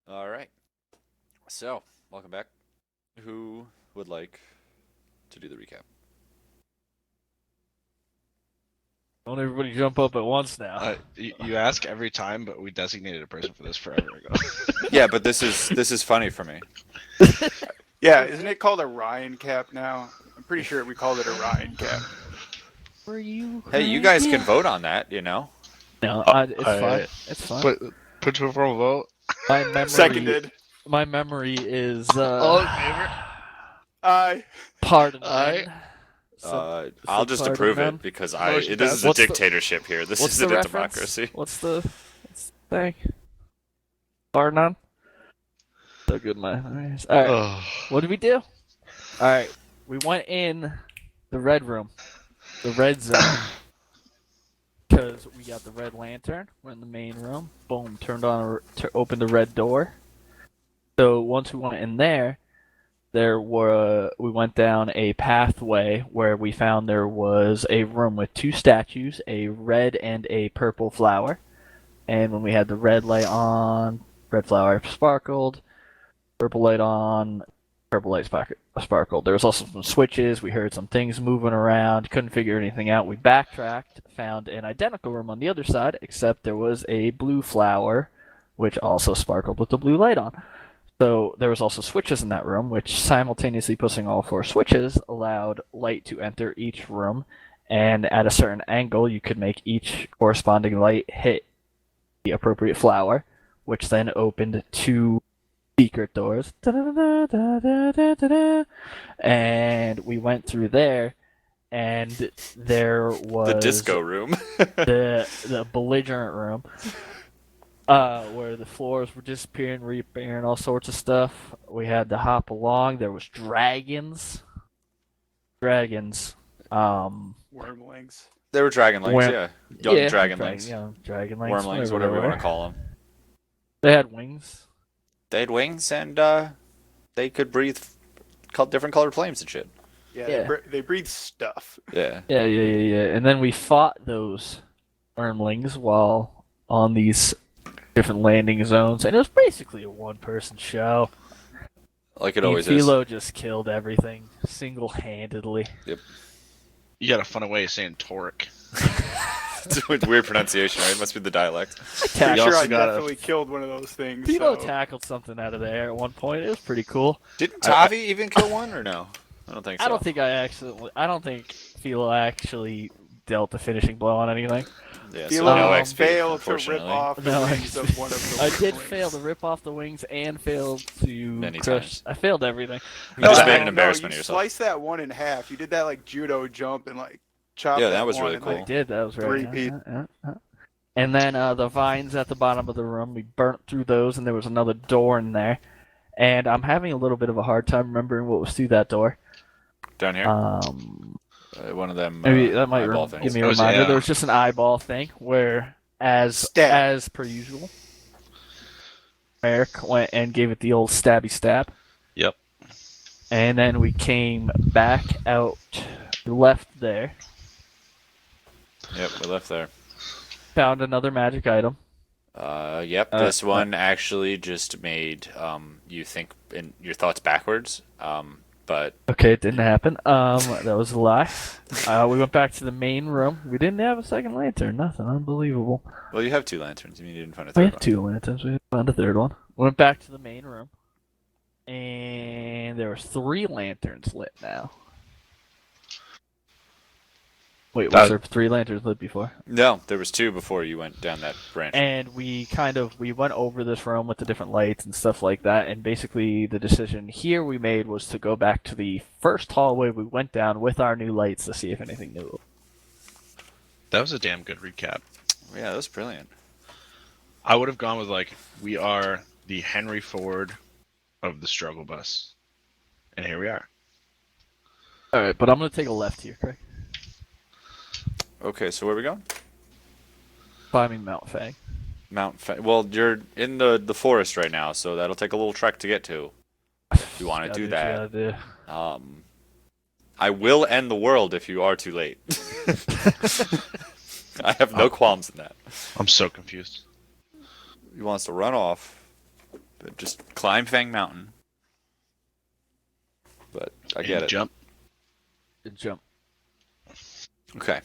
All right. So, welcome back. Who would like to do the recap? Don't everybody jump up at once now. You ask every time, but we designated a person for this forever ago. Yeah, but this is funny for me. Yeah, isn't it called a Ryan cap now? I'm pretty sure we called it a Ryan cap. Were you? Hey, you guys can vote on that, you know. No, it's fine. It's fine. Put to a formal vote. My memory. Seconded. My memory is. All in favor? Aye. Pardon. Aye. I'll just pardon approve them. it because Motion this is a What's the- dictatorship here. This What's isn't the a reference? democracy. What's the thing? Pardon on? So good, my memories. All right. Oh. What did we do? All right. We went in the red room, the red zone, because we got the red lantern. We're in the main room. Boom. Turned on, opened the red door. So once we went in there, we went down a pathway where we found there was a room with two statues, a red and a purple flower. And when we had the red light on, red flower sparkled. Purple light on, purple light sparkled. There was also some switches. We heard some things moving around. Couldn't figure anything out. We backtracked, found an identical room on the other side, except there was a blue flower, which also sparkled with the blue light on. So there was also switches in that room, which simultaneously pushing all four switches allowed light to enter each room, and at a certain angle, you could make each corresponding light hit the appropriate flower, which then opened two secret doors. And we went through there, and there was The disco room. the belligerent room, where the floors were disappearing, reappearing, all sorts of stuff. We had to hop along. There was dragons. Wormlings. They were dragonlings, yeah. Young dragonlings. Dragonlings. Wormlings, whatever you want to call them. They had wings. They had wings and they could breathe different colored flames and shit. Yeah, Yeah. They breathe stuff. Yeah. Yeah. And then we fought those wormlings while on these different landing zones, and it was basically a one-person show. Like it always is. Philo just killed everything single-handedly. You got a funny way of saying toric. It's a weird pronunciation, right? It must be the dialect. Pretty You sure also I got definitely killed one of those things. Philo so. tackled something out of the air at one point. It was pretty cool. Didn't Tavi even kill one or no? I don't think so. I don't think Philo actually dealt the finishing blow on anything. Yeah, so Philo no XP, failed to rip unfortunately. off the No wings of one of the I did wormlings. fail to rip off the wings and failed to Many crush. times. I failed everything. You just made an no, embarrassment you of yourself. sliced that one in half. You did that like judo jump and like chopped Yeah, that was one really in, cool. I did. That was right. Three people. And then the vines at the bottom of the room, we burnt through those, and there was another door in there. And I'm having a little bit of a hard time remembering what was through that door. Down here? One of them Maybe that might eyeball give things. me a It was- reminder. yeah. There was just an eyeball thing where, as Stab. per usual, Eric went and gave it the old stabby stab. Yep. And then we came back out, left there, Yep, we left there. found another magic item. Yep, this one actually just made you think in your thoughts backwards. But Okay, it didn't happen. That was a lie. We went back to the main room. We didn't have a second lantern. Nothing unbelievable. well, you have two lanterns. I mean, you didn't find a We third had one. two lanterns. We found a third one. Went back to the main room, and there were three lanterns lit now. Wait, was there three lanterns lit before? No, there was two before you went down that branch. And we went over this room with the different lights and stuff like that, and basically the decision here we made was to go back to the first hallway we went down with our new lights to see if anything new. That was a damn good recap. Yeah, that was brilliant. I would have gone with like, we are the Henry Ford of the struggle bus. And here we are. Alright, but I'm going to take a left here, Craig. Okay, so where are we going? Climbing Mount Fang. Well, you're in the forest right now, so that'll take a little trek to get to. If you want to do that. I will end the world if you are too late. I have no qualms in that. I'm so confused. He wants to run off But just climb Fang Mountain. But I get it. Jump. Good jump. Okay.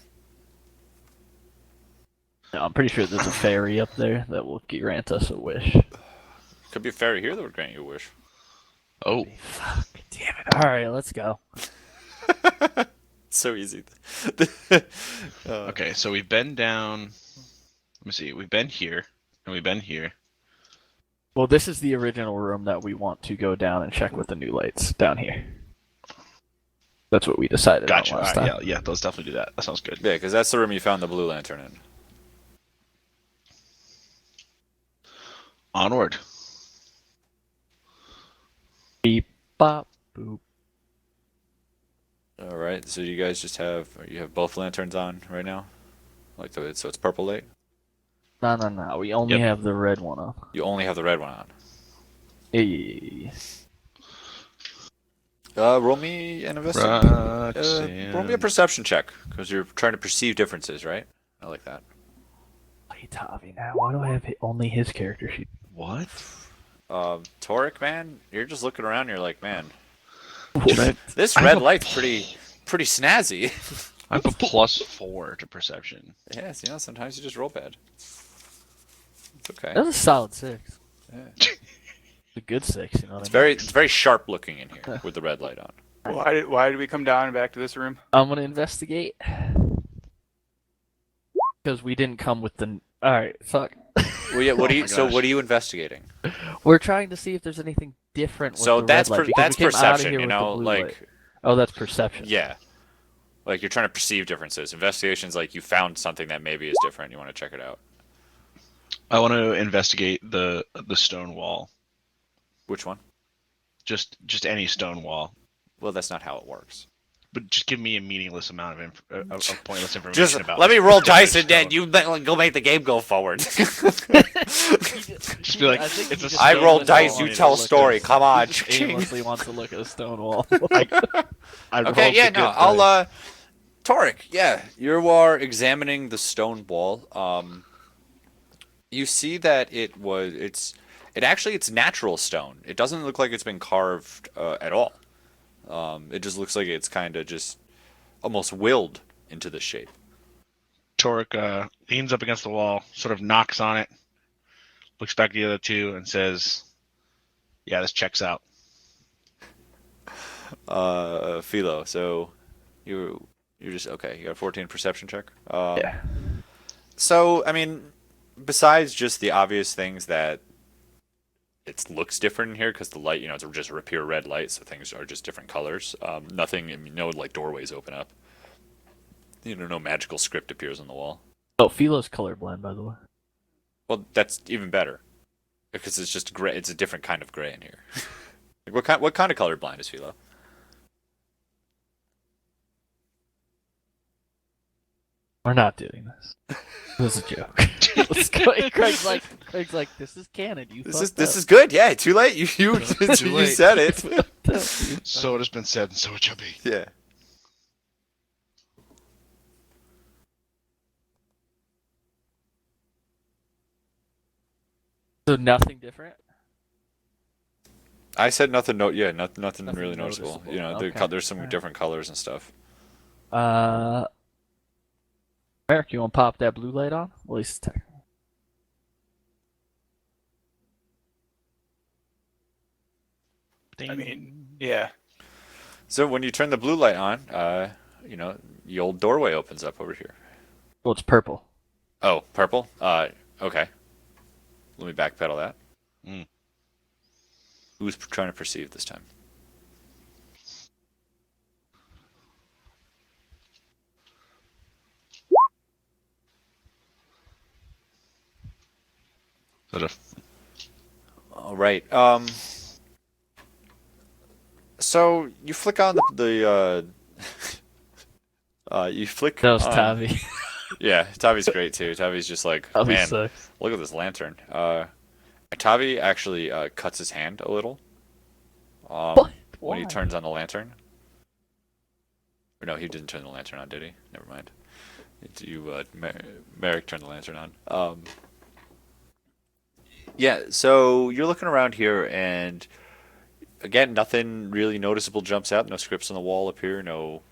No, I'm pretty sure there's a fairy up there that will grant us a wish. Could be a fairy here that would grant you a wish. Oh, Fuck, damn it. Alright, let's go. So easy. okay. So we've been down. Let me see. We've been here, and we've been here. Well, this is the original room that we want to go down and check with the new lights down here. That's what we decided on Gotcha. last All right, time. yeah, let's definitely do that. That sounds good. Yeah, because that's the room you found the blue lantern in. Onward. Beep, bop, boop. All right. So you guys just have both lanterns on right now, so it's purple light. No. We only Yep. have the red one on. You only have the red one on. Hey. Roll me an investigation. Roll me a Roxanne. perception check because you're trying to perceive differences, right? I like that. Hey, Tavi, now why do I have only his character sheet? What? Toric, man, you're just looking around. You're like, man, What? this I have red a- light's pretty snazzy. I have a +4 to perception. Yes, sometimes you just roll bad. It's okay. That's a solid 6. Yeah. It's a good 6, you know what It's I mean? very sharp looking in here with the red light on. Why did we come down and back to this room? I'm gonna investigate. Because we didn't come with the... Alright, fuck. Well, yeah. What Oh are you? my So gosh. what are you investigating? We're trying to see if there's anything different with So the that's red light, because that's we came outta perception. here You with the know, blue like light. Oh, that's perception. yeah, like you're trying to perceive differences. Investigation's like you found something that maybe is different. You want to check it out. I want to investigate the stone wall. Which one? Just any stone wall. Well, that's not how it works. But just give me a meaningless amount of pointless information Just about. let me roll particular dice and then stone. you go make the game go forward. Just be like, I think it's he a just I stone roll wall. dice, you need to tell a look story. at- Come on. He just aimlessly wants to look at a stone wall. I Okay, rolled yeah, the no, good I'll dice. Toric, yeah, you are examining the stone wall. You see that it's natural stone. It doesn't look like it's been carved at all. It just looks like it's kind of just almost willed into the shape. Torek leans up against the wall, sort of knocks on it, looks back at the other two, and says, "Yeah, this checks out." Philo, so you're just okay. You got a 14 perception check. Yeah. So I mean, besides just the obvious things that it looks different in here because the light, it's just a pure red light, so things are just different colors. Nothing, I mean, no like doorways open up. No magical script appears on the wall. Oh, Philo's colorblind, by the way. Well, that's even better because it's just gray. It's a different kind of gray in here. Like, what kind of color blind is Philo? We're not doing this. This is a joke. Let's go. Craig's like, this is canon. You This is good. Yeah, too late. You Too you late. said it. So it has been said, and so it shall be. Yeah. So nothing different. I said nothing. Nothing Nothing really noticeable. noticeable. Okay. There's some Alright. different colors and stuff. Eric, you want to pop that blue light on? Well, at least it's technical. I mean, yeah. So when you turn the blue light on, the old doorway opens up over here. Well, it's purple. Oh, purple. Okay. Let me backpedal that. Mm. Who's trying to perceive this time? Sort of. All right. So you flick on you flick. That was on- Tavi. Yeah, Tavi's great too. Tavi's just like, Tavi man, sucks. look at this lantern. Tavi actually cuts his hand a little. What? When he Why? turns on the lantern. Or no, he didn't turn the lantern on, did he? Never mind. Merrick turned the lantern on. Yeah, so you're looking around here, and again, nothing really noticeable jumps out. No scripts on the wall appear. No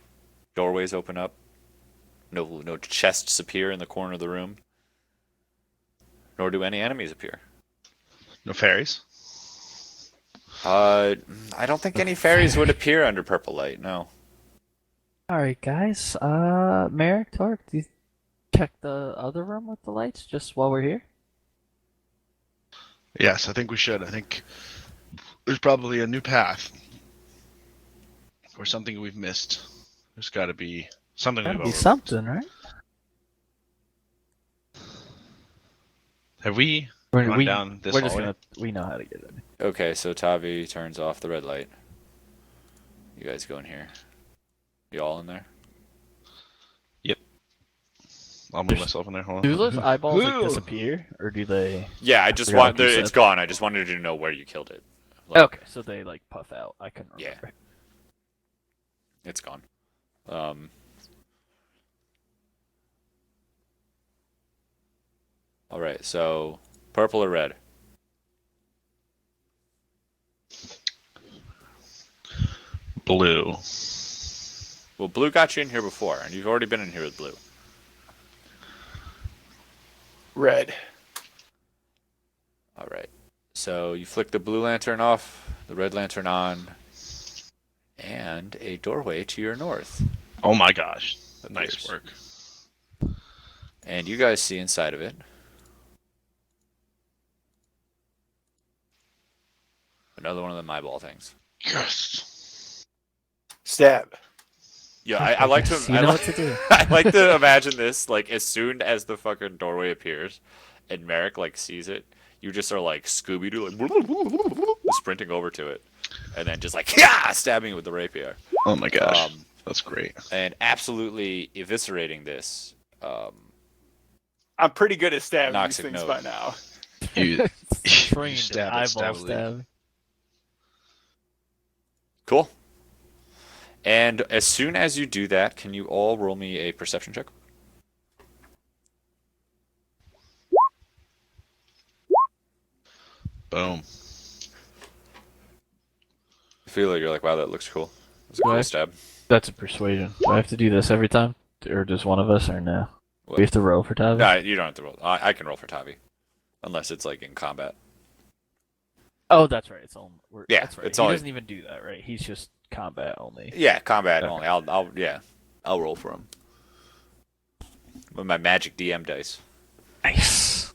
doorways open up. No chests appear in the corner of the room. Nor do any enemies appear. No fairies. Uh, I don't think any fairies would appear under purple light. No. All right, guys. Merrick, Torque, do you check the other room with the lights just while we're here? Yes, I think we should. I think there's probably a new path or something we've missed. There's got to be something Gotta we've be overlooked. something, right? Have we We're, gone we, down this we're just hallway? we know how to get in. Okay, so Tavi turns off the red light. You guys go in here. You all in there? I'll move myself in there. Hold on. Do those eyeballs like disappear, or do they? Yeah, I just forgot want. what you It's said. gone. I just wanted to know where you killed it. Like, Okay, so they like puff out. I couldn't Yeah. remember. It's gone. All right. So, purple or red? Blue. Well, blue got you in here before, and you've already been in here with blue. Red. All right. So you flick the blue lantern off, the red lantern on, and a doorway to your north. Oh my gosh. Nice appears. work. And you guys see inside of it another one of them eyeball things. Yes. Stab. Yeah, I like to. Yes, you I know like, what to do. I like to imagine this like as soon as the fucking doorway appears, and Merrick like sees it, you just are like Scooby Doo, like sprinting over to it, and then just like stabbing it with the rapier, Oh my gosh. Um, That's great. and absolutely eviscerating this. I'm pretty good at stabbing these Noxic things note. by now. You, Trained stab it eyeball stabbily. stab. Cool. And as soon as you do that, can you all roll me a perception check? Boom. I feel like you're like, wow, that looks cool. It's a Right. cool stab. That's a persuasion. Do I have to do this every time, or just one of us, or no? What? We have to roll for Tavi. No, you don't have to roll. I can roll for Tavi, unless it's like in combat. Oh, that's right. It's on. Yeah, that's right. it's He only- doesn't even do that, right? He's just combat only. Yeah, combat Okay. only. I'll roll for him with my magic DM dice. Nice.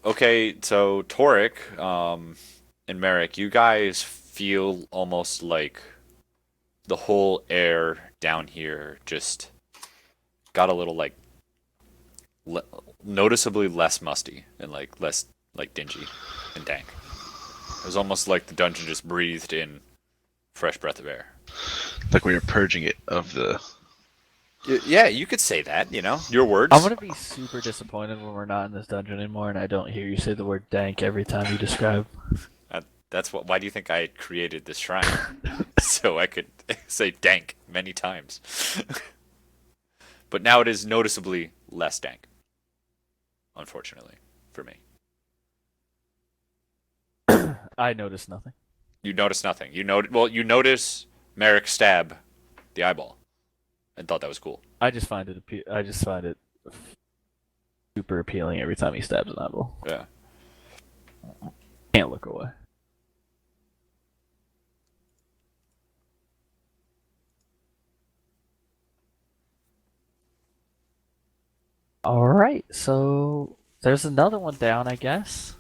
Okay, so Toric, and Merrick, you guys feel almost like the whole air down here just got a little like noticeably less musty and like less like dingy and dank. It was almost like the dungeon just breathed in fresh breath of air. Like we were purging it of the. Yeah, you could say that, you know, your words. I'm gonna be super disappointed when we're not in this dungeon anymore, and I don't hear you say the word dank every time you describe. That's what. Why do you think I created this shrine? So I could say dank many times. But now it is noticeably less dank. Unfortunately, for me. I noticed nothing. You notice nothing. You notice Merrick stab the eyeball, and thought that was cool. I just find it super appealing every time he stabs an eyeball. Yeah. Can't look away. All right, so there's another one down, I guess.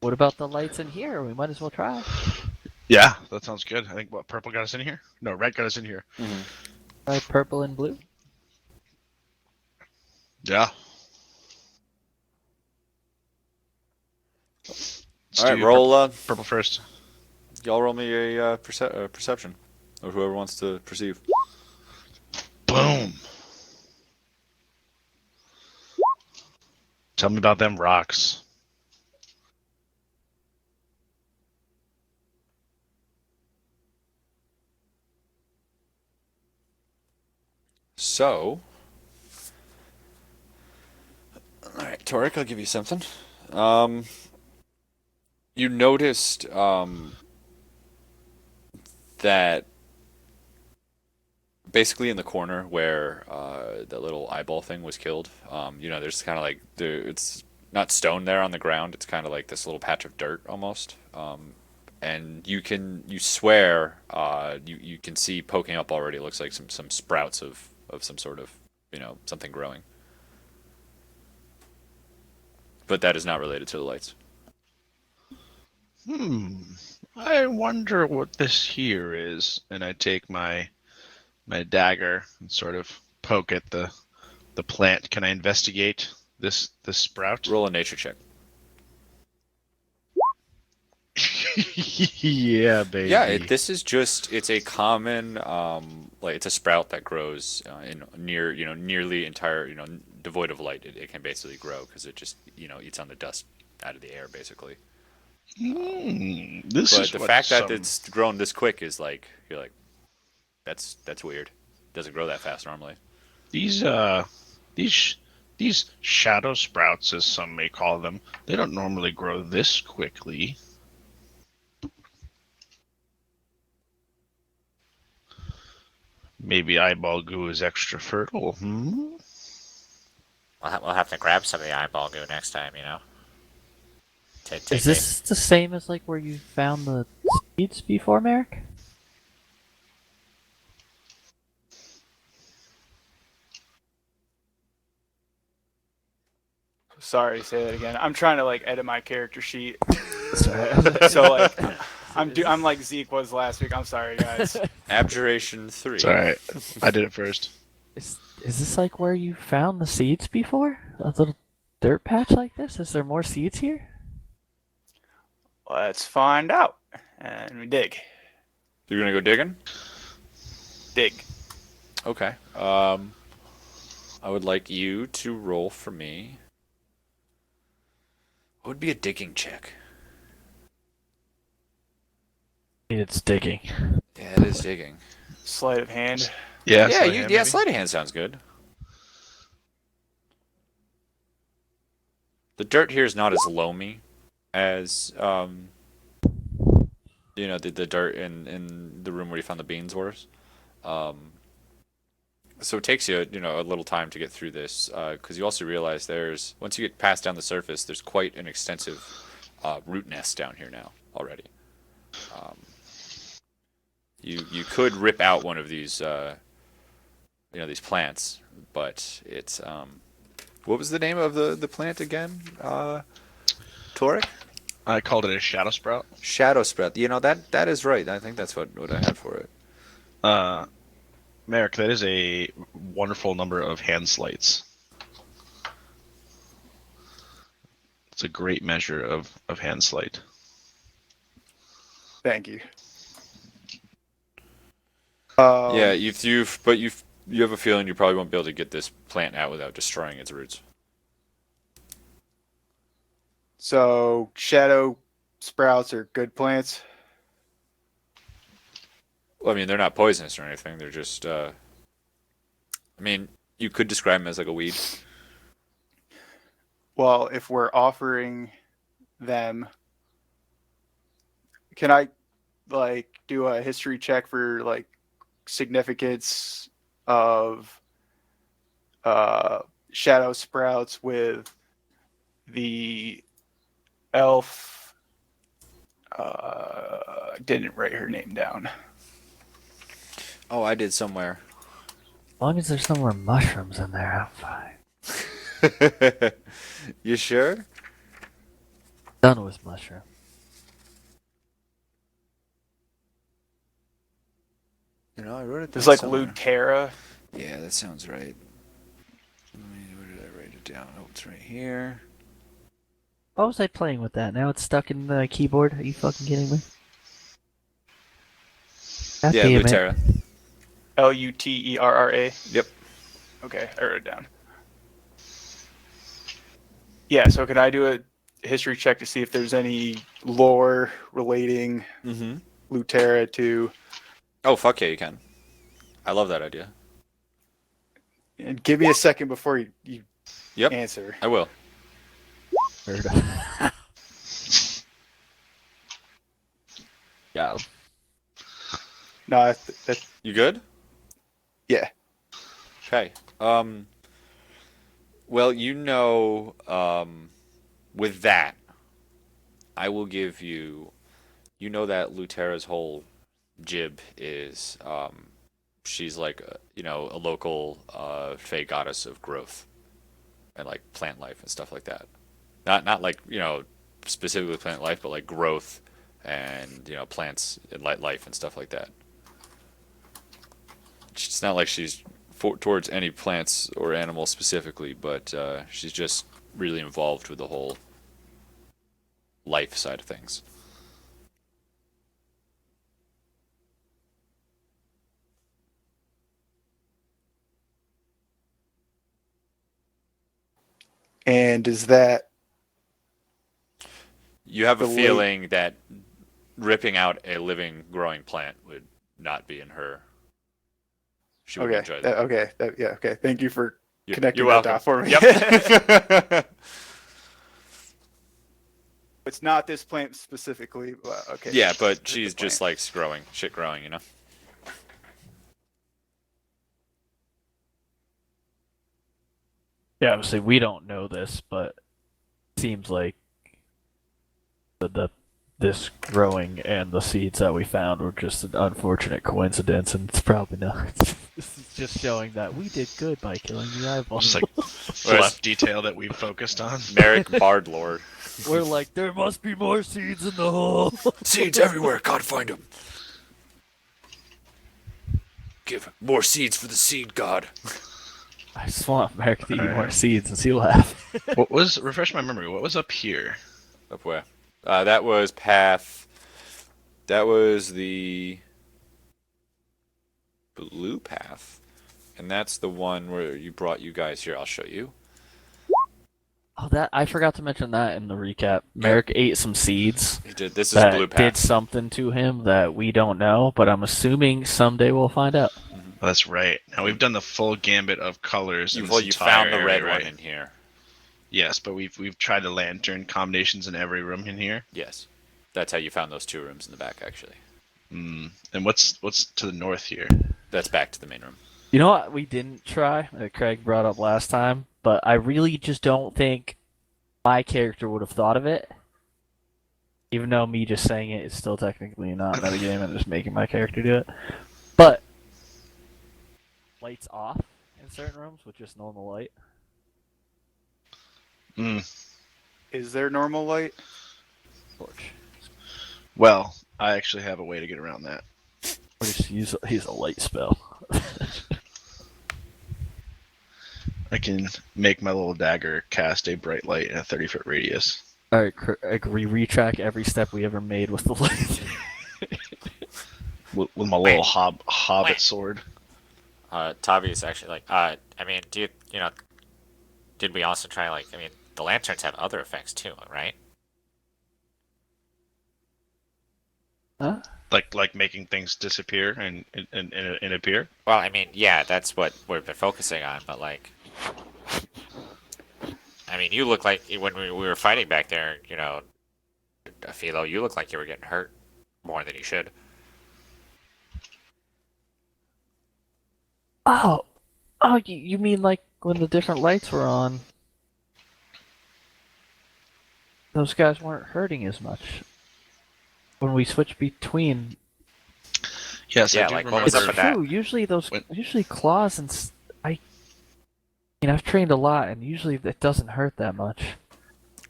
What about the lights in here? We might as well try. Yeah, that sounds good. I think what purple got us in here? No, red got us in here. Try purple and blue. Yeah. All right, roll. Purple first. Y'all roll me a perception, or whoever wants to perceive. Boom. Tell me about them rocks. So, Torek, I'll give you something. Um, you noticed that basically in the corner where the little eyeball thing was killed, there's kind of like it's not stone there on the ground. It's kind of like this little patch of dirt almost. And you swear you can see poking up already. It looks like some sprouts of some sort of something growing. But that is not related to the lights. I wonder what this here is. And I take my dagger and sort of poke at the plant. Can I investigate this sprout? Roll a nature check. Yeah, baby. Yeah, this is it's a common like it's a sprout that grows in nearly entire devoid of light. It can basically grow because it just eats on the dust out of the air basically. This But is the what fact that some- it's grown this quick is like you're like that's weird. Doesn't grow that fast normally. these these shadow sprouts, as some may call them, they don't normally grow this quickly. Maybe eyeball goo is extra fertile. We'll have to grab some of the eyeball goo next time, you know. Is this the same as like where you found the seeds before, Merrick? Sorry, say that again. I'm trying to like edit my character sheet, Sorry. so like I'm like Zeke was last week. I'm sorry, guys. Abjuration 3. It's alright. I did it first. Is this like where you found the seeds before? A little dirt patch like this? Is there more seeds here? Let's find out. And we dig. You're gonna go digging? Dig. Okay. I would like you to roll for me. What would be a digging check? It's digging. Yeah, it is digging. Sleight of hand. Yeah, Sleight of hand sounds good. The dirt here is not as loamy as the dirt in the room where you found the beans was. So it takes you a little time to get through this because you also realize once you get past down the surface, there's quite an extensive root nest down here now already. You could rip out one of these these plants, but it's what was the name of the plant again? Toric? I called it a shadow sprout. Shadow sprout. That is right. I think that's what I had for it. Merrick, that is a wonderful number of hand slights. It's a great measure of hand sleight. Thank you. Yeah, you have a feeling you probably won't be able to get this plant out without destroying its roots. So shadow sprouts are good plants. Well, I mean, they're not poisonous or anything. They're just, I mean, you could describe them as like a weed. Well, if we're offering them, can I like do a history check for like significance of shadow sprouts with the elf? Didn't write her name down. Oh, I did somewhere. As long as there's no more mushrooms in there, I'm fine. You sure? Done with mushroom. I wrote it down It's like somewhere. Lutera. Yeah, that sounds right. Where did I write it down? Oh, it's right here. Why was I playing with that? Now it's stuck in the keyboard. Are you fucking kidding me? God Yeah, damn it. Lutera. Luterra. Yep. Okay, I wrote it down. Yeah, so can I do a history check to see if there's any lore relating Mm-hmm. Lutera to... Oh, fuck yeah, you can. I love that idea. And give me a second before you Yep. answer. I will. Heard. Got him. No, You good? yeah. Okay. Well, with that, I will give you. You know that Lutera's whole jib is, she's like, a local fey goddess of growth and like plant life and stuff like that. Not like specifically plant life, but like growth and plants and life and stuff like that. It's not like she's towards any plants or animals specifically, but she's just really involved with the whole life side of things. And is that You have a the late? feeling that ripping out a living, growing plant would not be in her. She wouldn't Okay. enjoy that. Yeah. Okay. Thank you for You're connecting that welcome. dot for me. Yep. It's not this plant specifically. But okay. Yeah, but It's the she's just plant. likes growing, shit growing, Yeah, obviously we don't know this, but it seems like this growing and the seeds that we found were just an unfortunate coincidence, and it's probably not. This is just showing that we did good by killing the eyeball. Just like fluff detail that we've focused on. Merrick Bard Lord. We're like, there must be more seeds in the hole. Seeds everywhere. Gotta find them. Give more seeds for the seed god. I just want Merrick to eat more Alright. seeds and see what happens. Refresh my memory, what was up here? Up where? That was path. That was the blue path. And that's the one where you brought you guys here. I'll show you. Oh, that I forgot to mention that in the recap. Merrick ate some seeds He did. This is that blue did path. something to him that we don't know, but I'm assuming someday we'll find out. Oh, that's right. Now we've done the full gambit of colors. In Well, this you entire found the area, red right? one in here. Yes, but we've tried the lantern combinations in every room in here. Yes. That's how you found those two rooms in the back, actually. And what's to the north here? That's back to the main room. You know what we didn't try that Craig brought up last time, but I really just don't think my character would have thought of it. Even though me just saying it is still technically not metagame and just making my character do it. But lights off in certain rooms with just normal light. Is there normal light? Torch. Well, I actually have a way to get around that. Or just use a light spell. I can make my little dagger cast a bright light in a 30-foot radius. Alright, we retrack every step we ever made with the light. With my little Wait. hobbit Wait. sword. Tavi is actually like, I mean, did we also try the lanterns have other effects too, right? Huh? Like making things disappear and appear. Well, I mean, yeah, that's what we've been focusing on, but I mean, you look like when we were fighting back there, Philo, you look like you were getting hurt more than you should. Oh, you mean like when the different lights were on? Those guys weren't hurting as much. When we switched between, Yes, Yeah, I do like, what remember. was up it's with that? true. Usually When- usually claws and I've trained a lot, and usually it doesn't hurt that much.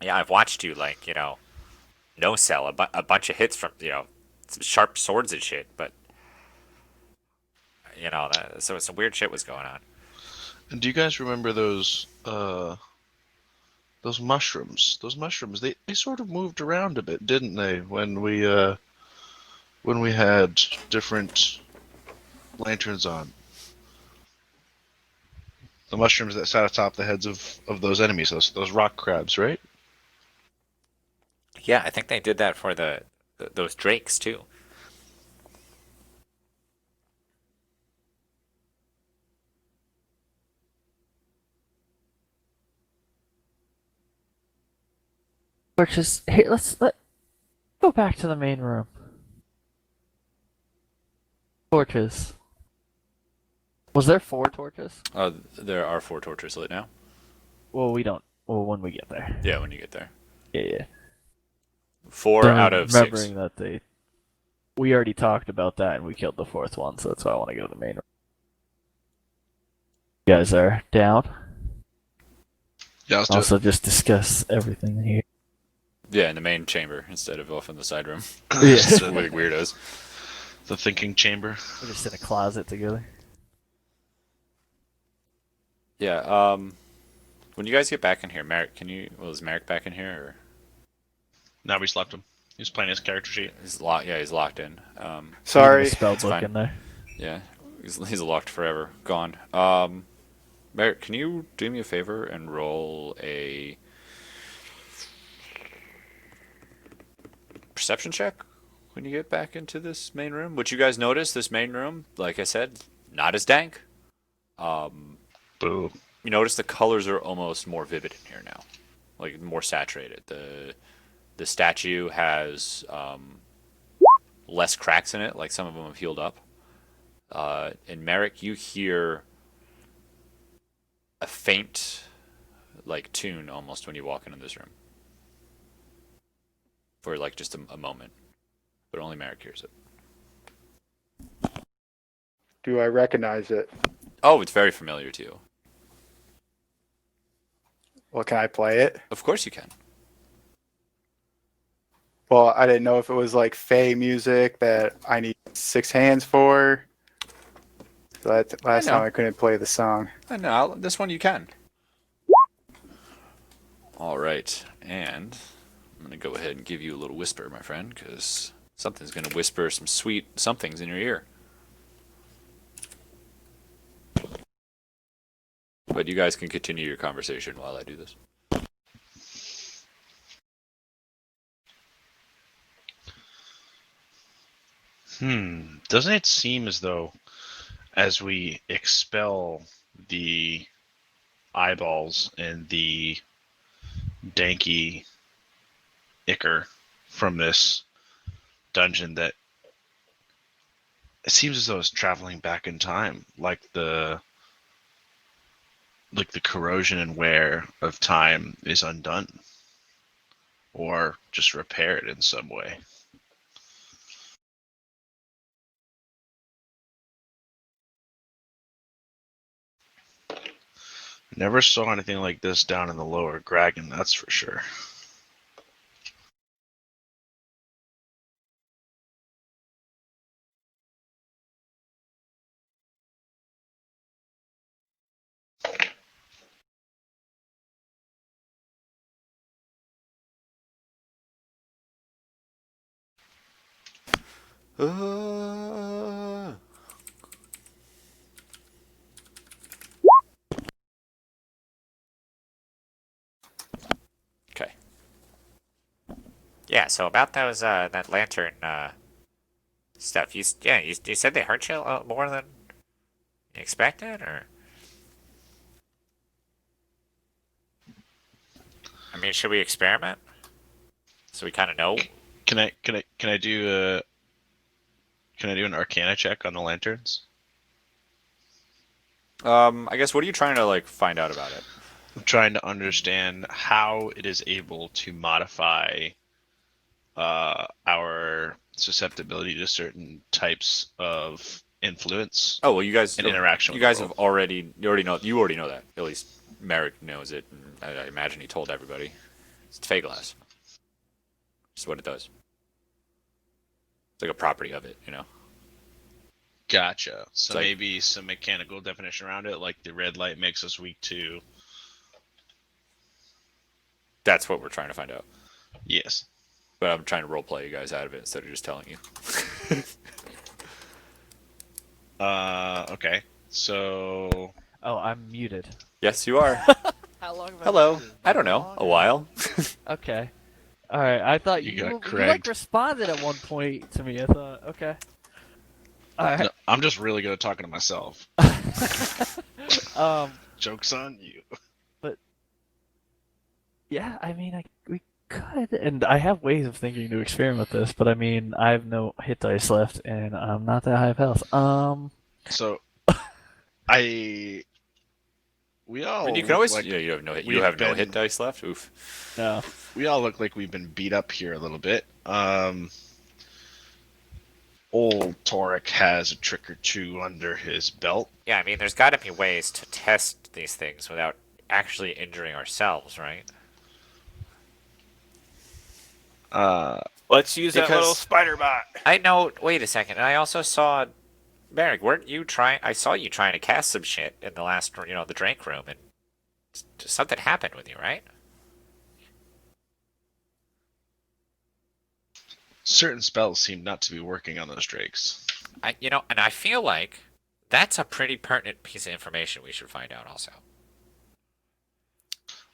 Yeah, I've watched you no sell a bunch of hits from some sharp swords and shit, but so some weird shit was going on. And do you guys remember those mushrooms? Those mushrooms, they sort of moved around a bit, didn't they? When we had different lanterns on. The mushrooms that sat atop the heads of those enemies, those rock crabs, right? Yeah, I think they did that for those drakes too. Torches. Here, let go back to the main room. Torches. Was there 4 torches? There are 4 torches lit now. Well, we don't. Well, when we get there. Yeah, when you get there. Yeah, yeah. 4 Then out of 6. remembering that we already talked about that and we killed the 4th one, so that's why I want to go to the main room. You guys are down. Yeah, let's do Also, just discuss everything in here. Yeah, in the main chamber instead of off in the side room. Yeah. Just with weirdos. the thinking chamber. We're just in a closet together. Yeah. When you guys get back in here, Merrick, is Merrick back in here? Or? Now we slept him. He was playing his character sheet. He's locked. Yeah, he's locked in. Sorry. Spell That's book fine. in there. Yeah, he's locked forever. Gone. Merrick, can you do me a favor and roll a perception check when you get back into this main room? What you guys notice, this main room, like I said, not as dank. Boo. You notice the colors are almost more vivid in here now, like more saturated. The statue has less cracks in it, like some of them have healed up. And Merrick, you hear a faint, like tune almost when you walk into this room, for like just a moment, but only Merrick hears it. Do I recognize it? Oh, it's very familiar to you. Well, can I play it? Of course you can. Well, I didn't know if it was like Fey music that I need 6 hands for. So last know. time I couldn't play the song. No, this one you can. All right, and I'm gonna go ahead and give you a little whisper, my friend, because something's gonna whisper some sweet somethings in your ear. But you guys can continue your conversation while I do this. Doesn't it seem as though as we expel the eyeballs and the danky ichor from this dungeon that it seems as though it's traveling back in time, like the corrosion and wear of time is undone or just repaired in some way. Never saw anything like this down in the lower Gragan, that's for sure. Okay. Yeah. So about those that lantern stuff. You said they hurt you more than you expected, or I mean, should we experiment so we kind of know? Can I do an Arcana check on the lanterns? I guess what are you trying to like find out about it? I'm trying to understand how it is able to modify our susceptibility to certain types of influence Oh well, you guys and interaction. You with guys the have world. already you already know that. At least Merrick knows it. And I imagine he told everybody. It's Fey glass. It's what it does. It's like a property of it, you know. Gotcha. So like- maybe some mechanical definition around it, like the red light makes us weak to. That's what we're trying to find out. Yes. But I'm trying to roleplay you guys out of it instead of just telling you. Okay. So. Oh, I'm muted. Yes, you are. How long have I Hello. muted? I don't know. A while. Okay. All right. I thought You you, got you like cracked. responded at one point to me. I thought, okay. All right. No, I'm just really good at talking to myself. Um. Joke's on you. Yeah. I mean, we could, and I have ways of thinking to experiment this, but I mean, I have no hit dice left, and I'm not that high of health. So I we I all mean, you can look always. like Yeah, you have no hit. You we've have no been hit dice left. Oof. No. we all look like we've been beat up here a little bit. Old Torek has a trick or two under his belt. Yeah, I mean, there's got to be ways to test these things without actually injuring ourselves, right? Let's use that little Because- spider bot. I know. Wait a second. And I also saw, Merrick, weren't you trying? I saw you trying to cast some shit in the last, the drink room, and something happened with you, right? Certain spells seem not to be working on those drakes. And I feel like that's a pretty pertinent piece of information we should find out also.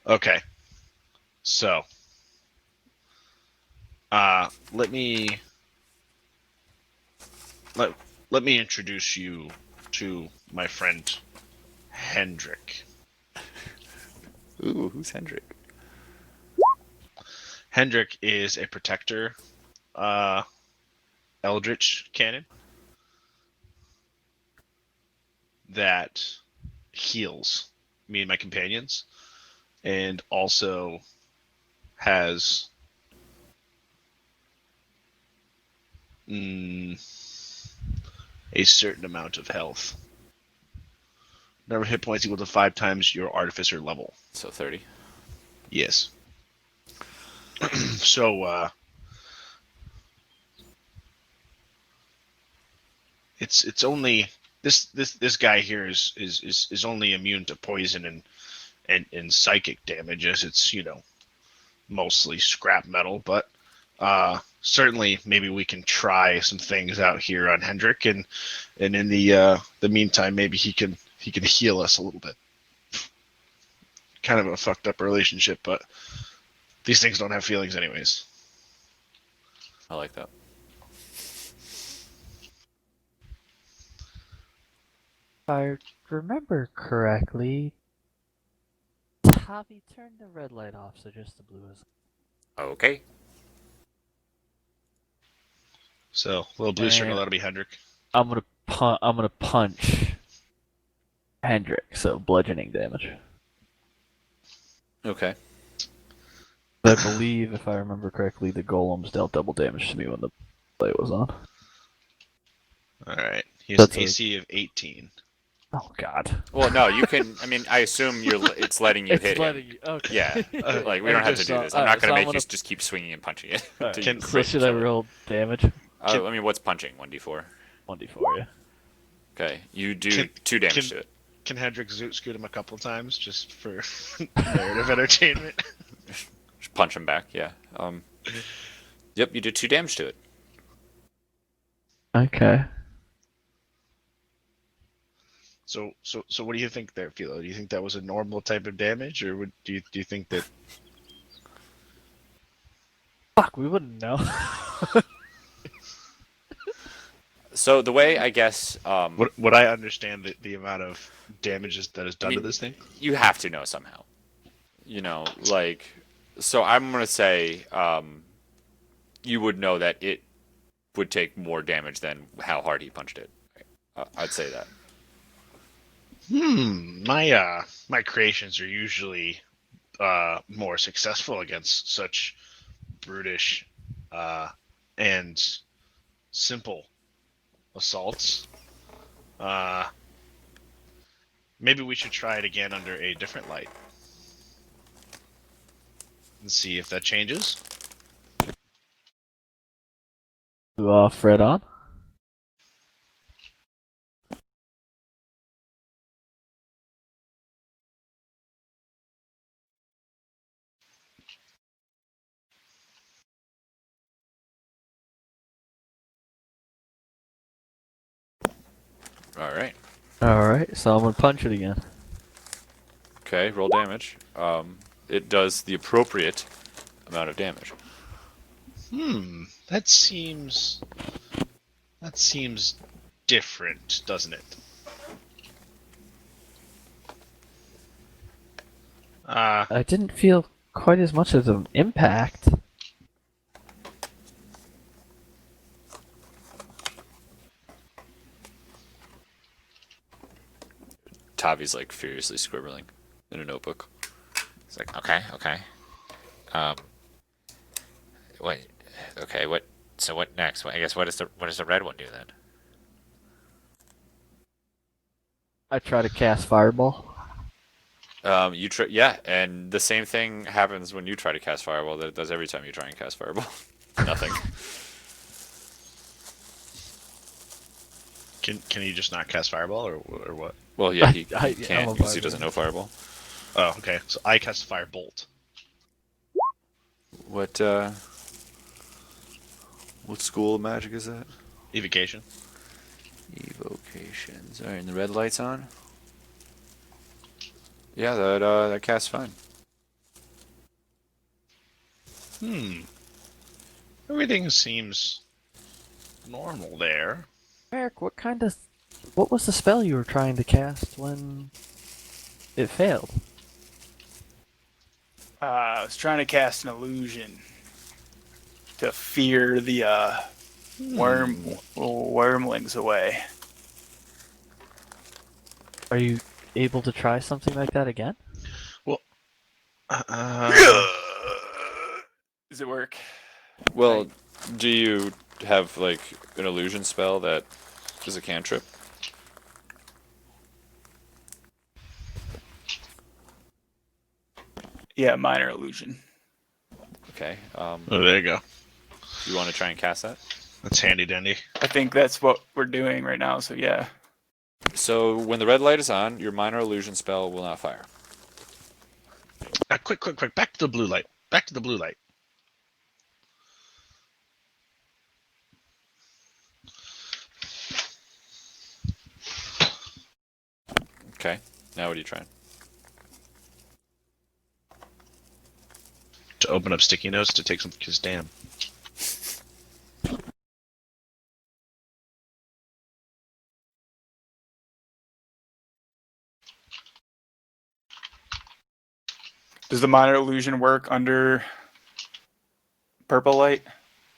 Okay. So, let me introduce you to my friend Hendrik. Ooh, who's Hendrik? Hendrik is a protector, eldritch cannon that heals me and my companions, and also has a certain amount of health. Number of hit points equal to 5 times your artificer level. So 30. Yes. So it's only this guy here is only immune to poison and psychic damage, as it's mostly scrap metal, but certainly maybe we can try some things out here on Hendrik, and in the meantime maybe he can heal us a little bit. Kind of a fucked up relationship, but these things don't have feelings anyways. I like that. If I remember correctly, Tavi turned the red light off, so just the blue is. Okay. So a little blue circle, And- that'll be Hendrik. I'm gonna punch Hendrik, so bludgeoning damage. Okay. I believe, if I remember correctly, the golems dealt double damage to me when the light was on. Alright. He has That's an a- AC of 18. Oh God! Well, no, you can. I mean, I assume it's letting you hit him. you. Okay. Yeah, like we I don't have to just do saw- this. I'm not gonna so I'm make you gonna- just keep swinging and punching it. Alright, till Can- you So should I kill it. roll damage? I mean, what's punching? 1d4. 1d4, yeah. Okay, you do Can- 2 damage can- to it. Can Hendrik zoot scoot him a couple times just for narrative entertainment? Just punch him back. Yeah. Yep, you did 2 damage to it. Okay. So what do you think there, Philo? Do you think that was a normal type of damage, or do you think that? Fuck, we wouldn't know. So the way I guess Would I understand the amount of damages that is done to mean, this thing? you have to know somehow. Like, so I'm gonna say you would know that it would take more damage than how hard he punched it. I'd say that. My creations are usually more successful against such brutish and simple assaults. Maybe we should try it again under a different light and see if that changes. Fred on. All right. Alright, so I'm gonna punch it again. Okay, roll damage. It does the appropriate amount of damage. That seems different, doesn't it? I didn't feel quite as much as an impact. Tavi's like furiously scribbling in a notebook. It's like, okay, okay. Um, wait, okay, what? So what next? I guess what does the red one do then? I try to cast Fireball. You try, yeah, and the same thing happens when you try to cast Fireball that it does every time you try and cast Fireball. Nothing. Can he just not cast Fireball or what? Well, yeah, he I'm can't a because he doesn't Fireball. know Fireball. Oh, okay. So I cast Firebolt. What school of magic is that? Evocation. Evocations. Alright, and the red light's on? Yeah, that casts fine. Everything seems normal there. Eric, what was the spell you were trying to cast when it failed? I was trying to cast an illusion to fear the wormlings away. Are you able to try something like that again? Well, Does it work? Well, do you have like an illusion spell that is a cantrip? Yeah, minor illusion. Okay. oh, there you go. You want to try and cast that? That's handy dandy. I think that's what we're doing right now. So yeah. So when the red light is on, your minor illusion spell will not fire. Quick! Back to the blue light. Back to the blue light. Okay. Now what are you trying? To open up sticky notes to take something. Cause damn. Does the minor illusion work under purple light?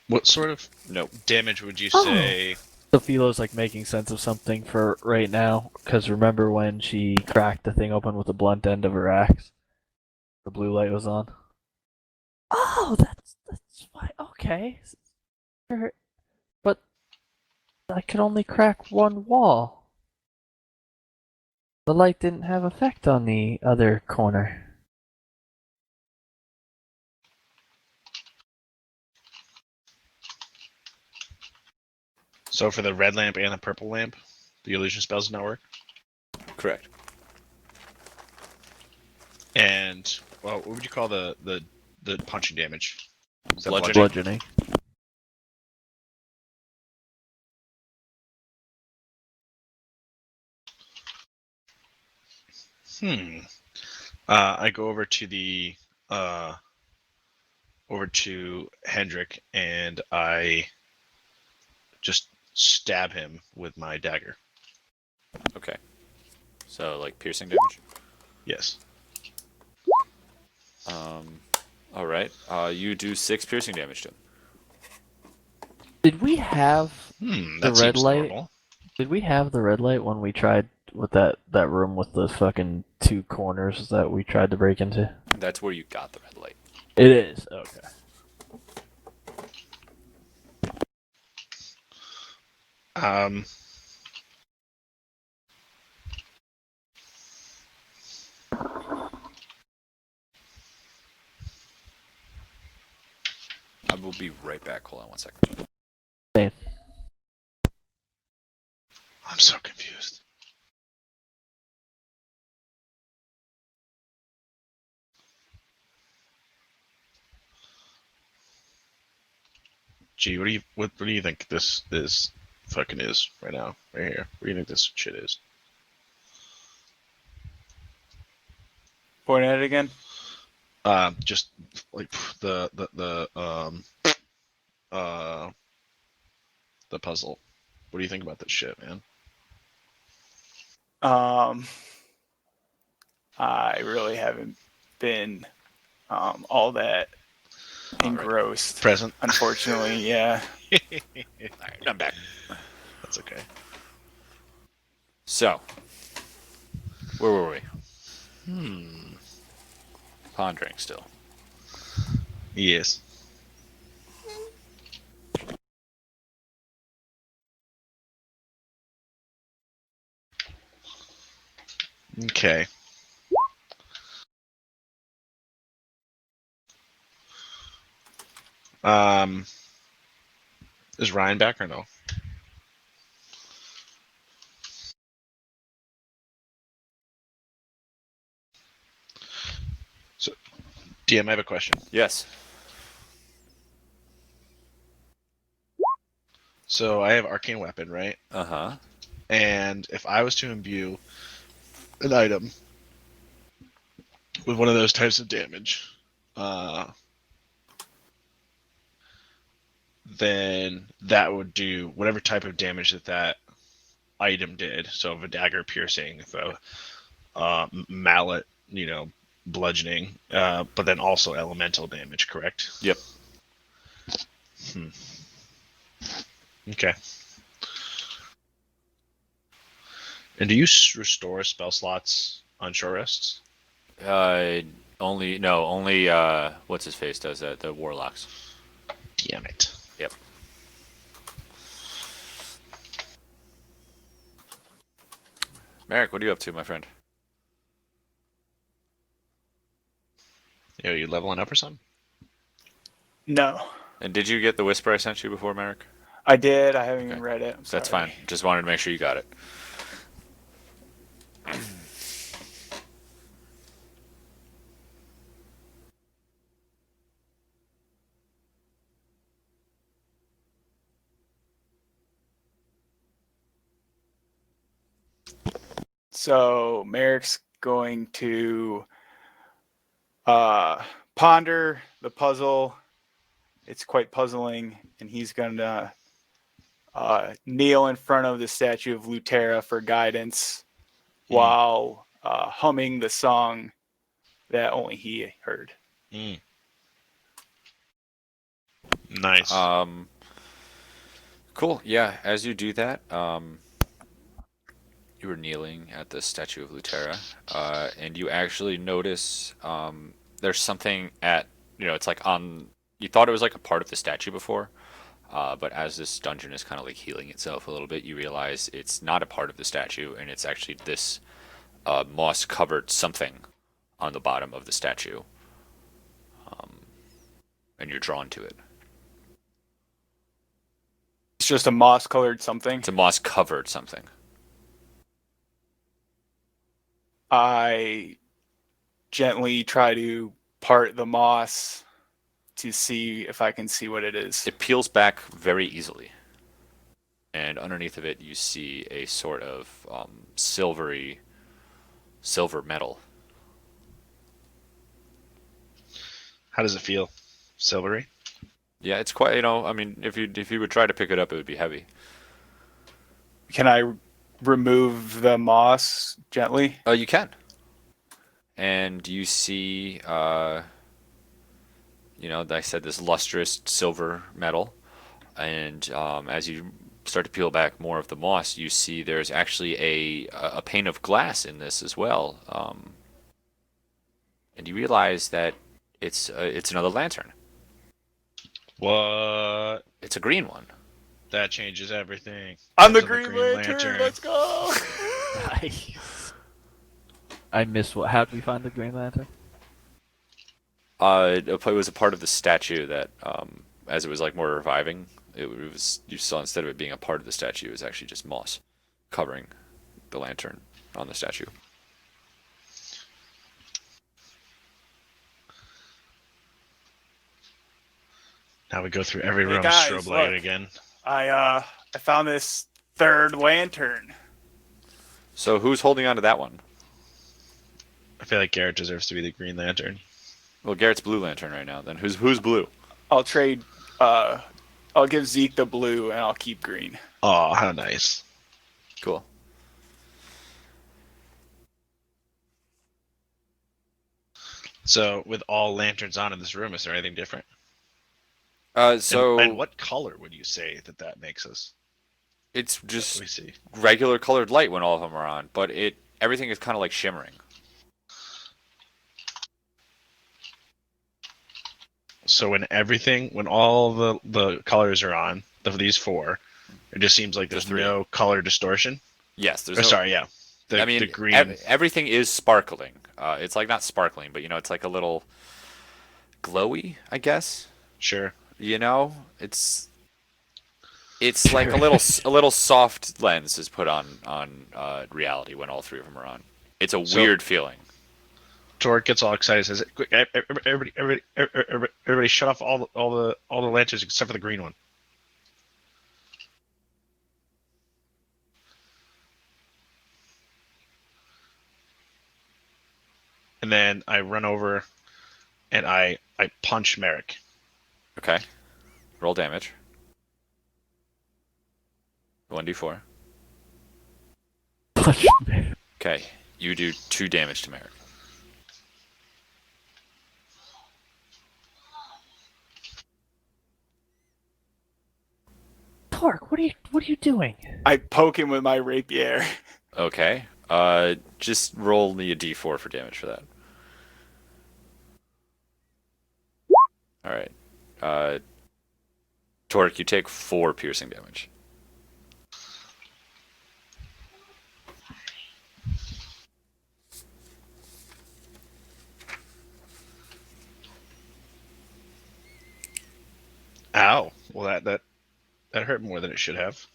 What sort of Nope. damage would you Oh. say? Sophilo's like making sense of something for right now, because remember when she cracked the thing open with the blunt end of her axe? The blue light was on. Oh, that's fine. Okay, but I could only crack one wall. The light didn't have effect on the other corner. So for the red lamp and the purple lamp, the illusion spells do not work. Correct. And well, what would you call the punching damage? Is that Bludgeoning. Bludgeoning. I go over to the over to Hendrik and I just stab him with my dagger. Okay. So like piercing damage. Yes. All right. You do 6 piercing damage to him. Did we have That the red seems light? normal. Did we have the red light when we tried with that room with the fucking 2 corners that we tried to break into? That's where you got the red light. It is. Okay. Um. I will be right back. Hold on one second. Same. I'm so confused. Gee, what do you think this is fucking is right now, right here? What do you think this shit is? Point at it again. Just like uh the puzzle. What do you think about this shit, man? I really haven't been all that All right. engrossed. Present. Unfortunately, yeah. All right, I'm back. That's okay. So, where were we? Pondering still. Yes. Okay. Um, is Ryan back or no? So, DM, I have a question. Yes. So I have arcane weapon, right? Uh huh. And if I was to imbue an item with one of those types of damage, then that would do whatever type of damage that item did. So if a dagger piercing, if a mallet, bludgeoning, but then also elemental damage, correct? Yep. Okay. And do you restore spell slots on short rests? Only what's his face does that. The warlocks. Damn it. Yep. Merrick, what are you up to, my friend? Are you leveling up or something? No, And did you get the whisper I sent you before, Merrick? I did. I haven't Okay. even read it. I'm sorry. That's fine. Just wanted to make sure you got it. So Merrick's going to ponder the puzzle. It's quite puzzling, and he's going to kneel in front of the statue of Lutera for guidance while humming the song that only he heard. Nice. Cool. Yeah. As you do that, you were kneeling at the statue of Lutera, and you actually notice there's something it's like on. You thought it was like a part of the statue before, but as this dungeon is kind of like healing itself a little bit, you realize it's not a part of the statue, and it's actually this moss-covered something on the bottom of the statue, and you're drawn to it. It's just a moss-colored something. It's a moss-covered something. I gently try to part the moss to see if I can see what it is. It peels back very easily, and underneath of it you see a sort of silver metal. How does it feel? Silvery? Yeah, it's quite. I mean, if you would try to pick it up, it would be heavy. Can I remove the moss gently? You can, and you see, I said this lustrous silver metal, and as you start to peel back more of the moss, you see there's actually a pane of glass in this as well, and you realize that it's another lantern. What? It's a green one. That changes everything. I'm the Dibs on Green Lantern. Let's go. Nice. I missed what. How did we find the Green Lantern? It was a part of the statue that, as it was like more reviving, it was you saw instead of it being a part of the statue, it was actually just moss covering the lantern on the statue. Now we go through every room guys, strobe lighted look. again. I found this third lantern. So who's holding on to that one? I feel like Garrett deserves to be the Green Lantern. Well, Garrett's blue lantern right now. Then who's blue? I'll trade. I'll give Zeke the blue, and I'll keep green. Oh, how nice. Cool. So with all lanterns on in this room, is there anything different? And So what color would you say that makes us? it's Let just me see. regular colored light when all of them are on, but everything is kind of like shimmering. So when all the colors are on, these four, it just seems like The there's three. no color distortion. Yes, there's Or no. sorry, yeah, I the mean, green. everything is sparkling. It's like not sparkling, but it's like a little glowy, I guess. Sure. It's like a little soft lens is put on reality when all three of them are on. It's a So weird feeling. Torque gets all excited. Says, "Quick, everybody, shut off all the lanterns except for the green one." And then I run over and I punch Merrick. Okay, roll damage. 1d4. Okay, you do 2 damage to Merrick. Torque, what are you doing? I poke him with my rapier. Okay, just roll me a d4 for damage for that. All right, Torque, you take 4 piercing damage. Ow! Well, that hurt more than it should have.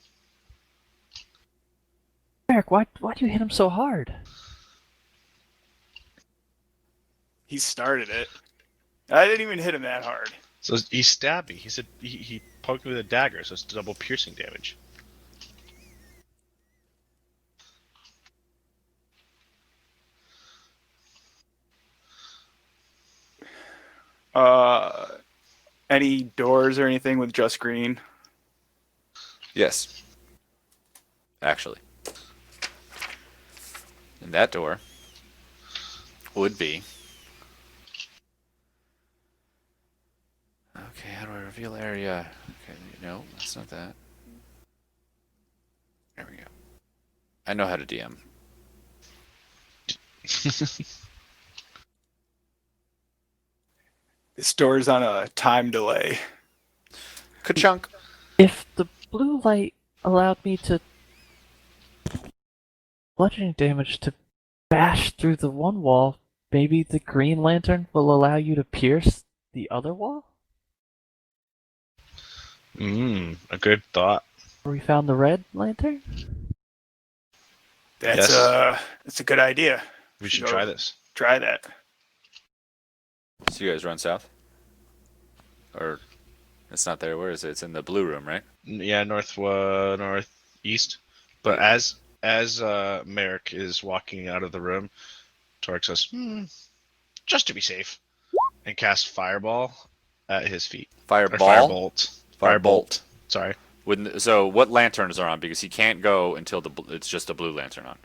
Merrick, why do you hit him so hard? He started it. I didn't even hit him that hard. So he stabbed me. He said he poked me with a dagger, so it's double piercing damage. Uh, any doors or anything with just green? Yes, actually. And that door would be. Okay, how do I reveal area? Okay, no, that's not that. There we go. I know how to DM. This door's on a time delay. Ka-chunk. If the blue light allowed me to bludgeoning damage to bash through the one wall, maybe the green lantern will allow you to pierce the other wall? A good thought. Where we found the red lantern? That's Yes. that's a good idea. We should Go try this. Try that. So you guys run south? Or it's not there. Where is it? It's in the blue room, right? Yeah, northeast. But as Merrick is walking out of the room, Torque says, just to be safe, and casts Fireball at his feet. Or Fireball? Firebolt. Sorry. So what lanterns are on? Because he can't go until it's just a blue lantern on.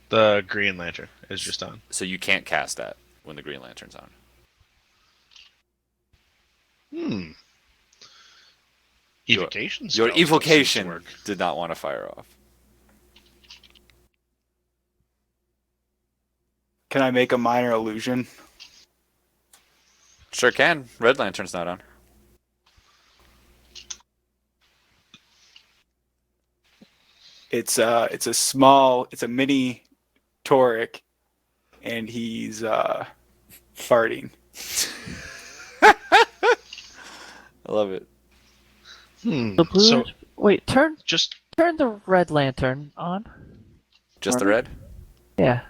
The Green Lantern is just on. So you can't cast that when the green lantern's on. Evocation Your spell still seems to evocation work. did not want to fire off. Can I make a minor illusion? Sure can. Red lantern's not on. It's a mini toric, and he's farting. I love it. The blue So lantern. Wait, turn just the red lantern on. Just the Are we? red? Yeah.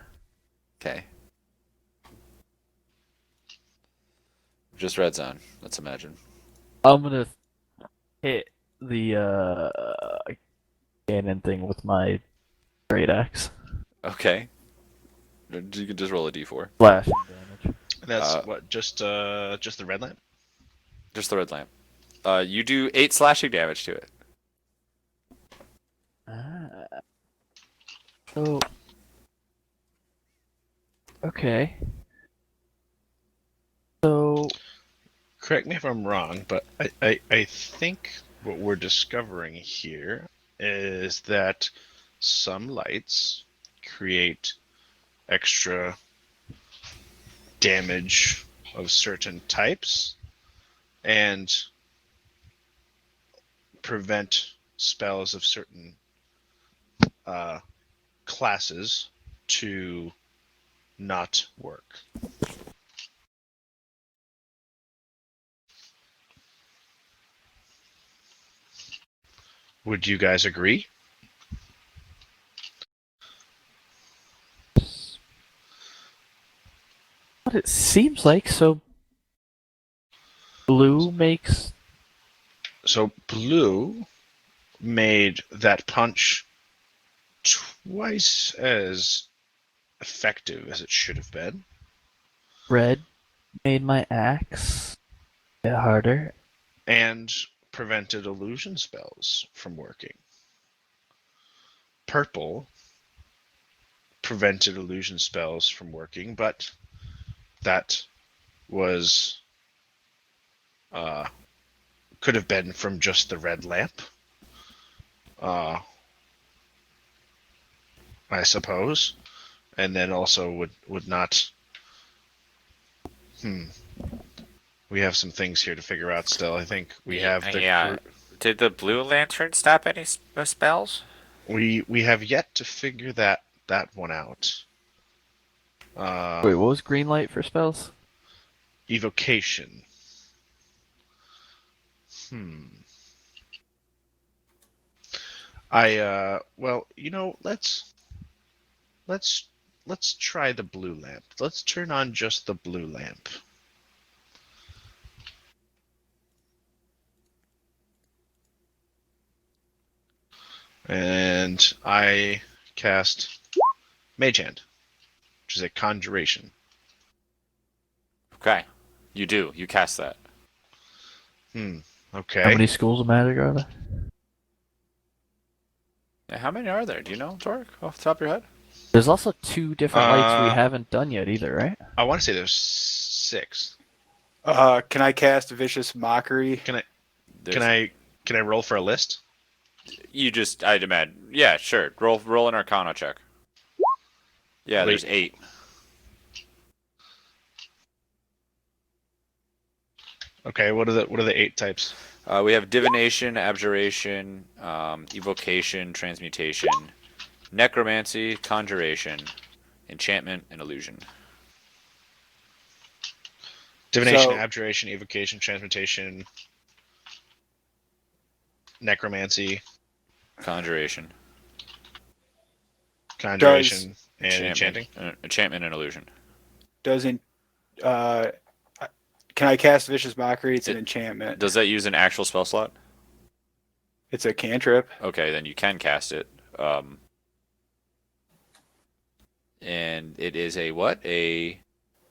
Okay. Just red's on. Let's imagine. I'm gonna hit the cannon thing with my great axe. Okay. You can just roll a d4. Slashing damage. that's just the red lamp. Just the red lamp. You do 8 slashing damage to it. So. Okay. So Correct me if I'm wrong, but I think what we're discovering here is that some lights create extra damage of certain types and prevent spells of certain uh, classes to not work. Would you guys agree? what it seems like. So blue makes So blue made that punch twice as effective as it should have been, red made my axe get harder. and prevented illusion spells from working. Purple prevented illusion spells from working, but that was could have been from just the red lamp, uh, I suppose, and then also would not. We have some things here to figure out still. I think we have the Yeah. Did the blue lantern stop any spells? we have yet to figure that one out. Wait, what was green light for spells? Evocation. Well, let's let's try the blue lamp. Let's turn on just the blue lamp. And I cast Mage Hand, which is a conjuration. Okay. You do. You cast that. Okay. How many schools of magic are there? Yeah, how many are there? Do you know, Torek, off the top of your head? There's also 2 different lights we Uh, haven't done yet either, right? I want to say there's 6. Can I cast Vicious Mockery? Can There's, I roll for a list? You just, I'd imagine. Yeah, sure. Roll an Arcana check. Yeah, Wait. there's 8. Okay. What are the 8 types? We have Divination, Abjuration, Evocation, Transmutation, Necromancy, Conjuration, Enchantment, and Illusion. Divination, So- Abjuration, Evocation, Transmutation, Necromancy, Conjuration, Conjuration, and Enchanting. Enchantment, and Illusion. Doesn't can I cast Vicious Mockery? It's an enchantment. Does that use an actual spell slot? It's a cantrip. Okay, then you can cast it. And it is a what? A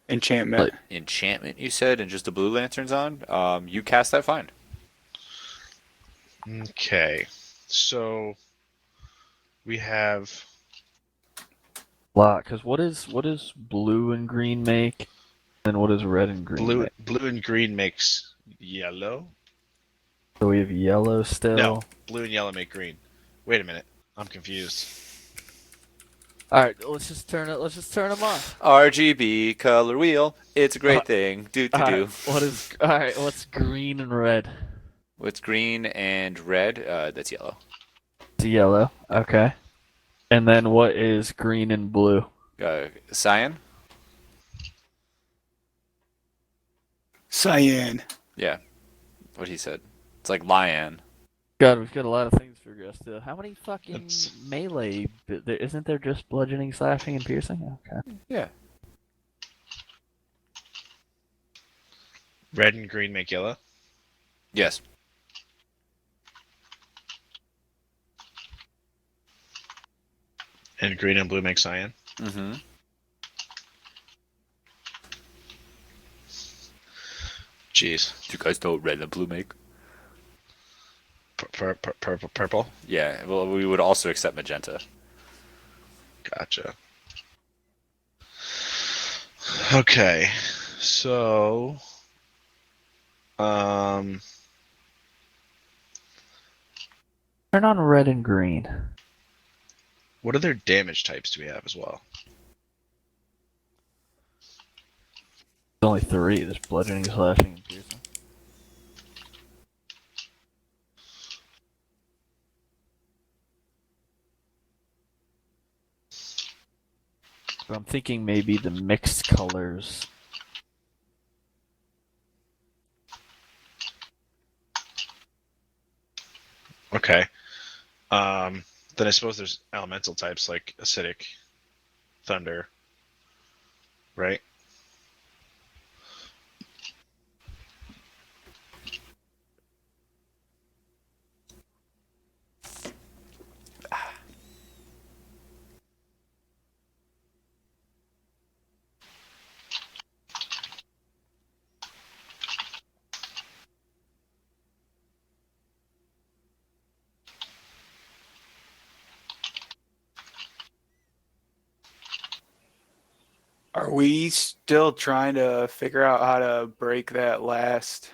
Enchantment. enchantment, you said, and just the blue lanterns on? You cast that fine. Okay. So we have Lot, because what is blue and green make, and what does red and green blue. make? Blue and green makes yellow. So we have yellow still. No, blue and yellow make green. Wait a minute, I'm confused. All right, let's just turn it. Let's just turn them on. RGB color wheel. It's a great thing. Do All to do. right, all right? What's green and red? What's green and red? That's yellow. It's yellow. Okay. And then what is green and blue? Cyan? Cyan. Yeah. What he said. It's like lion. God, we've got a lot of things to figure out still. How many fucking It's- melee? Isn't there just bludgeoning, slashing, and piercing? Okay. Yeah. Red and green make yellow. Yes. And green and blue make cyan. Mm-hmm. Jeez. Do you guys know what red and blue make? Purple. Yeah. Well, we would also accept magenta. Gotcha. Okay. So, Turn on red and green. what other damage types do we have as well? There's only 3. There's bludgeoning, slashing, and piercing. So I'm thinking maybe the mixed colors. Okay. Then I suppose there's elemental types like acidic, thunder, right? Are we still trying to figure out how to break that last?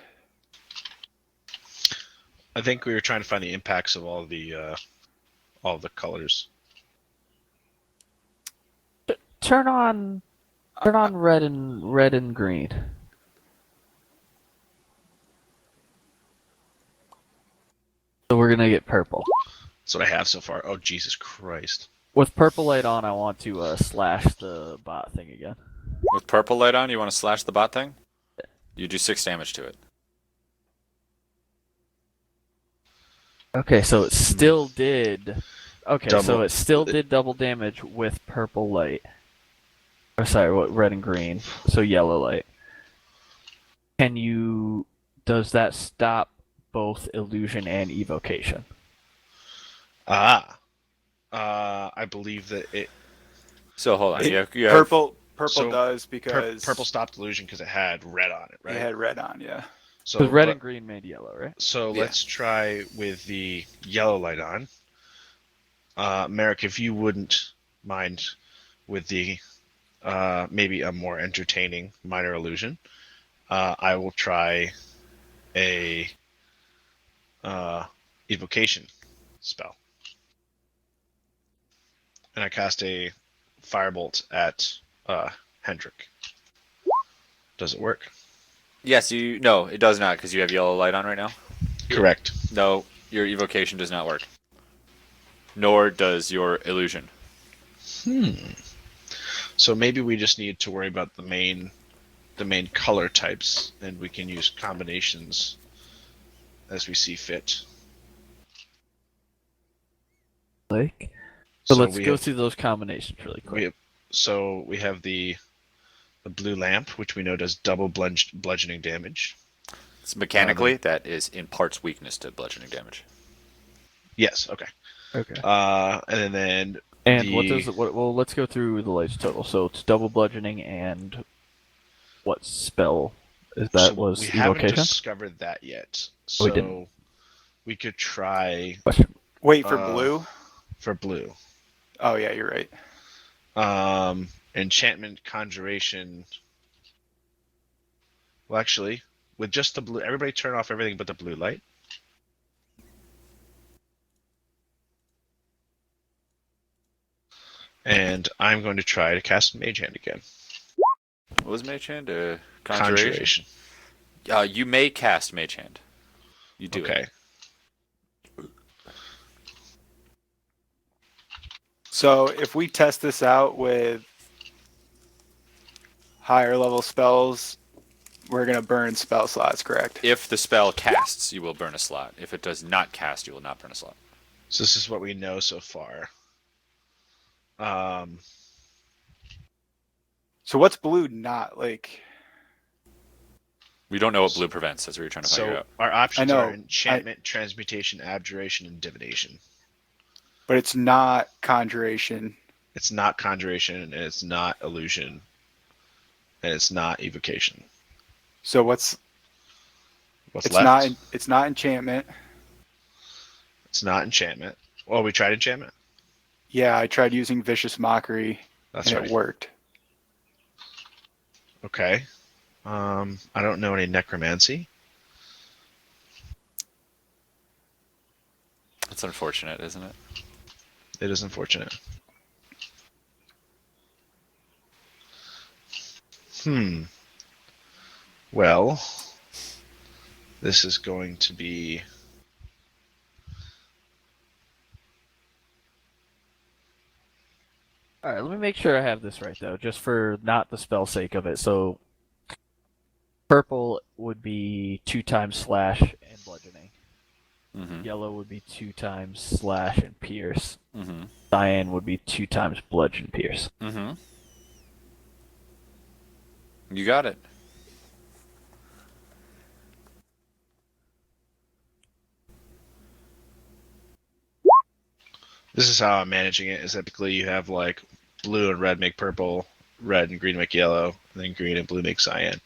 I think we were trying to find the impacts of all the colors. Turn on red and green. So we're gonna get purple. That's what I have so far. Oh, Jesus Christ. With purple light on, I want to slash the bot thing again. With purple light on, you want to slash the bot thing? You do 6 damage to it. Okay, so it still did. Okay, so Double. it still did double damage with purple light. Oh, sorry, what red and green? So yellow light. Can you? Does that stop both illusion and evocation? I believe that it So hold on. It- You have Purple So, does because purple stopped illusion because it had red on it, right? it had red on, yeah. So Because red let- and green made yellow, right? So Yeah. let's try with the yellow light on. Merrick, if you wouldn't mind with the maybe a more entertaining minor illusion, I will try a evocation spell. And I cast a firebolt at Hendrik. Does it work? Yes, you. No, it does not because you have yellow light on right now. Correct. No, your evocation does not work. Nor does your illusion. So maybe we just need to worry about the main color types, and we can use combinations as we see fit. Like, so let's we go have, through those combinations really quick. we have the blue lamp, which we know does double bludgeoning damage. It's mechanically that is in parts weakness to bludgeoning damage. Yes. Okay. Okay. And then And what does it? Well, let's go through the lights total. So it's double bludgeoning and what spell is that? so Was we haven't evocation? discovered that yet. Oh, So we didn't. we could try Question. Wait for Uh, blue. for blue. Oh yeah, you're right. Enchantment, conjuration. Well, actually, with just the blue, everybody turn off everything but the blue light. And I'm going to try to cast Mage Hand again. What was Mage Hand? Conjuration? You may cast Mage Hand. You do Okay. it. So if we test this out with higher level spells, we're gonna burn spell slots, correct? If the spell casts, you will burn a slot. If it does not cast, you will not burn a slot. So this is what we know so far. So what's blue not like? We don't know what blue prevents. That's what you're trying to figure So out. our options I know. are enchantment, transmutation, abjuration, and divination. But it's not conjuration. It's not conjuration, and it's not illusion, and it's not evocation. So what's What's it's left? not it's not enchantment. It's not enchantment. Well, we tried enchantment. Yeah, I tried using vicious mockery That's and right. it worked. Okay. I don't know any necromancy. That's unfortunate, isn't it? It is unfortunate. Well, this is going to be. All right, let me make sure I have this right though, just for not the spell sake of it. So purple would be 2 times slash and bludgeoning. Mm-hmm. Yellow would be 2 times slash and pierce. Mm-hmm. Cyan would be 2 times bludgeon pierce. Mm-hmm. You got it. This is how I'm managing it. Is typically you have like blue and red make purple, red and green make yellow, and then green and blue make cyan.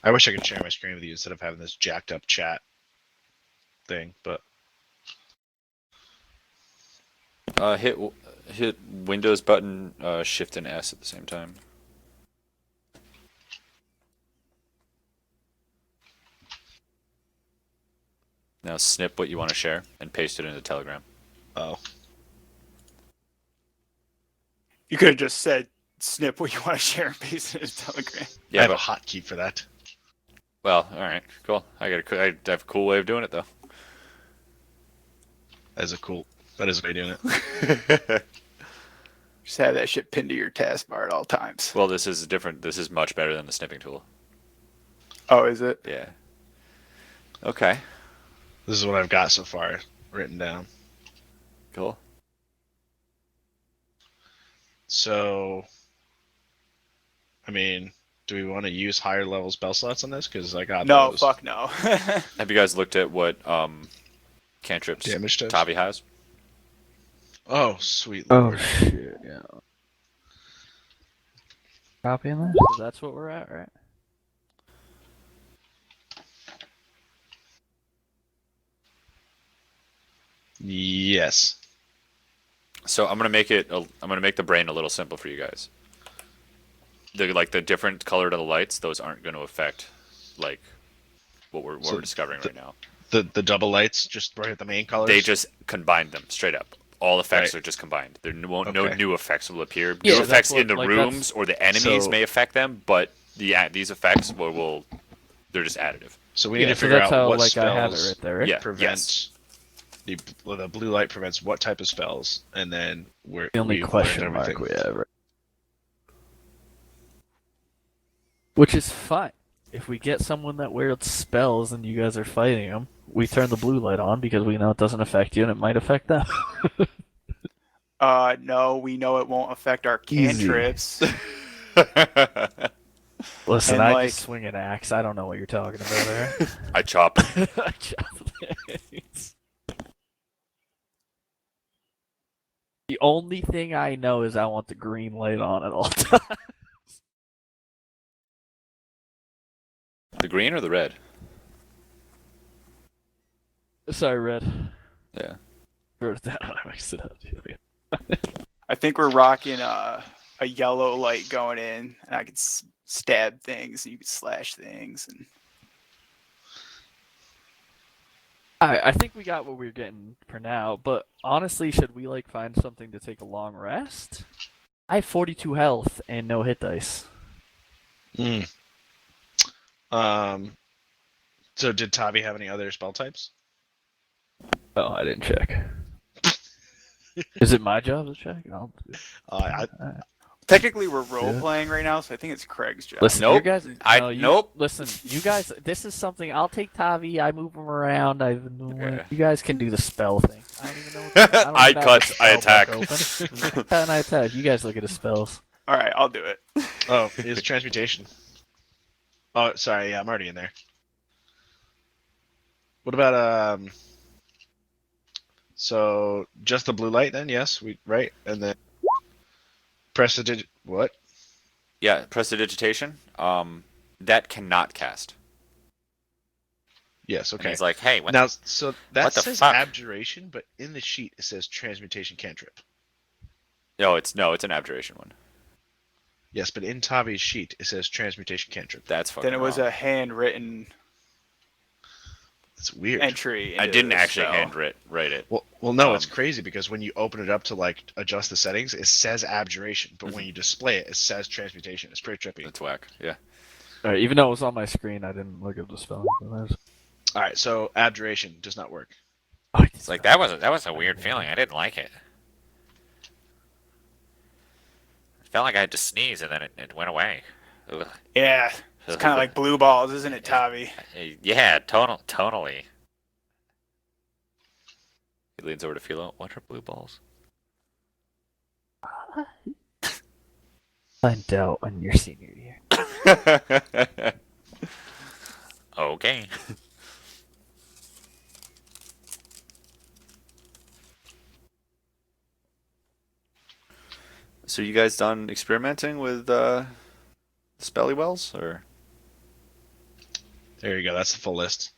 I wish I could share my screen with you instead of having this jacked up chat thing, but Hit Windows button, Shift and S at the same time. Now snip what you want to share and paste it into Telegram. oh, You could have just said snip what you want to share and paste it in Telegram. I Yeah, have a but hotkey for that. well, all right, cool. I have a cool way of doing it though. That is a way of doing it. Just have that shit pinned to your taskbar at all times. Well, this is different. This is much better than the snipping tool. Oh, is it? Yeah. Okay. This is what I've got so far written down. Cool. So, I mean, do we want to use higher level spell slots on this? Because I got No, those. fuck no. Have you guys looked at what cantrips Damage does? Tavi has? Oh, sweet Oh lord. shit! Yeah. Copying this. So that's what we're at, right? Yes. So I'm gonna make the brain a little simple for you guys. The different color of the lights, those aren't going to affect like what we're So discovering right now. The double lights just right at the main colors. They just combined them straight up. All effects Right. are just combined. No Okay. new effects will appear. Yeah, New that's effects what- in the like, rooms or the enemies So- may affect them, but these effects will they're just additive. So we need to so figure that's out how what like spells I have it right there. Right? Yeah. prevent the blue light prevents what type of spells, and then we're The only we've question learned mark everything. we have. Right? Which is fine. If we get someone that wears spells and you guys are fighting them, we turn the blue light on because we know it doesn't affect you and it might affect them. No, we know it won't affect our Easy. cantrips. Listen, And, I like- just swing an axe. I don't know what you're talking about there. I chop. The only thing I know is I want the green light on at all times. The green or the red? Sorry, red. Yeah. Wrote that down. I mixed it up. I think we're rocking a yellow light going in, and I could stab things, and you could slash things, and I think we got what we were getting for now, but honestly, should we like find something to take a long rest? I have 42 health and no hit dice. Mm. So did Tavi have any other spell types? Oh, I didn't check. Is it my job to check? I'll do it. technically we're role playing right now, so I think it's Craig's job. Listen, Nope. you guys. Nope. Listen, you guys. This is something. I'll take Tavi. I move him around. Okay. You guys can do the spell thing. I don't even know. What I don't I even have cut, the spell I book attack. open. I cut and I attack. You guys look at the spells. All right, I'll do it. Oh, it's transmutation. Oh, sorry. Yeah, I'm already in there. What about So just the blue light then? Yes, right, and then press the digit. What? Yeah, prestidigitation. That cannot cast. Yes. And Okay. he's like, hey, what? Now, so that what the says fuck? abjuration, but in the sheet it says transmutation cantrip. No, it's an abjuration one. Yes, but in Tavi's sheet it says transmutation cantrip. That's fucking Then it was wrong. a handwritten It's weird. entry. I into didn't the actually spell. write it. Well, no, it's Um, crazy because when you open it up to like adjust the settings, it says abjuration, but when you display it, it says transmutation. It's pretty trippy. That's whack. Yeah. All right, even though it was on my screen, I didn't look at the spelling. All right, so abjuration does not work. It's like that was a weird feeling. I didn't like it. It felt like I had to sneeze and then it went away. Ugh. Yeah, it's kind of like blue balls, isn't it, Tavi? Yeah, totally. He leans over to Philo. What are blue balls? Find out when you're senior year. Okay. So you guys done experimenting with spelly wells, or? There you go. That's the full list.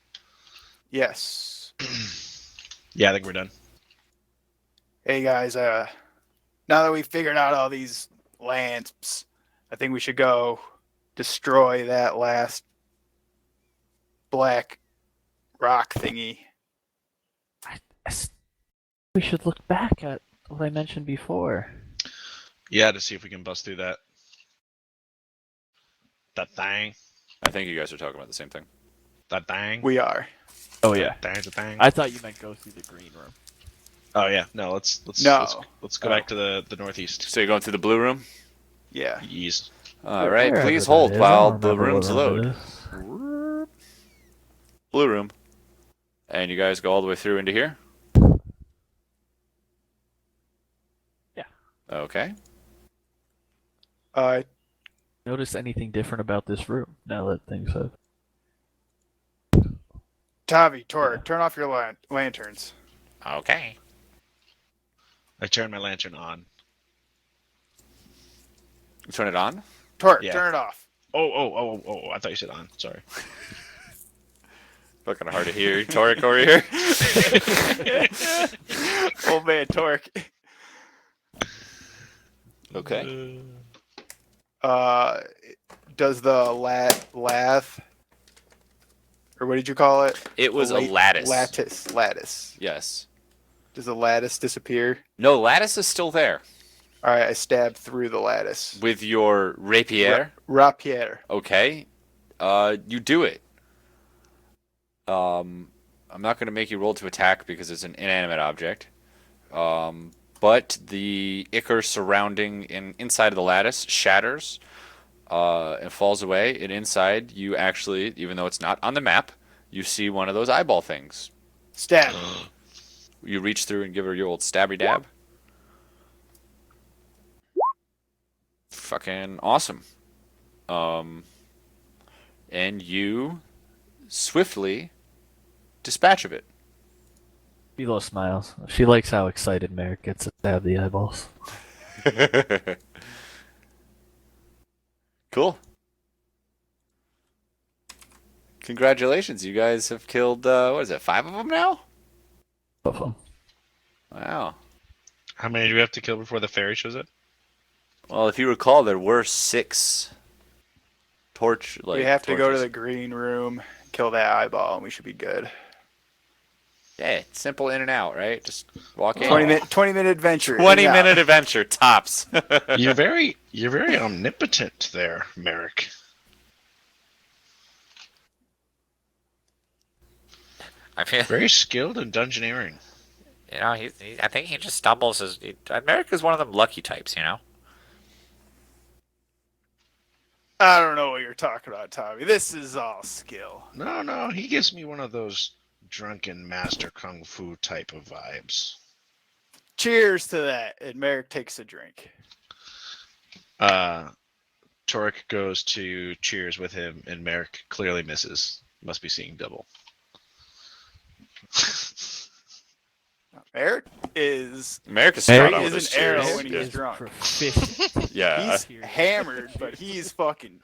Yes. Yeah, I think we're done. Hey guys, now that we figured out all these lamps, I think we should go destroy that last black rock thingy. We should look back at what I mentioned before. Yeah, to see if we can bust through that. That thing. I think you guys are talking about the same thing. That thing. We are. Oh yeah. There's a thing. I thought you meant go through the green room. Oh yeah. No, let's No. let's go back to the northeast. So you're going through the blue room? Yeah. Ease. All right. Wherever Please that hold is, I while don't the remember rooms what room it load. is. Blue room. And you guys go all the way through into here? Yeah. Okay. Notice anything different about this room now that things have. Tavi, Tor, turn off your lanterns. Okay. I turn my lantern on. Turn it on. Tor, Yeah. turn it off. Oh! I thought you said on. Sorry. Fucking hard to hear. Torek over here. Old man Torque. Okay. Does the lath, or what did you call it? It was a La- lattice. Lattice. Yes. Does the lattice disappear? No, lattice is still there. All right, I stab through the lattice. With your rapier. Rapier. Okay. You do it. I'm not going to make you roll to attack because it's an inanimate object. But the ichor surrounding inside of the lattice shatters and falls away. And inside, you actually, even though it's not on the map, you see one of those eyeball things. Stab. You reach through and give her your old stabby dab. Fucking awesome. And you swiftly dispatch of it. Philo smiles. She likes how excited Merrick gets to stab the eyeballs. Cool. Congratulations, you guys have killed, what is it, 5 of them now? Both of them. Wow. How many do we have to kill before the fairy shows up? Well, if you recall, there were 6 We have to go to torches. the green room, kill that eyeball, and we should be good. Yeah, simple in and out, right? Just walk in. 20-minute adventure. 20-minute adventure, tops. You're very omnipotent there, Merrick. I feel, Very skilled in dungeoneering. you know, I think he just stumbles. America's one of them lucky types, you know. I don't know what you're talking about, Tommy. This is all skill. No, he gives me one of those drunken master kung fu type of vibes. Cheers to that. And Merrick takes a drink. Torek goes to cheers with him, and Merrick clearly misses. Must be seeing double. Merrick is America's Merrick straight on with is his an arrow cheers. when he's drunk. Proficient. Yeah. He's hammered, but he's fucking.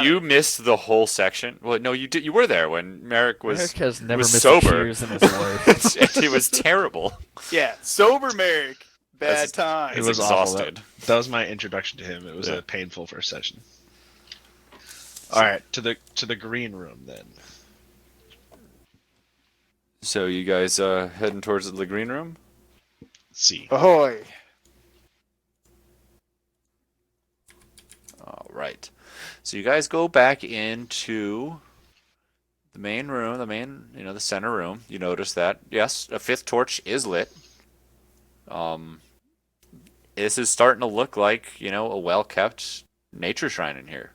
You missed the whole section. Well, no, you did. You were there when Merrick was. Merrick has never was missed sober. a cheers in his life. It was terrible. Yeah, sober Merrick Bad time. It It's was awful. exhausted. That was my introduction to him. It was Yeah. a painful first session. All right, to the green room then. So you guys heading towards the green room? Let's see. Ahoy! All right. So you guys go back into the main room, the center room. You notice that, yes, a fifth torch is lit. This is starting to look like, a well-kept nature shrine in here.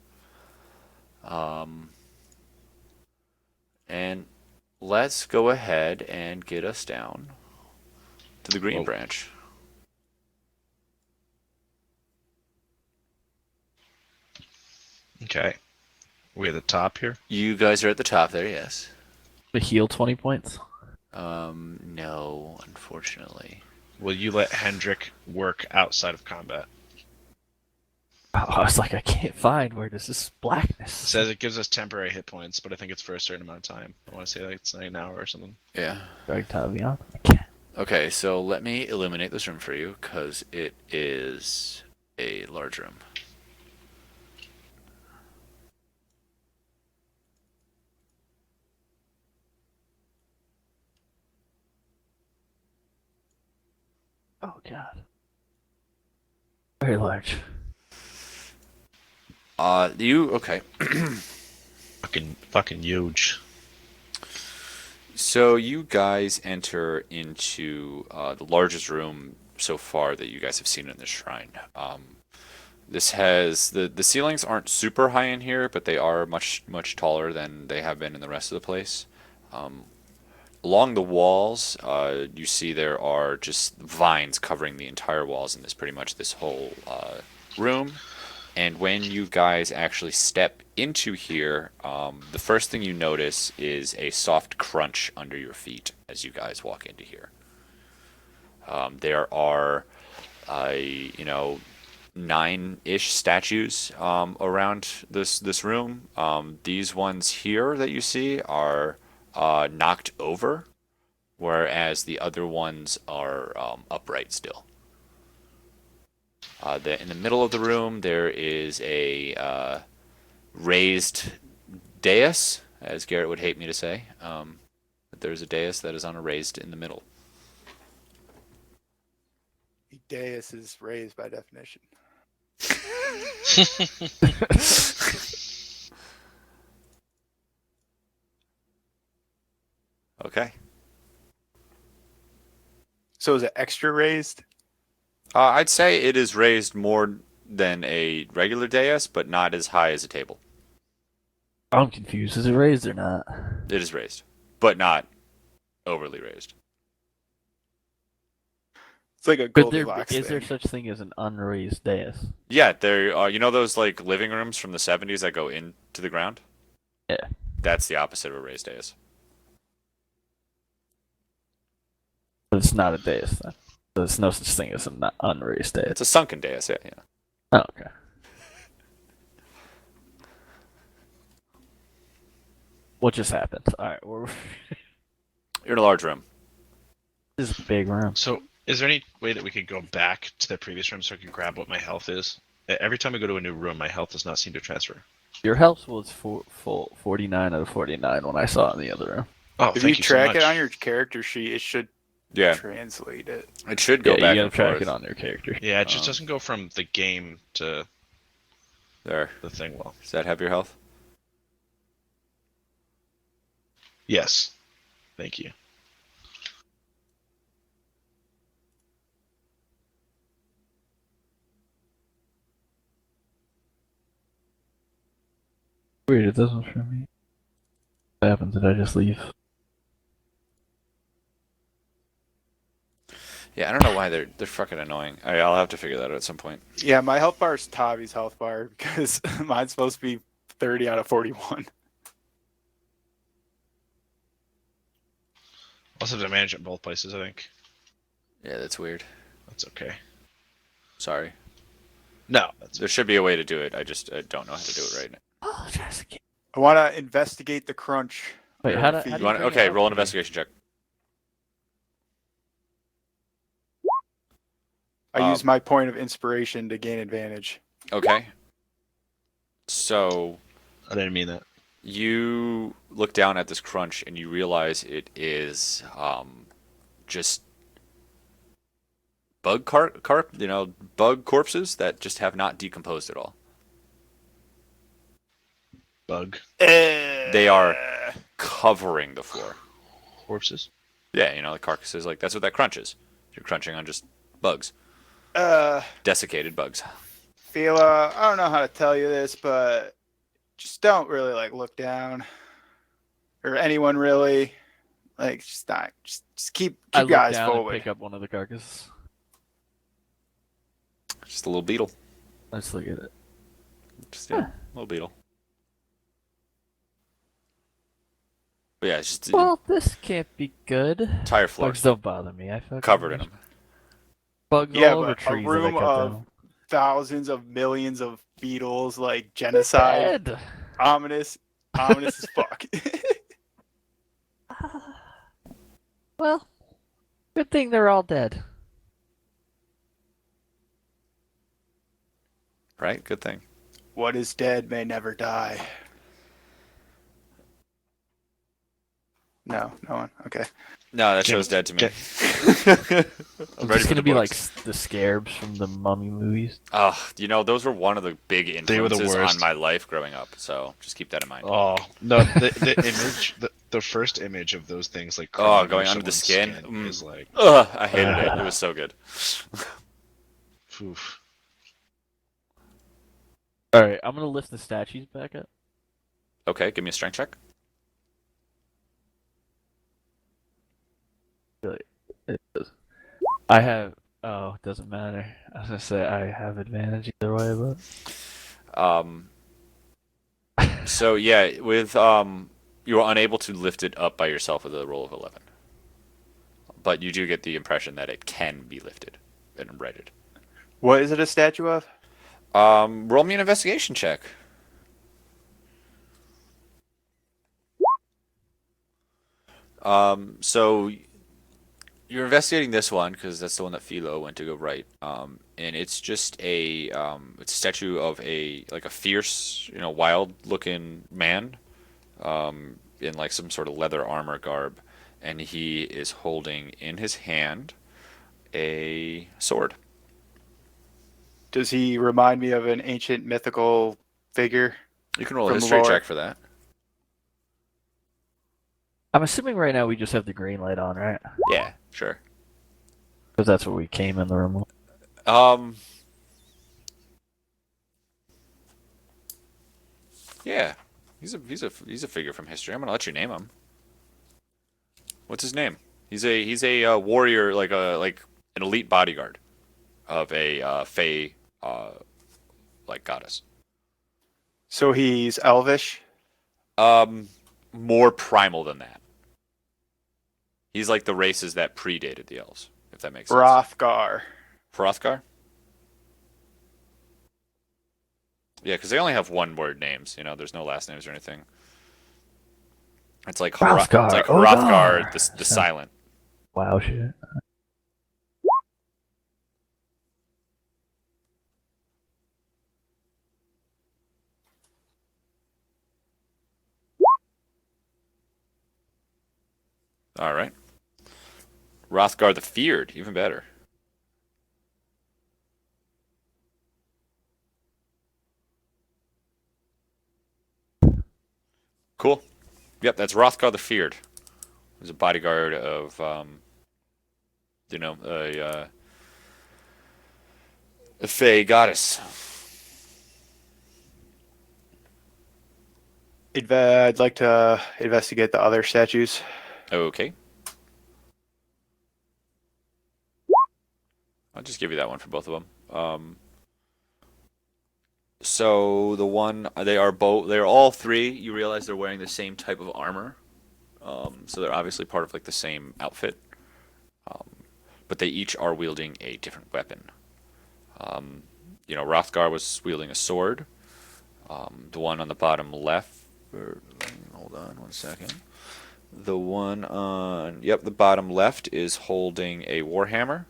And let's go ahead and get us down to the green Whoa. branch. Okay. We at the top here. You guys are at the top there, yes. The heal 20 points. No, unfortunately. Will you let Hendrik work outside of combat? Oh, I was like, I can't find where does this It blackness. says it gives us temporary hit points, but I think it's for a certain amount of time. I want to say like it's like an hour or something. Yeah. Drag Tavion? I can't. Okay, so let me illuminate this room for you, because it is a large room. Oh god. Very large. Okay. Fucking huge. So you guys enter into the largest room so far that you guys have seen in this shrine. This has the ceilings aren't super high in here, but they are much taller than they have been in the rest of the place. Along the walls, you see there are just vines covering the entire walls in this whole room. And when you guys actually step into here, the first thing you notice is a soft crunch under your feet as you guys walk into here. There are, 9-ish statues around this room. These ones here that you see are knocked over, whereas the other ones are upright still. In the middle of the room, there is a raised dais, as Garrett would hate me to say. But there's a dais that is on a raised in the middle. The dais is raised by definition. Okay. So is it extra raised? I'd say it is raised more than a regular dais, but not as high as a table. I'm confused. Is it raised or not? It is raised, but not overly raised. It's like a But there, Goldilocks is there thing. such thing as an unraised dais? Yeah, there are. You know those like living rooms from the 70s that go into the ground? Yeah. That's the opposite of a raised dais. But it's not a dais then. There's no such thing as an unraised dais. It's a sunken dais, yeah. Oh, okay. What just happened? Alright, You're in a large room. this is a big room. So, is there any way that we could go back to the previous room so I can grab what my health is? Every time I go to a new room, my health does not seem to transfer. Your health was full 49 out of 49 when I saw it in the other room. Oh, If thank you you so track much. it on your character sheet, it should Yeah, translate it. it should go Yeah, back you and gotta track forth. it on your character. Yeah, it just doesn't go from the game to There. the thing. Well, Does that have your health? yes. Thank you. Weird, it doesn't for me. What happened? Did I just leave? Yeah, I don't know why they're fucking annoying. I'll have to figure that out at some point. Yeah, my health bar is Tavi's health bar because mine's supposed to be 30 out of 41. Also, have to manage it both places, I think. Yeah, that's weird. That's okay. Sorry. No, that's There should be a way to do it. I just don't know how to do it right now. Oh, Jessica. I want to investigate the crunch. Wait, Or how do feed. You want? bring it Okay, up roll an again? investigation check. I use my point of inspiration to gain advantage. Okay. So I didn't mean that. you look down at this crunch and you realize it is just bug corpses that just have not decomposed at all. Bug They are covering the floor. corpses. Yeah, the carcasses, like that's what that crunch is. You're crunching on just bugs, Uh, desiccated bugs. Fila, I don't know how to tell you this, but just don't really like look down, or anyone really. Like, just not. Just keep I your look eyes down and forward. pick up one of the carcasses. Just a little beetle. Let's look at it. Just little beetle. But yeah, it's just Well, this can't be good. entire floor Bugs don't bother me. I fucking covered in them. Bugs Yeah, all over but a trees that I room cut of down. thousands of millions of beetles, like genocide, Dead. ominous as fuck. Well, good thing they're all dead. Right? Good thing. What is dead may never die. No one. Okay. No, that Get- show's dead to me. get- I'm It's ready for gonna the be like books. the scarabs from the mummy movies. Those were one of the big They were the influences worst. on my life growing up. So just keep that in mind. Oh no, the image, the first image of those things like crawling Going under the someone's skin? Mm. is like, Ugh, I hated it. It was so good. oof. All right, I'm gonna lift the statues back up. Okay, give me a strength check. I have. Oh, it doesn't matter. I was gonna say I have advantage either way, but Um, so yeah, with you were unable to lift it up by yourself with a roll of 11, but you do get the impression that it can be lifted and righted. What is it a statue of? Roll me an investigation check. So you're investigating this one because that's the one that Philo went to go right. And it's just it's a statue of a fierce, wild-looking man, in like some sort of leather armor garb, and he is holding in his hand a sword. Does he remind me of an ancient mythical figure? You can roll a From history lore. check for that. I'm assuming right now we just have the green light on, right? Yeah, sure. Because that's what we came in the room with. Yeah, he's a figure from history. I'm gonna let you name him. What's his name? He's a warrior, like an elite bodyguard of a fey goddess. So he's elvish. More primal than that. He's like the races that predated the elves, if that makes sense. Hrothgar. Hrothgar? Yeah, because they only have one word names. There's no last names or anything. It's like Hrothgar. It's like Oh, Hrothgar, God. the silent. Wow, shit. All right. Hrothgar the feared, even better. Cool. Yep, that's Hrothgar the feared. He's a bodyguard of, a fey goddess. I'd like to investigate the other statues. Okay. I'll just give you that one for both of them. So the one they're all three. You realize they're wearing the same type of armor. So they're obviously part of like the same outfit. But they each are wielding a different weapon. Hrothgar was wielding a sword. The one on the bottom left. Hold on one second. The one on the bottom left is holding a warhammer,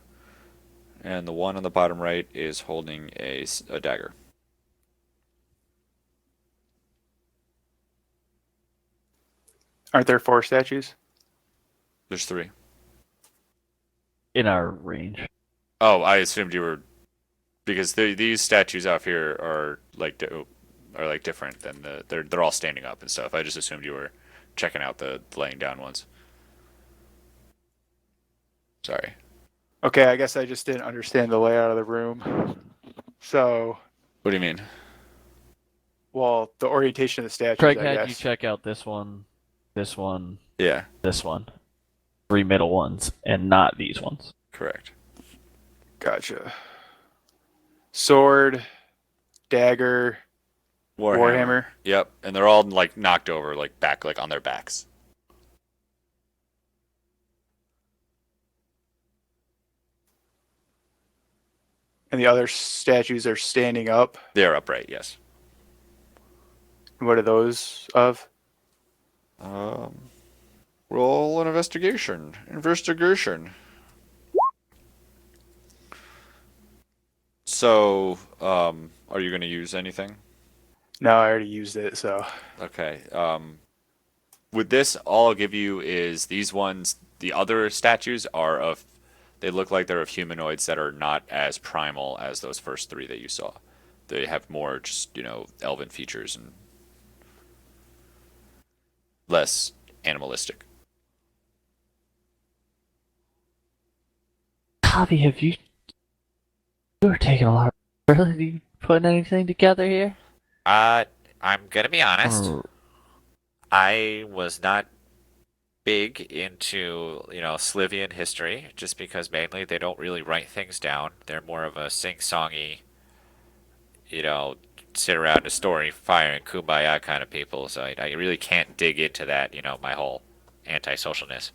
and the one on the bottom right is holding a dagger. Aren't there 4 statues? There's 3. In our range. Oh, I assumed you were because these statues out here are like different than they're all standing up and stuff. I just assumed you were checking out the laying down ones. Sorry. Okay, I guess I just didn't understand the layout of the room. So, What do you mean? well, the orientation of the statues, Craig I had guess. you check out this one, this one, Yeah, this one. 3 middle ones, and not these ones. correct. Gotcha. Sword, dagger, Warhammer. Yep, and they're all like knocked over, like back, like on their backs. and the other statues are standing up. They are upright. Yes. What are those of? Um, roll an investigation. Investigation. So, are you going to use anything? No, I already used it, so. Okay. With this, all I'll give you is these ones. The other statues are of. They look like they're of humanoids that are not as primal as those first 3 that you saw. They have more just, elven features and less animalistic. Javi, have you? You're taking a lot. Really, you putting anything together here? I'm gonna be honest. Or- I was not big into, Slivian history, just because mainly they don't really write things down. They're more of a sing-songy, sit around a story, fire and kumbaya kind of people. So I really can't dig into that, my whole anti-socialness.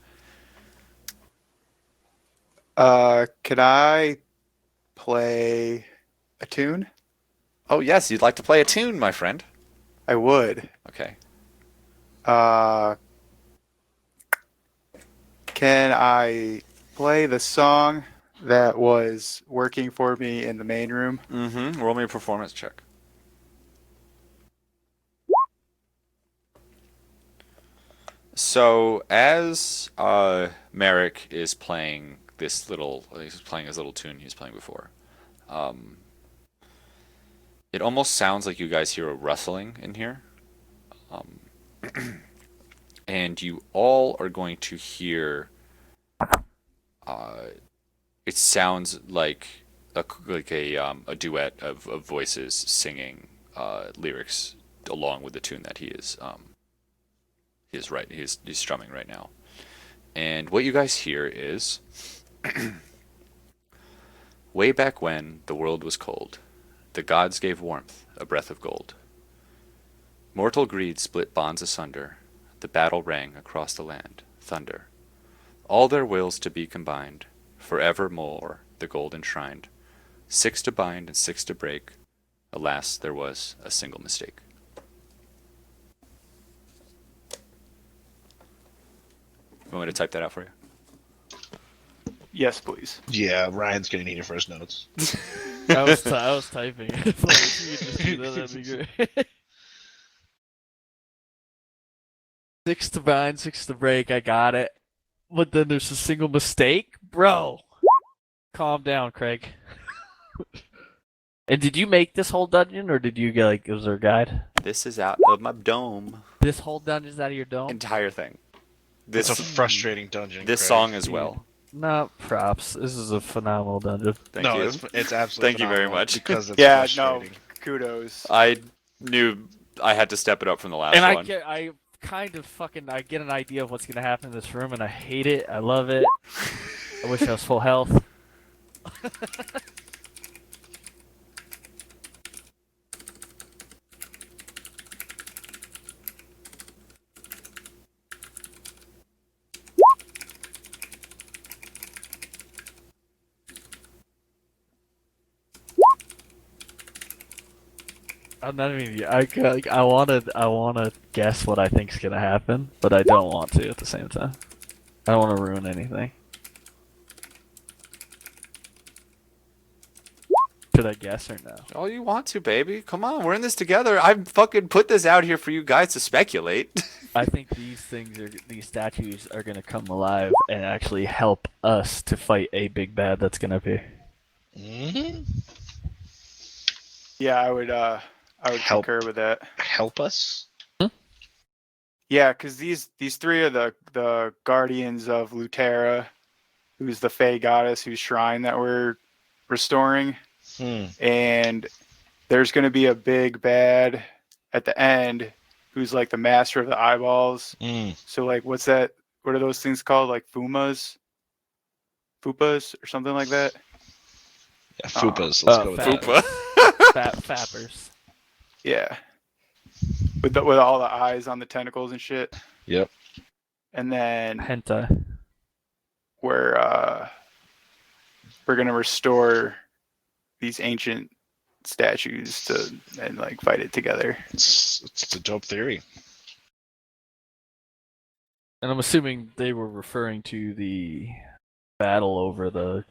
Can I play a tune? Oh yes, you'd like to play a tune, my friend. I would. Okay. Can I play the song that was working for me in the main room? Mm-hmm. Roll me a performance check. So as Merrick is playing he's playing his little tune he was playing before. It almost sounds like you guys hear a rustling in here. And you all are going to hear it sounds like a duet of voices singing lyrics along with the tune that he's strumming right now. And what you guys hear is way back when the world was cold, the gods gave warmth, a breath of gold. Mortal greed split bonds asunder, the battle rang across the land, thunder. All their wills to be combined, forevermore the gold enshrined. 6 to bind and 6 to break, alas, there was a single mistake. You want me to type that out for you? Yes, please. Yeah, Ryan's gonna need it for his notes. I was typing. If you could just do that, that'd be great. 6 to bind, 6 to break. I got it. But then there's a single mistake, bro. Calm down, Craig. And did you make this whole dungeon, or did you get was there a guide? This is out of my dome. This whole dungeon's out of your dome? Entire thing. It's a frustrating dungeon. This Craig. song as well. No props. This is a phenomenal dungeon. Thank no, you. it's absolutely. Thank you very phenomenal much. Because it's Yeah, no, frustrating. kudos. I knew I had to step it up from the last And one. I kind of I get an idea of what's gonna happen in this room, and I hate it. I love it. I wish I was full health. I'm not even. I wanna guess what I think's gonna happen, but I don't want to at the same time. I don't want to ruin anything. Should I guess or no? All you want to, baby. Come on, we're in this together. I fucking put this out here for you guys to speculate. I think these statues are gonna come alive and actually help us to fight a big bad that's gonna appear. Hmm. Yeah, I would Help. concur with that. Help us. Yeah, because these three are the guardians of Lutera, who's the Fey goddess whose shrine that we're restoring. And there's going to be a big bad at the end who's like the master of the eyeballs. So like, what's that? What are those things called? Like fupas or something like that? Yeah, Fupas. Let's go with that. Fupa. Fappers. Yeah, with all the eyes on the tentacles and shit. Yep. And then Hentai. we're gonna restore these ancient statues and like fight it together. It's a dope theory. And I'm assuming they were referring to the battle over the.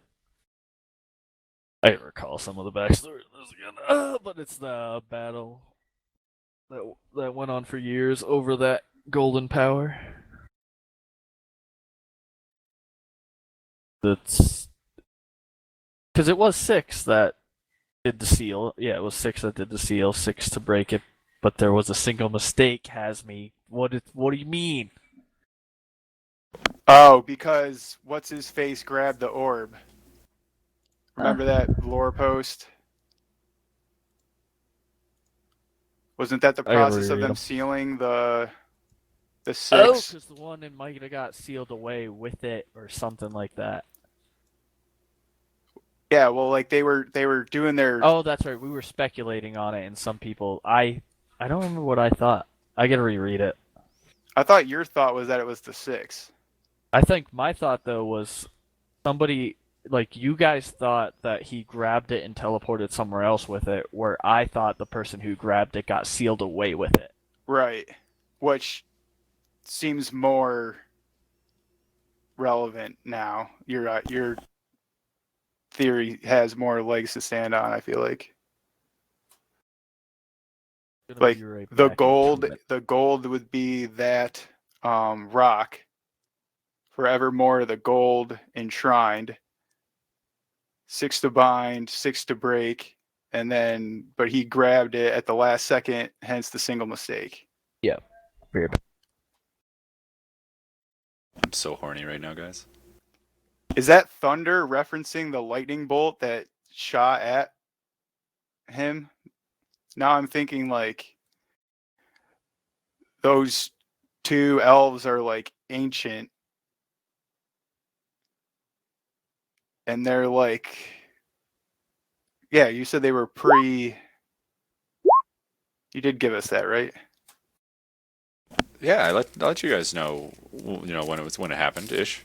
I don't recall some of the backstory of this again, but it's the battle that went on for years over that golden power. That's because it was 6 that did the seal. Yeah, it was 6 that did the seal, 6 to break it, but there was a single mistake. What do you mean? Oh, because what's his face grabbed the orb. Remember that lore post? Wasn't that the I gotta process of reread them 'em. sealing the Oh, 6? because the one in Micah got sealed away with it or something like that. Yeah, well, like they were doing their. Oh, that's right. We were speculating on it, and some people. I don't remember what I thought. I gotta reread it. I thought your thought was that it was the 6. I think my thought though was somebody like you guys thought that he grabbed it and teleported somewhere else with it, where I thought the person who grabbed it got sealed away with it. Right, which seems more relevant now. Your theory has more legs to stand on. I feel like Gonna like be right the back in 2 gold minutes. the gold would be that rock, forevermore the gold enshrined, 6 to bind, 6 to break, and then but he grabbed it at the last second, hence the single mistake. Yeah. Weird. I'm so horny right now, guys. Is that thunder referencing the lightning bolt that shot at him? Now I'm thinking like those 2 elves are like ancient, and they're like, yeah, you said they were pre. You did give us that, right? Yeah, I let you guys know, when it happened ish.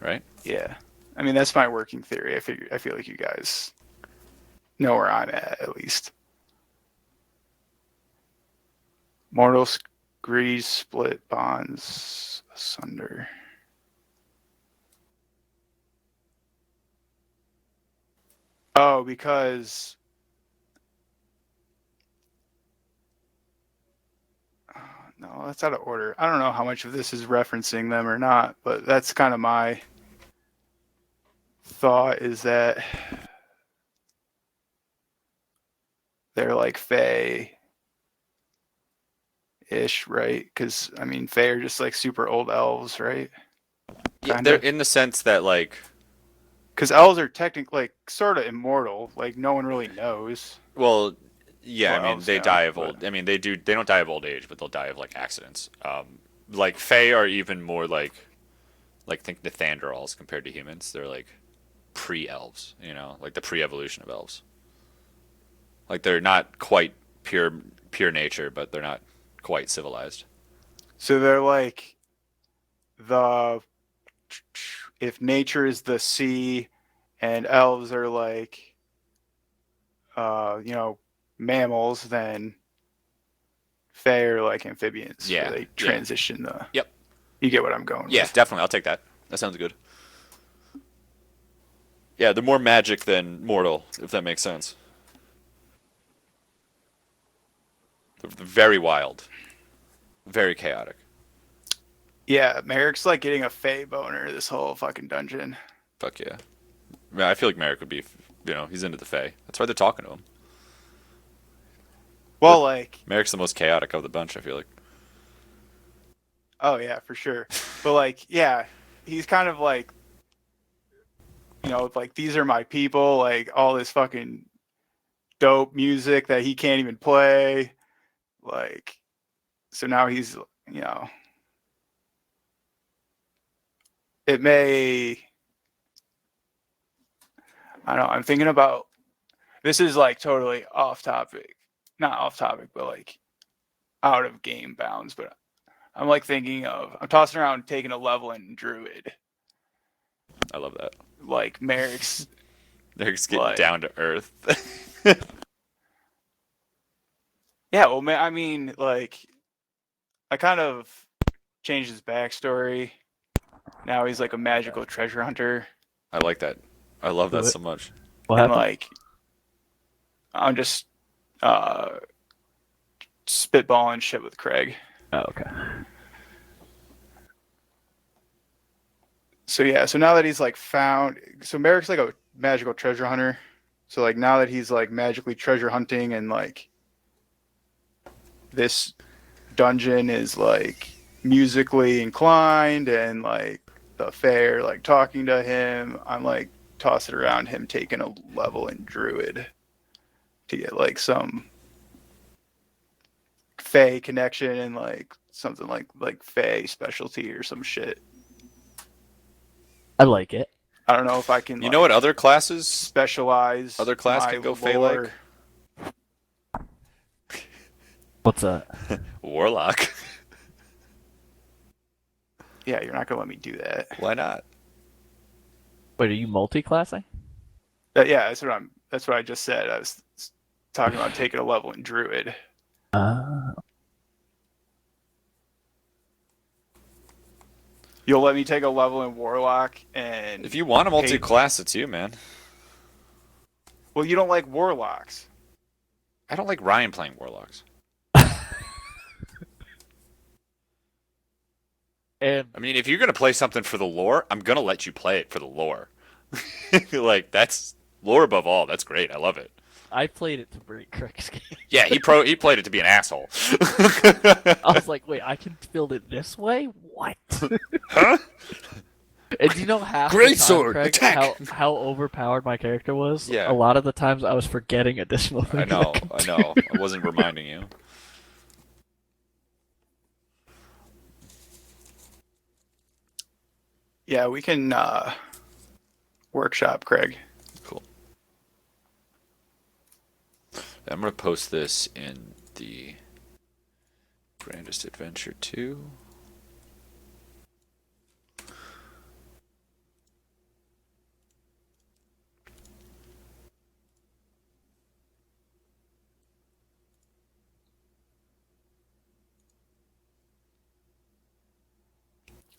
Right? Yeah. I mean, that's my working theory. I feel like you guys know where I'm at least. Mortal grease split bonds asunder. Oh, because no, that's out of order. I don't know how much of this is referencing them or not, but that's kind of my thought, is that they're like Fae ish, right? Because I mean, Fae are just like super old elves, right? Yeah, Kinda. they're in the sense that like, Because elves are technically like sort of immortal. Like no one really knows. well, yeah, Well, I mean elves they know, die of but- old. I mean they do. They don't die of old age, but they'll die of like accidents. Like Fae are even more like think Nethandrels compared to humans. They're like pre-elves, like the pre-evolution of elves. Like they're not quite pure nature, but they're not quite civilized. So they're like the if nature is the sea, and elves are like mammals, then Fae are like amphibians. Yeah, Where they yeah. transition the. Yep. You get what I'm going Yeah, with. definitely. I'll take that. That sounds good. Yeah, they're more magic than mortal, if that makes sense. They're very wild, very chaotic. Yeah, Merrick's like getting a Fey boner this whole fucking dungeon. Fuck yeah. I mean, I feel like Merrick would be, he's into the Fae. That's why they're talking to him. Well, like, Merrick's the most chaotic of the bunch, I feel like. oh yeah, for sure. But like, yeah, he's kind of like, like these are my people, like all this fucking dope music that he can't even play. Like, so now he's, you know, it may, I don't know, I'm thinking about, this is like totally off topic, not off topic, but like out of game bounds. But I'm like thinking of, I'm tossing around taking a level in Druid, I love that. like Merrick's, Merrick's getting like, down to earth. yeah, well, I mean, like, I kind of changed his backstory. Now he's like a magical treasure hunter, I like that. I love that Do it. so much. What and happened? like, I'm just spitballing shit with Craig. Oh, okay. So yeah, so now that he's like found, so Merrick's like a magical treasure hunter. So like now that he's like magically treasure hunting, and like this dungeon is like musically inclined, and like the fair like talking to him, I'm like tossing around him taking a level in Druid to get like some Fey connection and like something like Fey specialty or some shit. I like it. I don't know if I can You know what like other classes? specialize Other class my can go Fey lore. like? What's that? Warlock. Yeah, you're not gonna let me do that. Why not? Wait, are you multi-classing? Yeah, that's what I just said. I was talking about taking a level in Druid. You'll let me take a level in Warlock, and If you want a multi-class, it's you, man. well, you don't like Warlocks. I don't like Ryan playing Warlocks. And I mean, if you're gonna play something for the lore, I'm gonna let you play it for the lore. Like that's lore above all. That's great. I love it. I played it to break Craig's game. Yeah, he played it to be an asshole. I was like, wait, I can build it this way? What? Huh? And do you know half the Great time, sword, Craig, attack! how overpowered my character was? Yeah. A lot of the times I was forgetting additional I things. know. could I do. know. I wasn't reminding you. Yeah, we can workshop Craig. Cool. I'm gonna post this in the Grandest Adventure 2.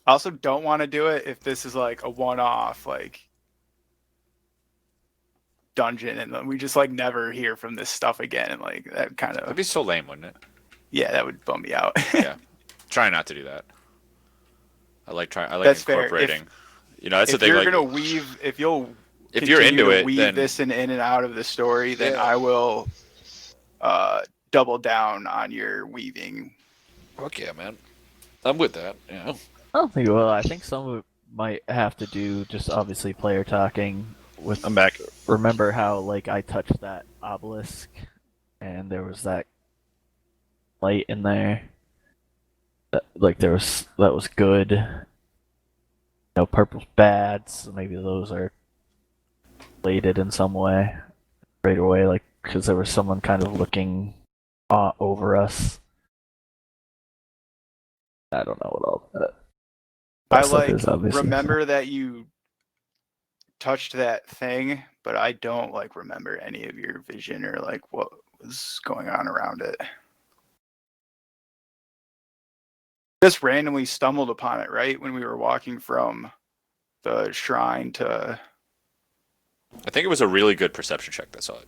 I also don't want to do it if this is like a one-off like dungeon, and then we just like never hear from this stuff again, and like that kind That'd of be so lame, wouldn't it? yeah, that would bum me out. Yeah. Try not to do that. I like That's fair. incorporating. That's the If thing. you're Like, gonna weave, if you'll if you're continue into to it, weave then this in and out of the story, then Yeah. I will double down on your weaving. fuck yeah, man. I'm with that. Yeah. I don't think it will. I think some of it might have to do just obviously player talking with. I'm back. Remember how like I touched that obelisk, and there was that light in there. Like that was good. Purple's bad, so maybe those are related in some way. Right away, like because there was someone kind of looking over us. I don't know what all that. I stuff like is, obviously. remember that you touched that thing, but I don't like remember any of your vision or like what was going on around it. Just randomly stumbled upon it right when we were walking from the shrine to I think it was a really good perception check that saw it.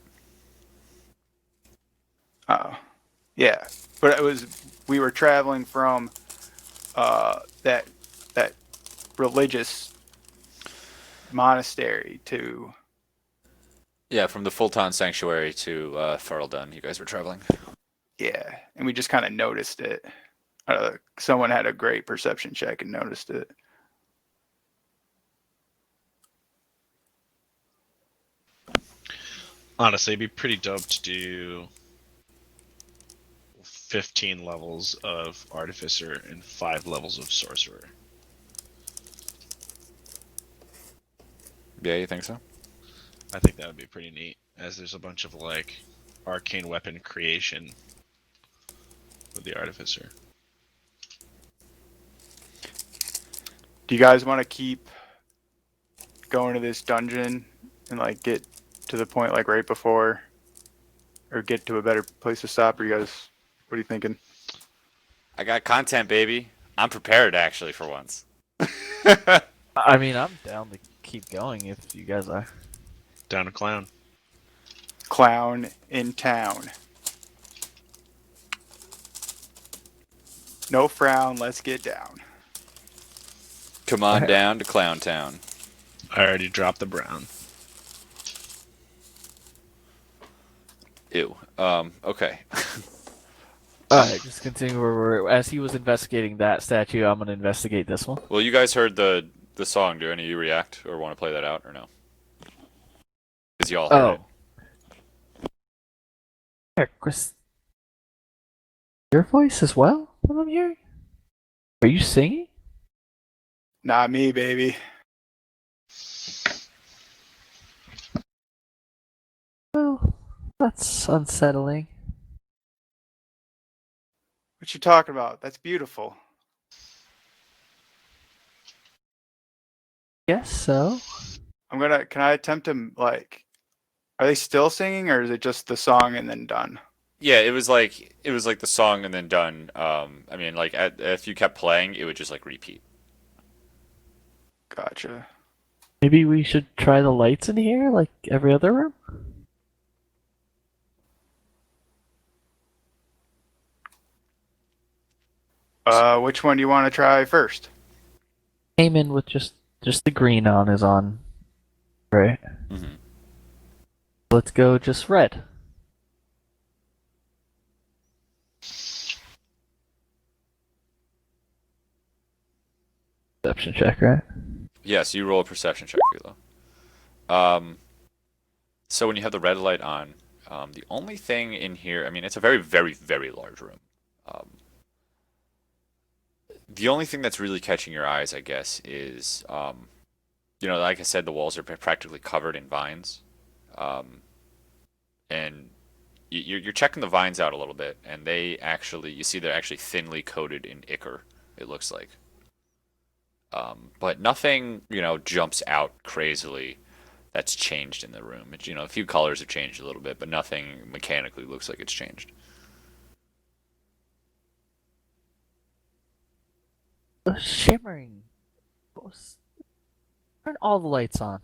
Yeah, but it was we were traveling from that religious monastery to Yeah, from the Fulton Sanctuary to Farldun, you guys were traveling. yeah, and we just kind of noticed it. Someone had a great perception check and noticed it. Honestly, it'd be pretty dope to do 15 levels of Artificer and 5 levels of Sorcerer. Yeah, you think so? I think that would be pretty neat, as there's a bunch of like arcane weapon creation with the Artificer. Do you guys want to keep going to this dungeon and like get to the point like right before, or get to a better place to stop? Or you guys, what are you thinking? I got content, baby. I'm prepared, actually, for once. I mean, I'm down to keep going if you guys are. Down a clown. Clown in town. No frown, let's get down. Come on down to Clown Town. I already dropped the brown. Ew. Okay. Alright, just continue where as he was investigating that statue, I'm gonna investigate this one. Well, you guys heard the song. Do any of you react or want to play that out or no? Because you all heard it. Here, Chris. Your voice as well? What I'm hearing? Are you singing? Not me, baby. Well, that's unsettling. What you talking about? That's beautiful. Guess so. Can I attempt to like, are they still singing or is it just the song and then done? Yeah, it was like the song and then done. I mean, like if you kept playing, it would just like repeat. Gotcha. Maybe we should try the lights in here, like every other room? Which one do you want to try first? Came in with just the green on is on, right? Mm-hmm. Let's go just red. Perception check, right? Yes, you roll a perception check, Philo. So when you have the red light on, the only thing in here, I mean, it's a very, very, very large room. The only thing that's really catching your eyes, I guess, is, like I said, the walls are practically covered in vines. And you're checking the vines out a little bit, and you see they're actually thinly coated in ichor, it looks like. But nothing, jumps out crazily that's changed in the room. A few colors have changed a little bit, but nothing mechanically looks like it's changed. The shimmering. Turn all the lights on.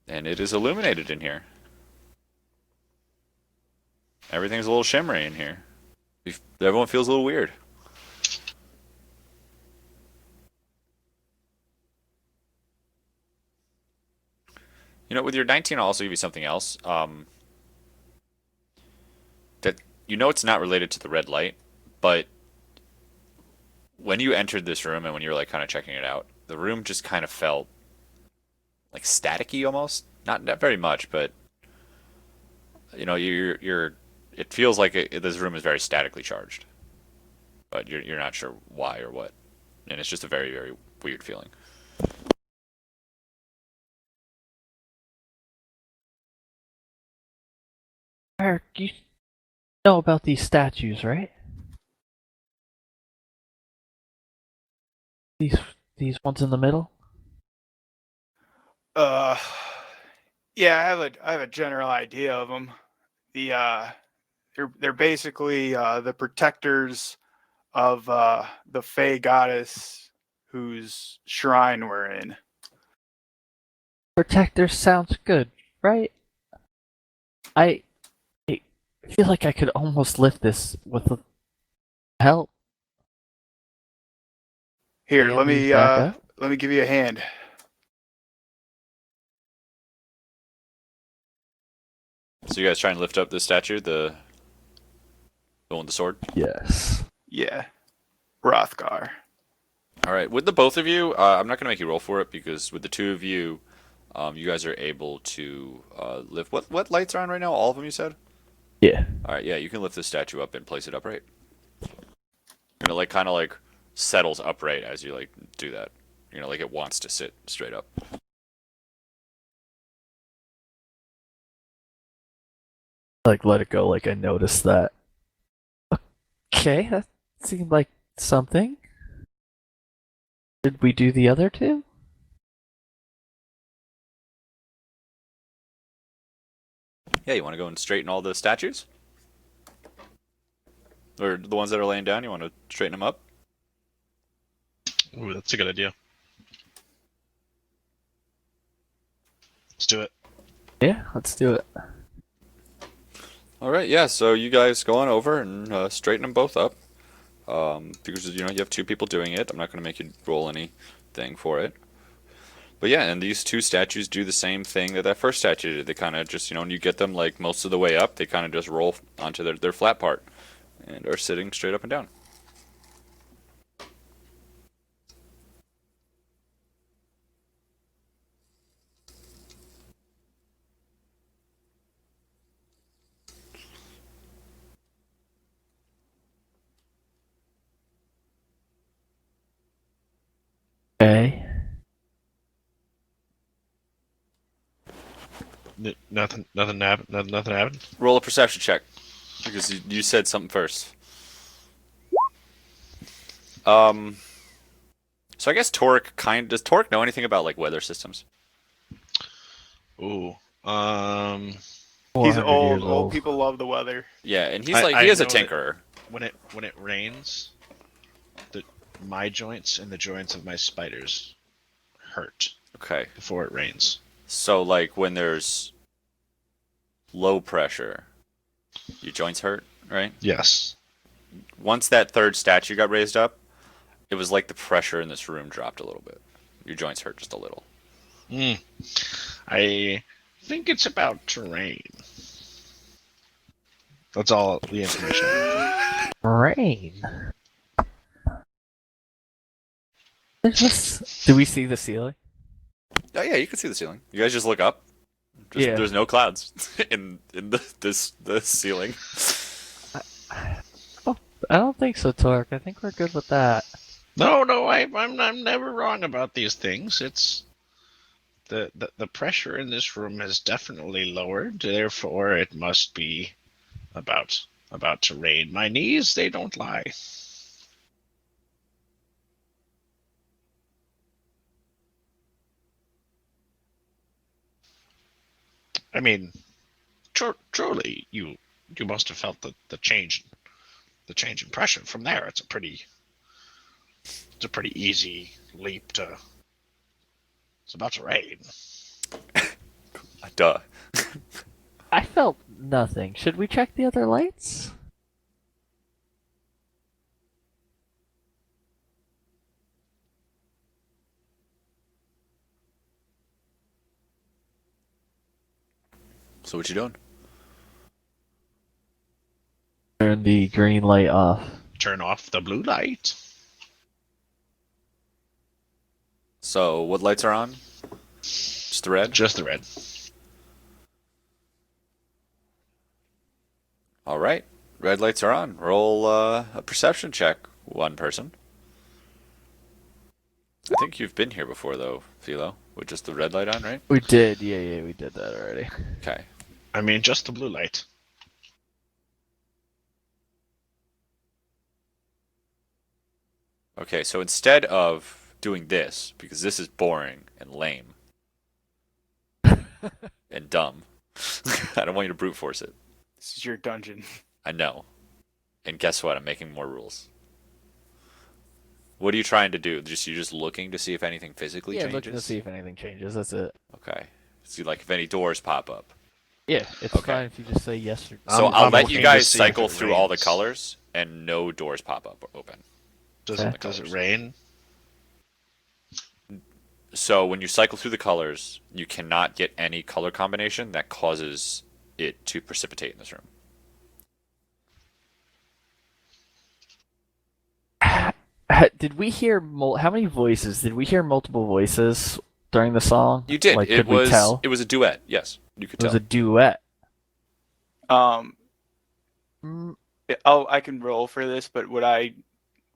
And it is illuminated in here. Everything's a little shimmery in here. Everyone feels a little weird. With your 19, I'll also give you something else. That it's not related to the red light, but when you entered this room and when you were like kind of checking it out, the room just kind of felt like staticky almost. Not very much, but you're it feels like this room is very statically charged, but you're not sure why or what, and it's just a very, very weird feeling. Eric, you know about these statues, right? These ones in the middle? Uh, yeah, I have a general idea of them. They're basically the protectors of the Fey goddess whose shrine we're in. Protector sounds good, right? I feel like I could almost lift this with help. Here, Stand these back up. let me give you a hand. So you guys try and lift up the statue, the one with the sword. Yes. Yeah, Rothgar. All right, with the both of you, I'm not gonna make you roll for it because with the two of you, you guys are able to lift. What lights are on right now? All of them, you said. Yeah. All right, yeah, you can lift the statue up and place it upright. And it like kind of like settles upright as you like do that. You know, like it wants to sit straight up. Like let it go. Like I noticed that. Okay, that seemed like something. Did we do the other two? Yeah, you want to go and straighten all the statues, or the ones that are laying down? You want to straighten them up? Ooh, that's a good idea. Let's do it. Yeah, let's do it. All right, yeah. So you guys go on over and straighten them both up. Because you know you have two people doing it. I'm not going to make you roll anything for it. But yeah, and these two statues do the same thing that first statue did. They kind of just, you know, when you get them like most of the way up, they kind of just roll onto their flat part and are sitting straight up and down. Okay. Nothing happened. Nothing happened. Roll a perception check because you said something first. So I guess Torque does Torque know anything about like weather systems? Ooh. He's 400 old. years Old people love the weather. Yeah, and he's I he is a know that- tinkerer. When it rains, my joints and the joints of my spiders hurt Okay, before it rains. so like when there's low pressure, your joints hurt, right? Yes. Once that third statue got raised up, it was like the pressure in this room dropped a little bit. Your joints hurt just a little. I think it's about to rain. That's all the information. Rain. Do we see the ceiling? Oh yeah, you can see the ceiling. You guys just look up. Yeah. There's no clouds in the ceiling. Oh, I don't think so, Torque. I think we're good with that. No, I'm never wrong about these things. It's the pressure in this room has definitely lowered. Therefore, it must be about to rain. My knees, they don't lie. I mean, truly, you must have felt the change in pressure from there. It's a pretty easy leap to. It's about to rain. Duh. I felt nothing. Should we check the other lights? So what you doing? Turn the green light off. Turn off the blue light. So what lights are on? Just the red? Just the red. All right. Red lights are on. Roll a perception check, one person. I think you've been here before, though, Philo, with just the red light on, right? We did. Yeah, we did that already. Okay. I mean, just the blue light. Okay, so instead of doing this, because this is boring and lame and dumb, I don't want you to brute force it. This is your dungeon. I know. And guess what? I'm making more rules. What are you trying to do? You're just looking to see if anything physically Yeah, changes? looking to see if anything changes. That's it. Okay. See, like, if any doors pop up. Yeah, it's Okay. fine if you just say yes or. So I'm I'll let you looking to guys see if cycle it through all the rains. colors, and no doors pop up or open. Does Okay. it does it rain? So when you cycle through the colors, you cannot get any color combination that causes it to precipitate in this room. Did we hear how many voices? Did we hear multiple voices during the song? You did. Like, It could we was tell? it was a duet. Yes, you could It was tell. a duet. Um, Mm, I can roll for this, but would I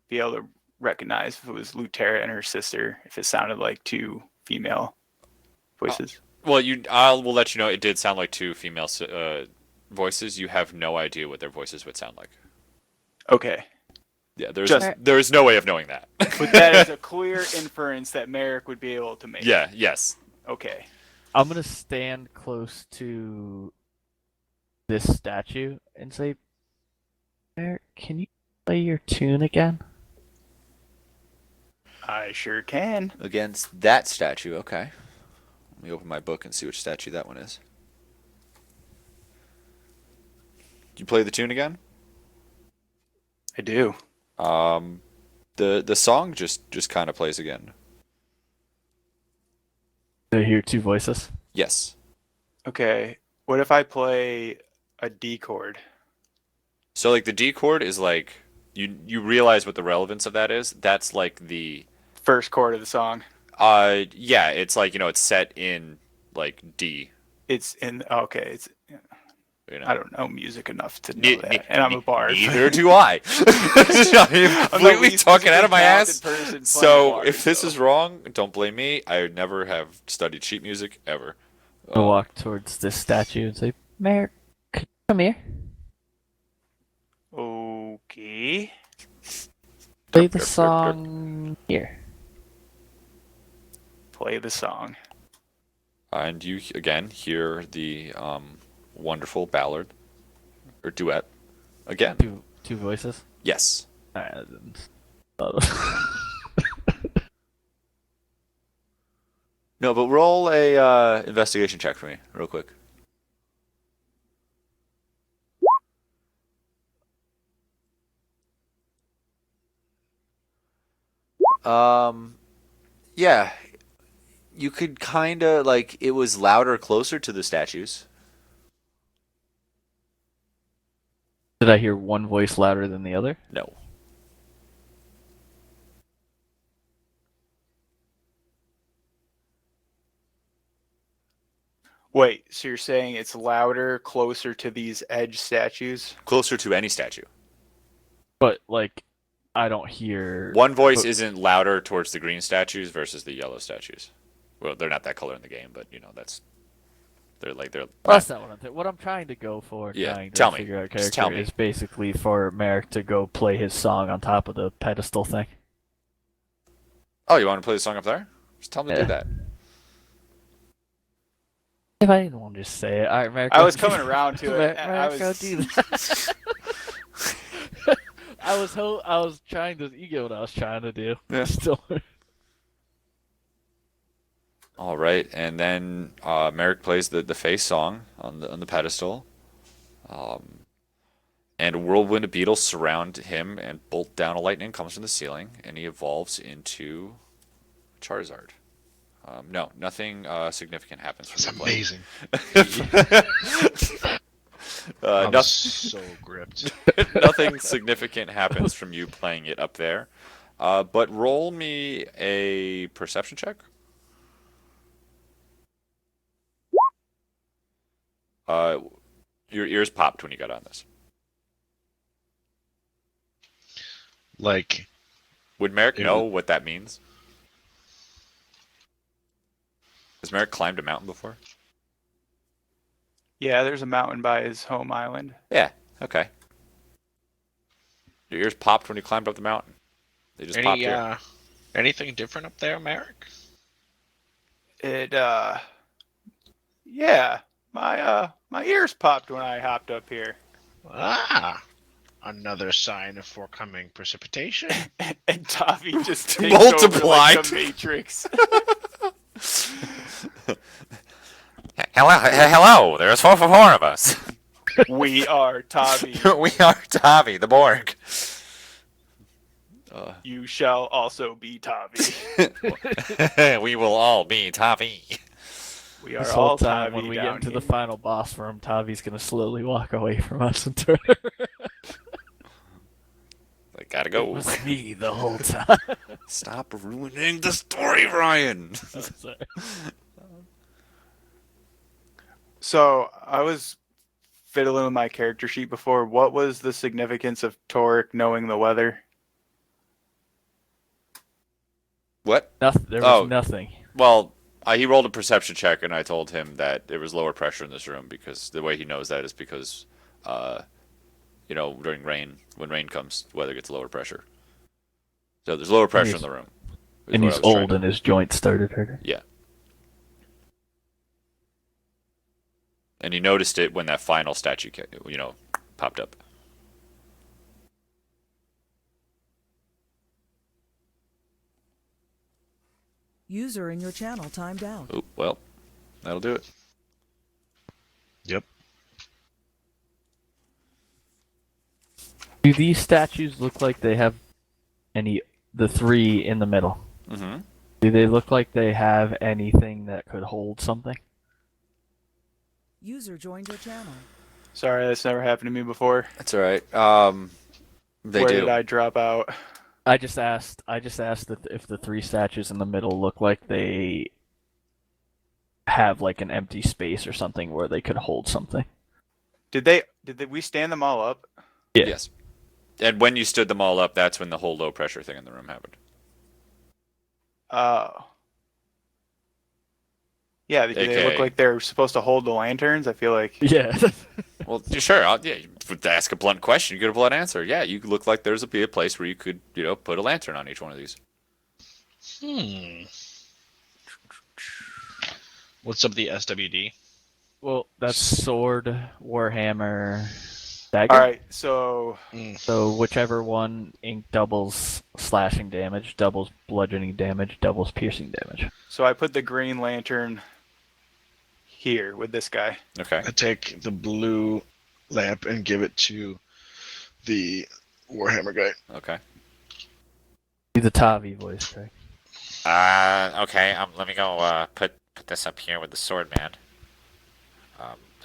be able to recognize if it was Lutera and her sister if it sounded like two female voices? Well, we'll let you know. It did sound like two female voices. You have no idea what their voices would sound like. Okay, Yeah, Just- there's no way of knowing that. but that is a clear inference that Merrick would be able to make. Yeah. Yes. Okay. I'm gonna stand close to this statue and say, "Eric, can you play your tune again?" I sure can. Against that statue. Okay. Let me open my book and see which statue that one is. You play the tune again? I do. The song just kind of plays again. Do I hear two voices? Yes. Okay. What if I play a D chord? So like the D chord is like you realize what the relevance of that is. That's like the First chord of the song. yeah, it's like, it's set in like D, It's in. Okay. It's. I don't know music enough to know that, and I'm a bard. Neither do I. I'm completely least talking out of my ass. musically talented person playing So bard, if this so. is wrong, don't blame me. I never have studied sheet music ever. I walk towards this statue and say, "Merrick, could you come here? Okay. Play the song here." Play the song. And you again hear the wonderful ballad or duet again. Two voices. Yes. Alright, No, but roll a investigation check for me, real quick. Yeah, you could kind of like it was louder closer to the statues. Did I hear one voice louder than the other? No. Wait, so you're saying it's louder, closer to these edge statues? Closer to any statue. But like, I don't hear. One voice but- isn't louder towards the green statues versus the yellow statues. Well, they're not that color in the game, but they're Well, that's not what I'm thinking. What I'm trying to go for, Yeah, trying to tell me. figure out Just character, tell me. is basically for Merrick to go play his song on top of the pedestal thing. Oh, you want to play the song up there? Just tell me to Yeah. do that. If I didn't want to just say it, all right, Merrick. I go was do coming that. around to it. Merrick, go do that. I was trying to. You get what I was trying to do. Yeah. Still. All right, and then Merrick plays the face song on the pedestal, and a whirlwind of beetles surround him, and bolt down a lightning comes from the ceiling, and he evolves into Charizard. No, nothing significant happens That's from the play. amazing. Uh, I'm nothing, so gripped. nothing significant happens from you playing it up there. But roll me a perception check. Your ears popped when you got on this. Like, Would Merrick It know was- what that means? Has Merrick climbed a mountain before? Yeah, there's a mountain by his home island. Yeah. Okay. Your ears popped when you climbed up the mountain. They just popped here. anything different up there, Merrick? It yeah, my ears popped when I hopped up here. Ah, Another sign of forthcoming precipitation. And Tavi just takes over Multiplied. like the Matrix. Hello. There's four of us. We are Tavi. We are Tavi, the Borg. You shall also be Tavi. We will all be Tavi. We are This all whole time, Tavi when we get down into here. the final boss room, Tavi's gonna slowly walk away from us and turn around. I gotta It go. was me the whole time. Stop ruining the story, Ryan. Oh, sorry. So I was fiddling with my character sheet before. What was the significance of Torek knowing the weather? What? Nothing. There Oh. was nothing. Well, he rolled a perception check, and I told him that there was lower pressure in this room because the way he knows that is because, during rain, when rain comes, the weather gets lower pressure. So there's lower pressure in the room. is And what he's I was trying old, to- and his joints started hurting. Yeah. And he noticed it when that final statue, popped up. User in your channel timed out. Oh, well, that'll do it. Yep. Do these statues look like they have the three in the middle? Mm-hmm. Do they look like they have anything that could hold something? User joined your channel. Sorry, that's never happened to me before. That's all right. They Where do. did I drop out? I just asked if the three statues in the middle look like they have like an empty space or something where they could hold something. Did we stand them all up? Yeah. Yes. And when you stood them all up, that's when the whole low pressure thing in the room happened. Oh. Yeah, do they AKA. look like they're supposed to hold the lanterns? I feel like Yeah. Well, sure. To ask a blunt question, you get a blunt answer. Yeah, you look like there's a place where you could, put a lantern on each one of these. What's up with the SWD? Well, that's sword, warhammer, dagger. all right. So So whichever one ink doubles slashing damage, doubles bludgeoning damage, doubles piercing damage. I put the green lantern here with this guy. Okay. I take the blue lamp and give it to the Warhammer guy. Okay. Do the Tavi voice trick. Okay. Let me go. Put this up here with the sword man.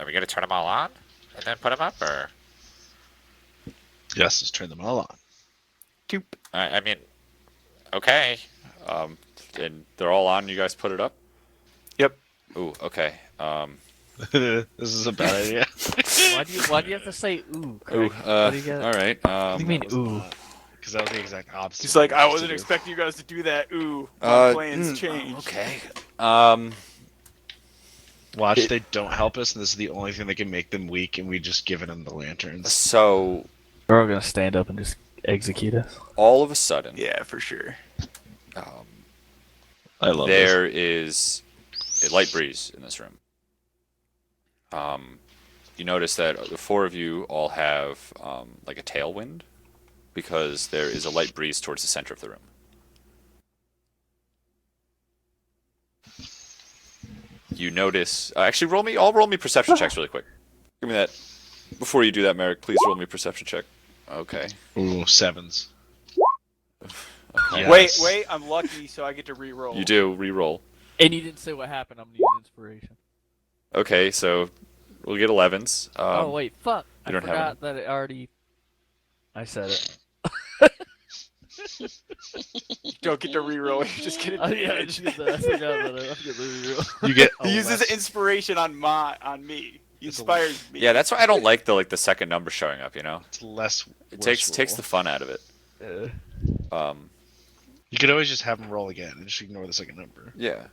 Are we gonna turn them all on and then put them up, or? Yes, let's turn them all on. Toop. I mean, okay. And they're all on. You guys put it up. Yep. Ooh. Okay. This is a bad idea. Why do you have to say ooh? Ooh. Craig? What do you get? All right. What do you mean ooh? Because that was the exact opposite. He's like, of I what wasn't to do. expecting you guys to do that. Ooh, my plans changed. Okay. Watch, they don't help us, and this is the only thing that can make them weak, and we just given them the lanterns. So We're all gonna stand up and just execute us. all of a sudden, Yeah, for sure. I love there is a light breeze in this room. You notice that the four of you all have like a tailwind because there is a light breeze towards the center of the room. You notice. Actually, roll me perception checks really quick. Give me that. Before you do that, Merrick, please roll me a perception check. Okay. this. Ooh, sevens. Okay. Yes. Wait, I'm lucky, so I get to re-roll. You do re-roll. And you didn't say what happened. I'm gonna use inspiration. Okay, so we'll get 11s. Oh wait, fuck! I you don't have forgot that it already. I said it. You don't get to re-roll. You just get Oh yeah, I advantage. just I forgot that. I forget the reroll. You get He uses 11. inspiration on me. He It's a- inspires me. Yeah, that's why I don't like the second number showing up. It's less. It takes the fun out of it. You could always just have them roll again and just ignore the second number. Yeah.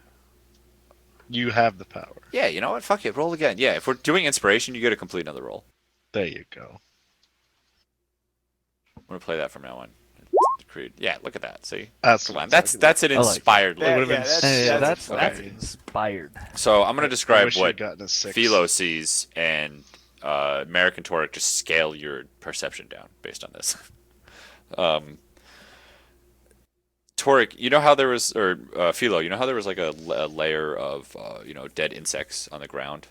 You have the power. Yeah, you know what? Fuck it. Roll again. Yeah, if we're doing inspiration, you get to complete another roll. There you go. I'm gonna play that from now on. Creed. Yeah, look at that. See, That's come on. That's an I like inspired that. look. would've been That's Okay. inspired. So I'm gonna I describe wish what I'd gotten a 6. Philo sees, and American Toric, just scale your perception down based on this. um, Toric, you know how there was, or Philo, you know how there was like a layer of dead insects on the ground.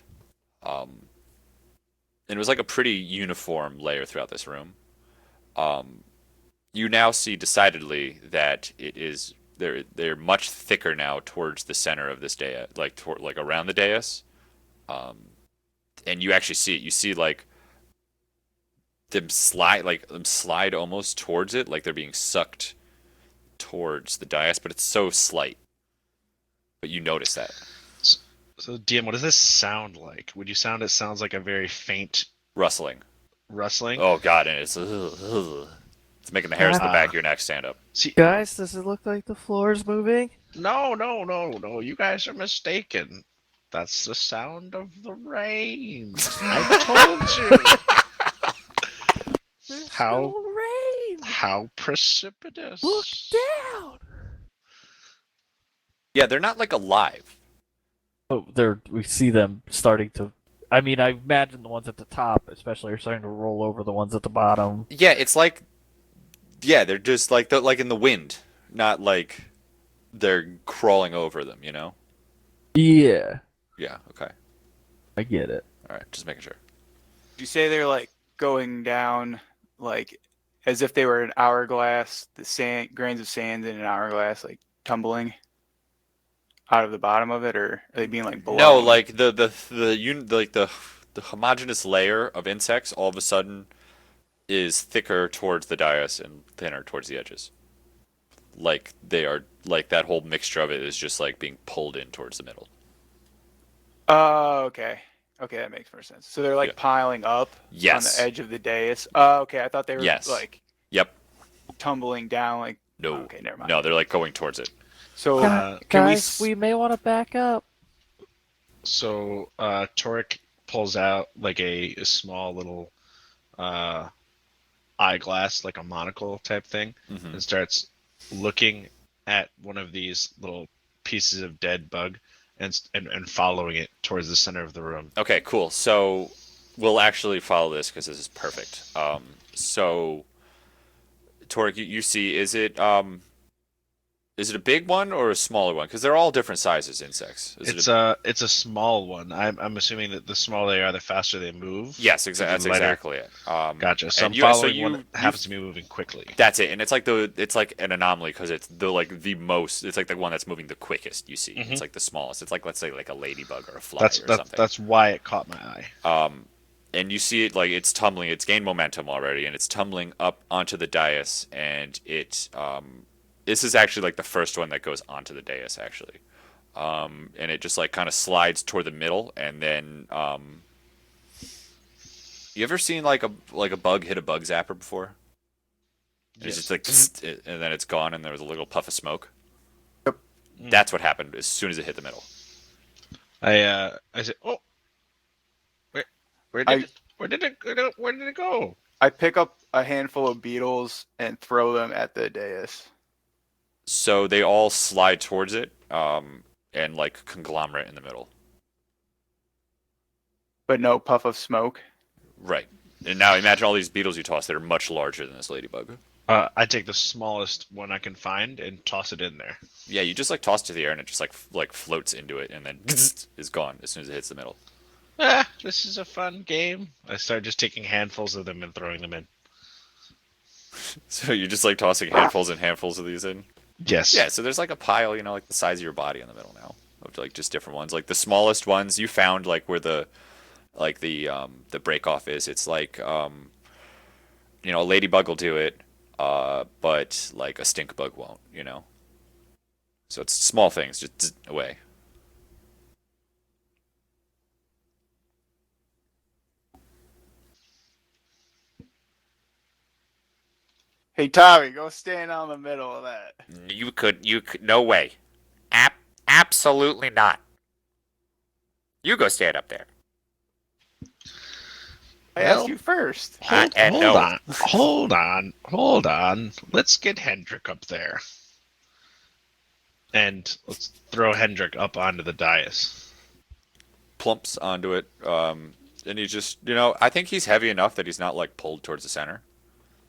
Um, and it was like a pretty uniform layer throughout this room. Um, you now see decidedly that it is they're much thicker now towards the center of this dais, like around the dais. Um, and you actually see it. You see them slide almost towards it, like they're being sucked towards the dais, but it's so slight. But you notice that. So, DM, what does this sound like? Would you sound it sounds like a very faint Rustling. rustling? Oh god, and it's making the hairs on the back of your neck stand up. See, Guys, does it look like the floor is moving? no. You guys are mistaken. That's the sound of the rain. I told you. There's How- no rain. How precipitous. Look down. Yeah, they're not like alive. Oh, we see them starting to. I mean, I imagine the ones at the top, especially, are starting to roll over the ones at the bottom. Yeah, it's like, yeah, they're just like like in the wind, not like they're crawling over them. You know? Yeah, Yeah. Okay. I get it. All right. Just making sure. Did you say they're like going down like as if they were an hourglass, the sand grains of sand in an hourglass, like tumbling out of the bottom of it, or are they being like blown? No, like the homogeneous layer of insects all of a sudden is thicker towards the dais and thinner towards the edges. Like they are like that whole mixture of it is just like being pulled in towards the middle. Oh, okay. Okay, that makes more sense. So they're like Yeah. piling up on Yes. the edge of the dais. Oh, okay. I thought they were Yes. like Yep. tumbling down. Like No. Okay, never mind. No, they're like going towards it. So Can Guys, we may want to back up. So Toric pulls out like a small little eyeglass, like a monocle type thing, Mhm. and starts looking at one of these little pieces of dead bug and following it towards the center of the room. Okay, cool. So we'll actually follow this because this is perfect. So Torek, you see, is it a big one or a smaller one? Because they're all different sizes insects. Is It's it a... it's a small one. I'm assuming that the smaller they are, the faster they move. Yes, The that's lighter- exactly it. Gotcha. So I'm and you- so following one you- that happens to be moving quickly. That's it, and it's like an anomaly because it's the most. It's like the one that's moving the quickest. You see, it's like the smallest. It's like, let's say, like a ladybug or a fly or something. That's why it caught my eye. And you see it like it's tumbling. It's gained momentum already, and it's tumbling up onto the dais. And this is actually like the first one that goes onto the dais actually. And it just like kind of slides toward the middle, and then you ever seen like a bug hit a bug zapper before? It's just like, and then it's gone, and there was a little puff of smoke. Yep. That's what happened as soon as it hit the middle. I said, "Oh, where I- did it go?" I pick up a handful of beetles and throw them at the dais. So they all slide towards it, and like conglomerate in the middle. But no puff of smoke. Right. And now imagine all these beetles you toss that are much larger than this ladybug. I take the smallest one I can find and toss it in there. Yeah, you just like toss it to the air, and it just like floats into it, and then is gone as soon as it hits the middle. This is a fun game. I start just taking handfuls of them and throwing them in. So you're just like tossing handfuls and handfuls of these in. Yes. Yeah, so there's like a pile, like the size of your body in the middle now of like just different ones. Like the smallest ones you found like where the break off is. It's like a ladybug will do it, but like a stink bug won't, So it's small things, just away. Hey Tommy, go stand on the middle of that. You could, no way. Absolutely not. You go stand up there. I Well, asked you first. No. Hold on. Let's get Hendrik up there. And let's throw Hendrik up onto the dais. Plumps onto it. he just, I think he's heavy enough that he's not like pulled towards the center.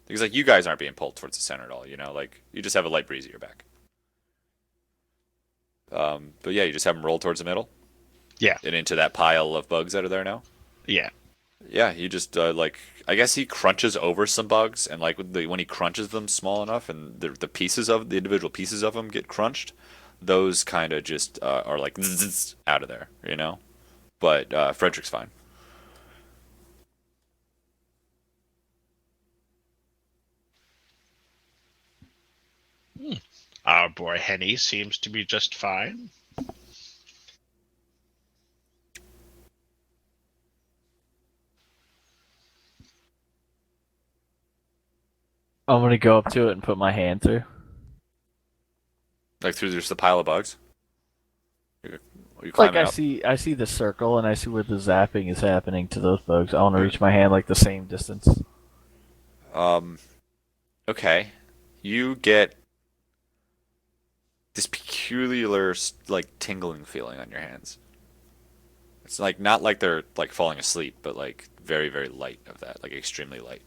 Because like you guys aren't being pulled towards the center at all, like you just have a light breeze at your back. But yeah, you just have him roll towards the middle Yeah, and into that pile of bugs that are there now. yeah. Yeah, he just like I guess he crunches over some bugs, and like when he crunches them small enough, and the pieces of the individual pieces of them get crunched, those kind of just are like zzz, out of there. But Frederick's fine. Our boy Henny seems to be just fine. I'm gonna go up to it and put my hand through. Like through just the pile of bugs. You Like climbing up. I see the circle and I see where the zapping is happening to those bugs. I want to reach my hand like the same distance. Okay, you get this peculiar like tingling feeling on your hands. It's like not like they're like falling asleep, but like very very light of that, like extremely light.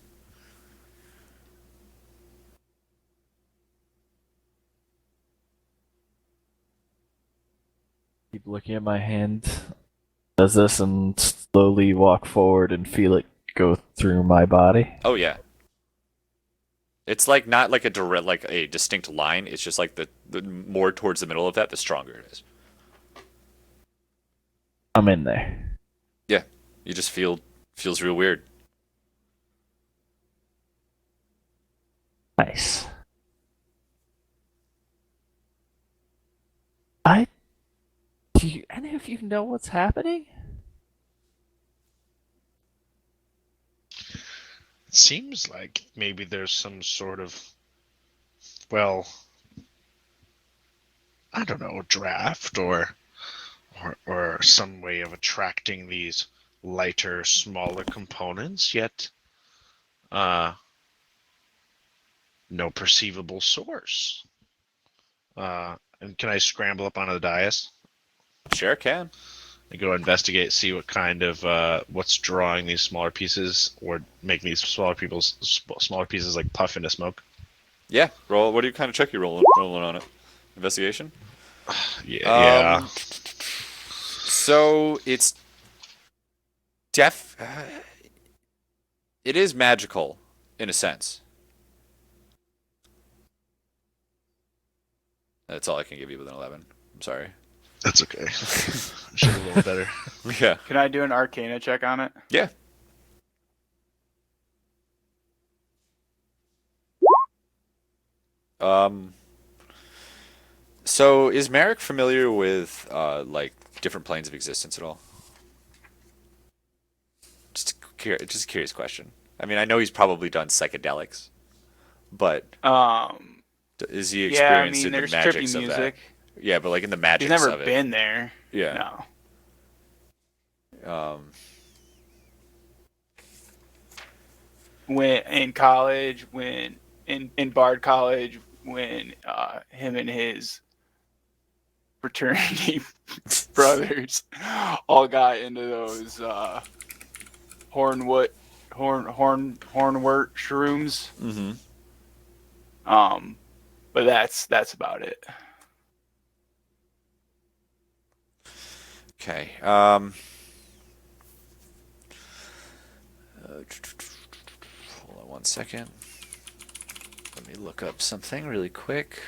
Keep looking at my hand. Does this and slowly walk forward and feel it go through my body. Oh yeah. It's like not like a direct, like a distinct line. It's just like the more towards the middle of that, the stronger it is. I'm in there. Yeah, you just feels real weird. Nice. Do you, any of you know what's happening? It seems like maybe there's some sort of, well, I don't know, draft or some way of attracting these lighter, smaller components, yet no perceivable source. And can I scramble up onto the dais Sure can. and go investigate, see what kind of what's drawing these smaller pieces, or making these smaller pieces like puff into smoke? Yeah, roll. What do you kind of check you rolling on it? Investigation. Yeah. So it's def. It is magical, in a sense. That's all I can give you with an 11. I'm sorry. That's okay. Should have rolled better. Yeah. Can I do an Arcana check on it? Yeah. So is Merrick familiar with like different planes of existence at all? Just a curious question. I mean, I know he's probably done psychedelics, but is he Yeah, I experienced mean, in the there's magics trippy of that? music. Yeah, but like in the He's magics never of it. been there. Yeah. No. When in college, when in Bard College, when him and his fraternity brothers all got into those hornwort shrooms. Mm-hmm. But that's about it. Okay. Hold on one second. Let me look up something really quick.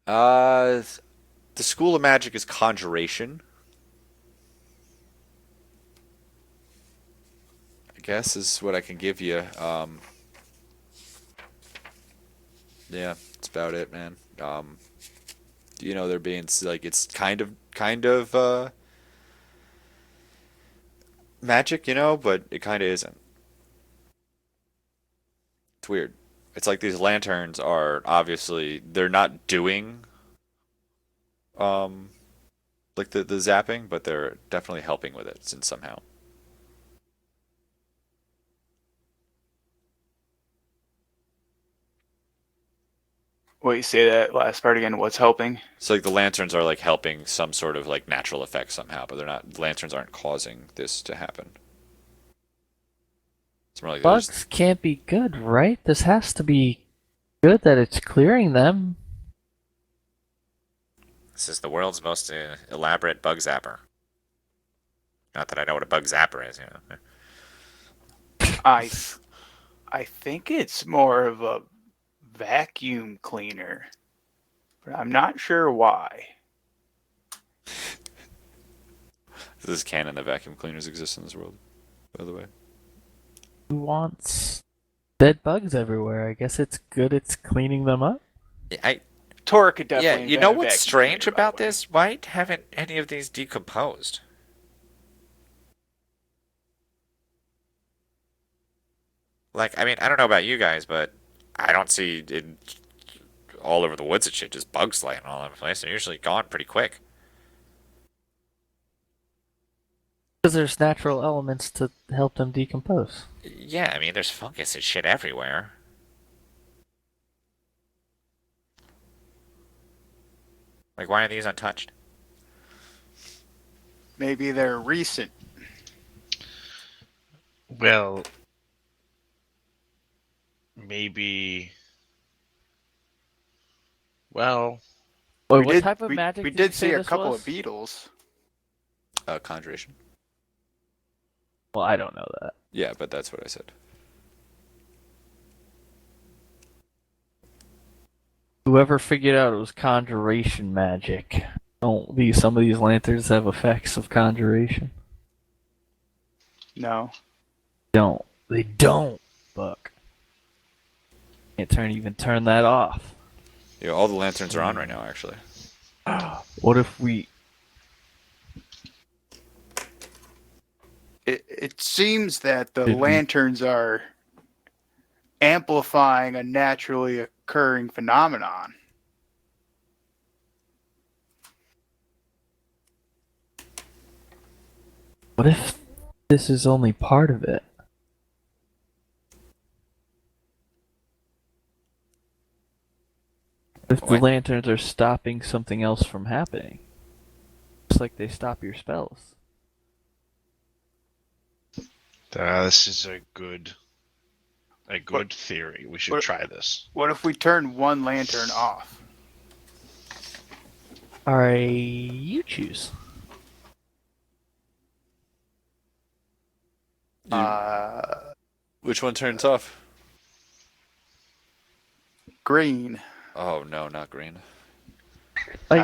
The School of Magic is Conjuration. I guess is what I can give you. Yeah, that's about it, man. They're being like it's kind of magic, but it kind of isn't. It's weird. It's like these lanterns are obviously they're not doing um like the zapping, but they're definitely helping with it somehow. Wait, say that last part again. What's helping? So like the lanterns are like helping some sort of like natural effect somehow, but they're not. The lanterns aren't causing this to happen. It's more like they're just Bugs can't be good, right? This has to be good that it's clearing them. This is the world's most elaborate bug zapper. Not that I know what a bug zapper is, you know. I I think it's more of a vacuum cleaner, but I'm not sure why. this is canon that vacuum cleaners exist in this world. By the way, Who wants dead bugs everywhere? I guess it's good it's cleaning them up. I Torque could yeah, definitely. you know invent a what's vacuum strange cleaner, by the about way. this? Why haven't any of these decomposed? Like, I mean, I don't know about you guys, but I don't see in all over the woods and shit just bugs laying all over the place. They're usually gone pretty quick. Because there's natural elements to help them decompose. Yeah, I mean, there's fungus and shit everywhere. Like, why are these untouched? Maybe they're recent. Well, maybe. Well, Wait, We what did, type of we, magic we did you did say see a this couple was? of beetles. conjuration. Well, I don't know that. Yeah, but that's what I said. Whoever figured out it was conjuration magic. Don't these some of these lanterns have effects of conjuration? No. Don't. They don't, Buck. Can't even turn that off. Yeah, all the lanterns are on right now, actually. What if we It seems that the Did we- lanterns are amplifying a naturally occurring phenomenon. what if this is only part of it? If the What? lanterns are stopping something else from happening. Just like they stop your spells. this is a good theory. We should what- try this. What if we turn one lantern off? Alright, you choose. Which one turns off? Green. Oh no, not green. Why you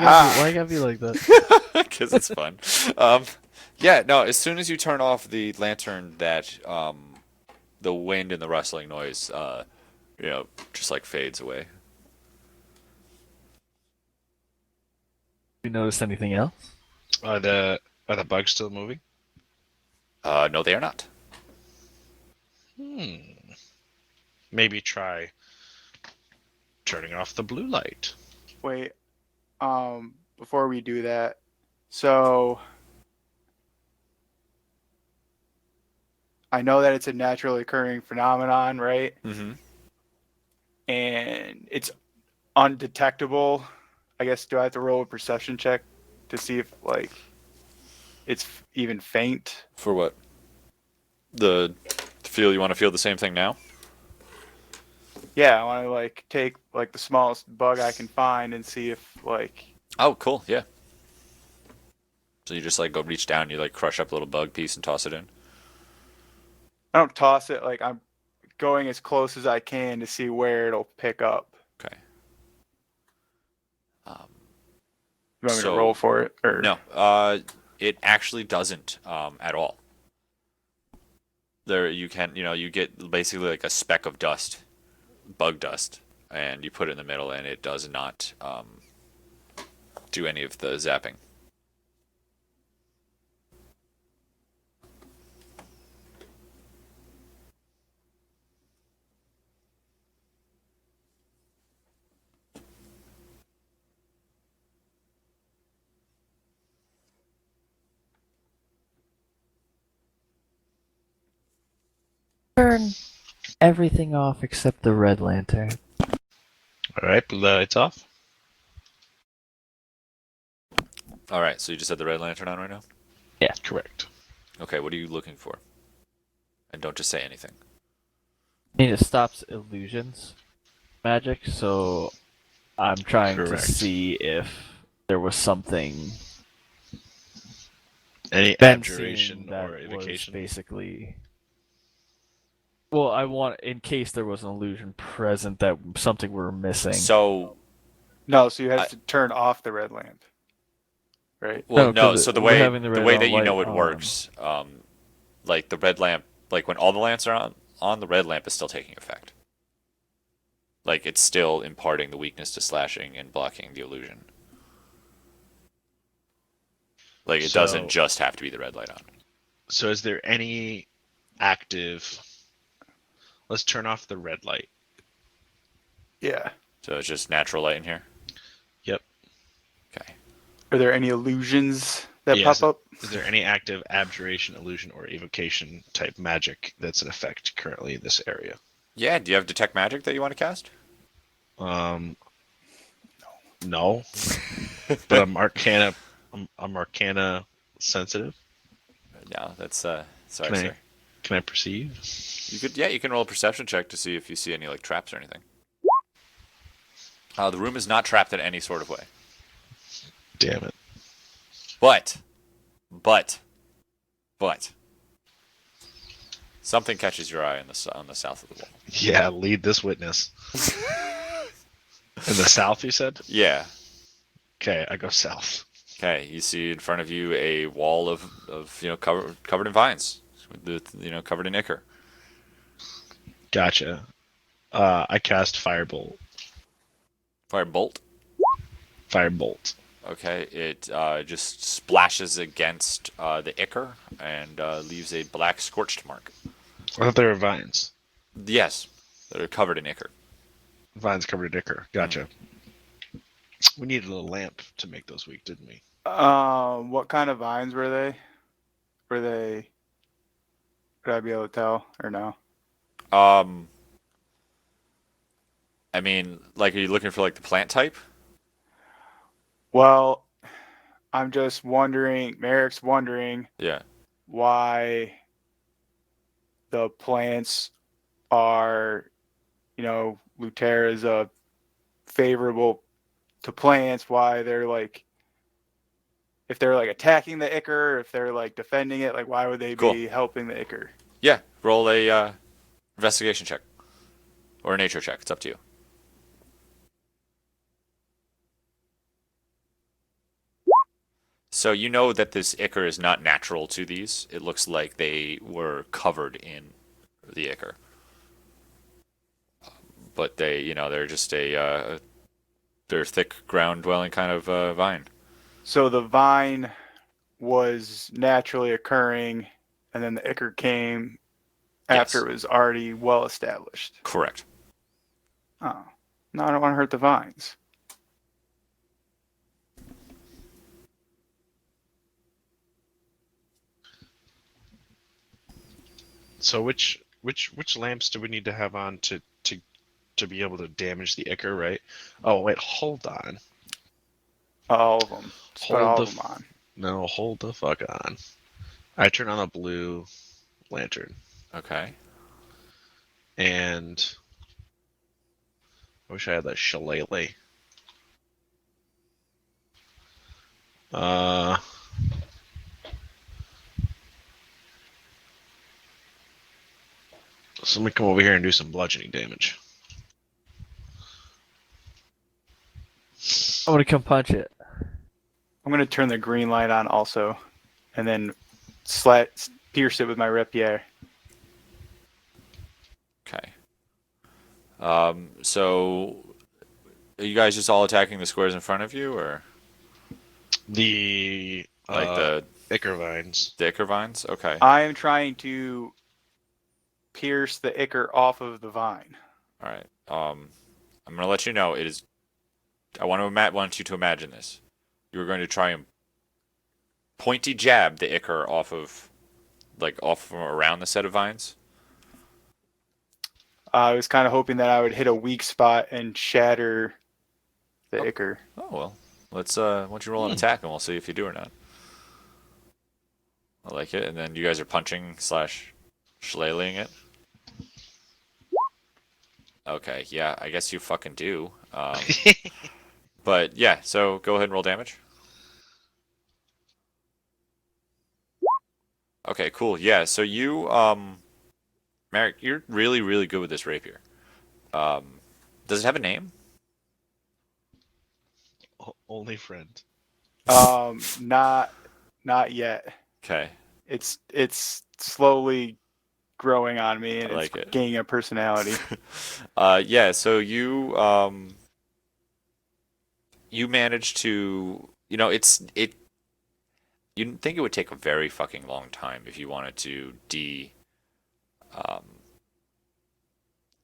gotta be like that? Because it's fun. Yeah, no. As soon as you turn off the lantern, that the wind and the rustling noise, just like fades away. You notice anything else? Are the bugs still moving? No, they are not. Maybe try turning off the blue light. Wait. Before we do that, so I know that it's a naturally occurring phenomenon, right? Mm-hmm. And it's undetectable. I guess do I have to roll a perception check to see if like it's even faint? For what? The feel you want to feel the same thing now? Yeah, I want to like take like the smallest bug I can find and see if like Oh, cool. Yeah. So you just like go reach down, you like crush up a little bug piece and toss it in. I don't toss it, like I'm going as close as I can to see where it'll pick up. Okay. You want me So- to roll for it or No, it actually doesn't at all. There, you can, you get basically like a speck of dust, bug dust, and you put it in the middle, and it does not do any of the zapping. Turn everything off except the red lantern. All right, blue lights off. All right, so you just had the red lantern on right now? Correct. Okay, what are you looking for? And don't just say anything. It stops illusions magic, so I'm trying to Correct. see if there was something Any been abjuration seen that or was evocation? basically. Well, I want in case there was an illusion present that something we're missing. So, No, so you have I- to turn off the red lamp, right? well, No, no. 'cause So the we're way having the the red way on that you know light it on. works, like the red lamp, like when all the lamps are on the red lamp is still taking effect. Like it's still imparting the weakness to slashing and blocking the illusion. Like it doesn't So, just have to be the red light on. so is there any active? Let's turn off the red light. Yeah. So it's just natural light in here. Yep. Okay. Are there any illusions that Yes. pop up? Is there any active abjuration, illusion, or evocation type magic that's in effect currently in this area? Yeah. Do you have detect magic that you want to cast? Um, no, but I'm Arcana. I'm Arcana sensitive. No. That's sorry, Can I sir. can I perceive? You could you can roll a perception check to see if you see any like traps or anything. The room is not trapped in any sort of way. Damn it! But, but, something catches your eye on the south of the wall. Yeah, lead this witness. In the south, you said? Yeah. Okay, I go south. Okay. You see in front of you a wall of covered in vines, covered in ichor. Gotcha. I cast firebolt. Fire bolt. Firebolt. Okay. It just splashes against the ichor and leaves a black scorched mark. I thought they were vines. Yes, that are covered in ichor. Vines covered in ichor. Gotcha. We needed a little lamp to make those weak, didn't we? What kind of vines were they? Were they? Could I be able to tell or no? Um, I mean, like, are you looking for like the plant type? Well, I'm just wondering. Merrick's wondering Yeah. why the plants are, Lutera's favorable to plants. Why they're like, if they're like attacking the ichor, if they're like defending it, like why would they Cool. be helping the ichor? Yeah. Roll a investigation check or a nature check. It's up to you. So you know that this ichor is not natural to these. It looks like they were covered in the ichor. But they're just they're thick ground dwelling kind of vine. So the vine was naturally occurring, and then the ichor came after Yes. it was already well established. Correct. Oh, no, I don't want to hurt the vines. So which lamps do we need to have on to be able to damage the ichor, right? Oh wait, hold on. All of them. Just put Hold all the of them on. No, hold the fuck on. I turn on a blue lantern Okay. and I wish I had that shillelagh. Uh so let me come over here and do some bludgeoning damage. I'm gonna come punch it. I'm going to turn the green light on also, and then pierce it with my rapier. Okay. So are you guys just all attacking the squares in front of you, or The like the ichor vines. ichor vines? Okay. I am trying to pierce the ichor off of the vine. All right. I'm gonna let you know it is. I want you to imagine this. You are going to try and pointy jab the ichor off from around the set of vines. I was kind of hoping that I would hit a weak spot and shatter the Ichor. Oh well. Let's why don't you roll an attack and we'll see if you do or not. I like it. And then you guys are punching slash shillelaghing it. Okay, yeah, I guess you fucking do. But yeah, so go ahead and roll damage. Okay, cool. Yeah, so you, Merrick, you're really, really good with this rapier. Does it have a name? Only friend. Not yet. Okay, It's slowly growing on me, and I it's like it. gaining a personality. Yeah, so you managed to, you'd think it would take a very fucking long time if you wanted to um,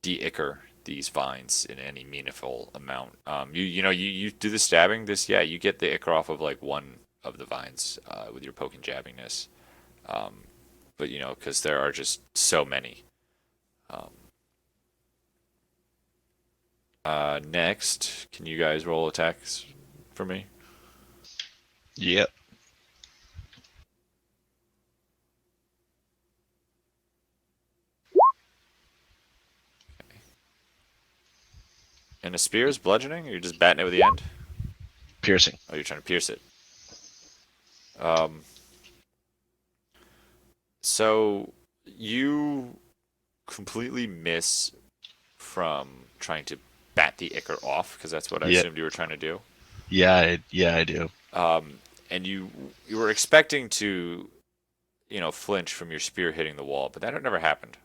de-ichor these vines in any meaningful amount. You do the stabbing. Yeah, you get the ichor off of like one of the vines with your poke and jabbingness. But because there are just so many. Um, Next, can you guys roll attacks for me? Yep. And a spear is bludgeoning, or you're just batting it with the end? Piercing. Oh, you're trying to pierce it. Um, so you completely miss from trying to bat the ichor off, because that's what I Yep. assumed you were trying to do. Yeah, I do. And you were expecting to, flinch from your spear hitting the wall, but that had never happened.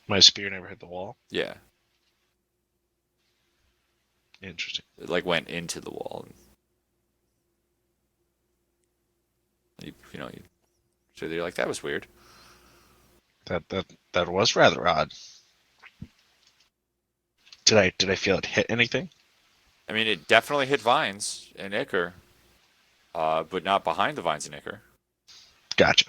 My spear never hit the wall. Yeah, Interesting. it like went into the wall. And so you're like, that was weird. That was rather odd. Did I feel it hit anything? I mean, it definitely hit vines and ichor, but not behind the vines and ichor. Gotcha.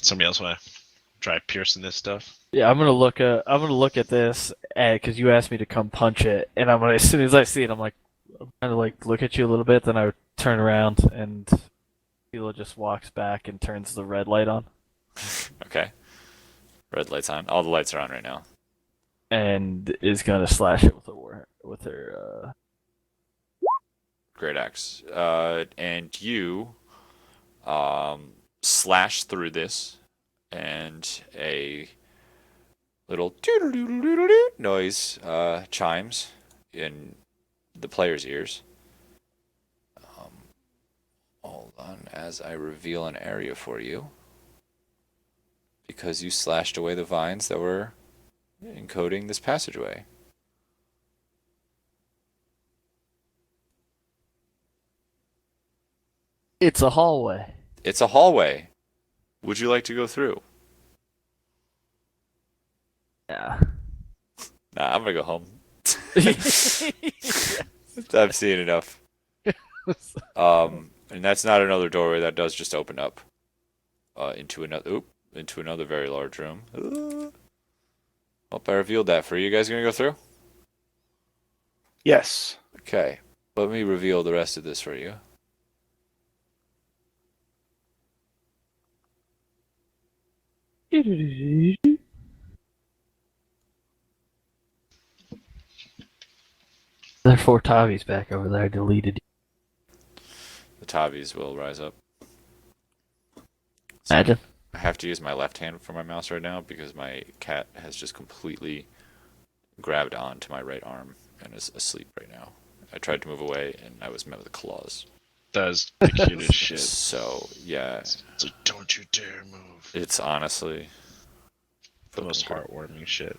Somebody else want to try piercing this stuff? Yeah, I'm gonna look at this because you asked me to come punch it, and I'm gonna as soon as I see it, I'm kind of like look at you a little bit, then I turn around and Hilo just walks back and turns the red light on, Okay. Red light's on. All the lights are on right now. and is gonna slash it with her. Great axe. And you slash through this, and a little noise chimes in the player's ears. Hold on as I reveal an area for you. Because you slashed away the vines that were encoding this passageway. It's a hallway. It's a hallway. Would you like to go through? Yeah. Nah, I'm gonna go home. I've seen enough. And that's not another doorway. That does just open up into another very large room. Hope I revealed that for you. You guys gonna go through? Yes. Okay. Let me reveal the rest of this for you. There are 4 Tavis back over there. I deleted. The Tavis will rise up. Imagine. I have to use my left hand for my mouse right now because my cat has just completely grabbed onto my right arm and is asleep right now. I tried to move away and I was met with claws. That is the cutest shit. So, yeah, It's like, don't you dare move. it's honestly The most fucking heartwarming shit.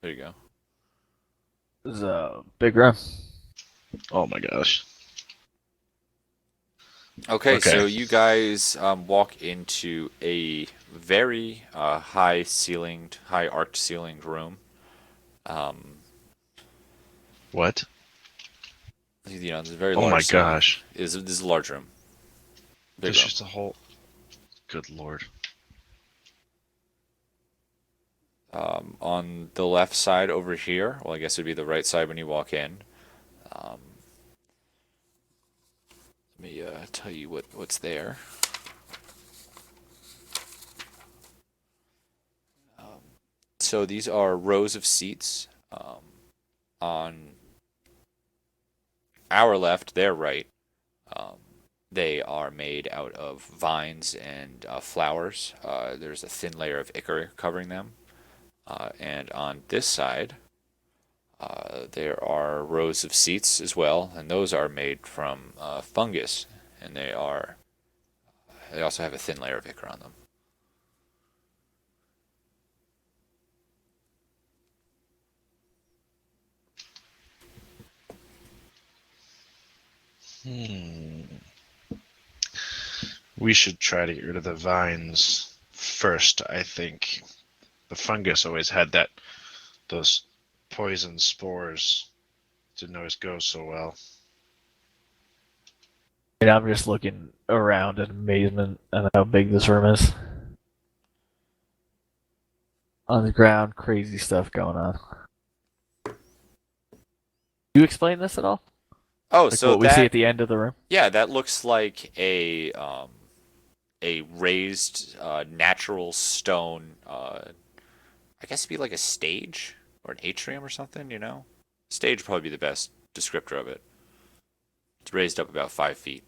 There you go. It's a big room. Oh my gosh. Okay, Okay. so you guys walk into a very high arched ceilinged room. Um, What? it's a very Oh my large ceiling. gosh. This is a large room, big There's room. just a whole. Good lord. On the left side over here, well, I guess it'd be the right side when you walk in. Um, let me tell you what's there. So these are rows of seats on our left, their right. Um, they are made out of vines and flowers. There's a thin layer of ichor covering them. And on this side, there are rows of seats as well, and those are made from fungus, and they also have a thin layer of ichor on them. Hmm. We should try to get rid of the vines first, I think. The fungus always had those poison spores. Didn't always go so well. And I'm just looking around in amazement at how big this room is. On the ground, crazy stuff going on. You explain this at all? Oh, Like so what we see that at the end of the room? yeah, that looks like a raised natural stone. I guess it'd be like a stage or an atrium or something. Stage would probably be the best descriptor of it. It's raised up about 5 feet,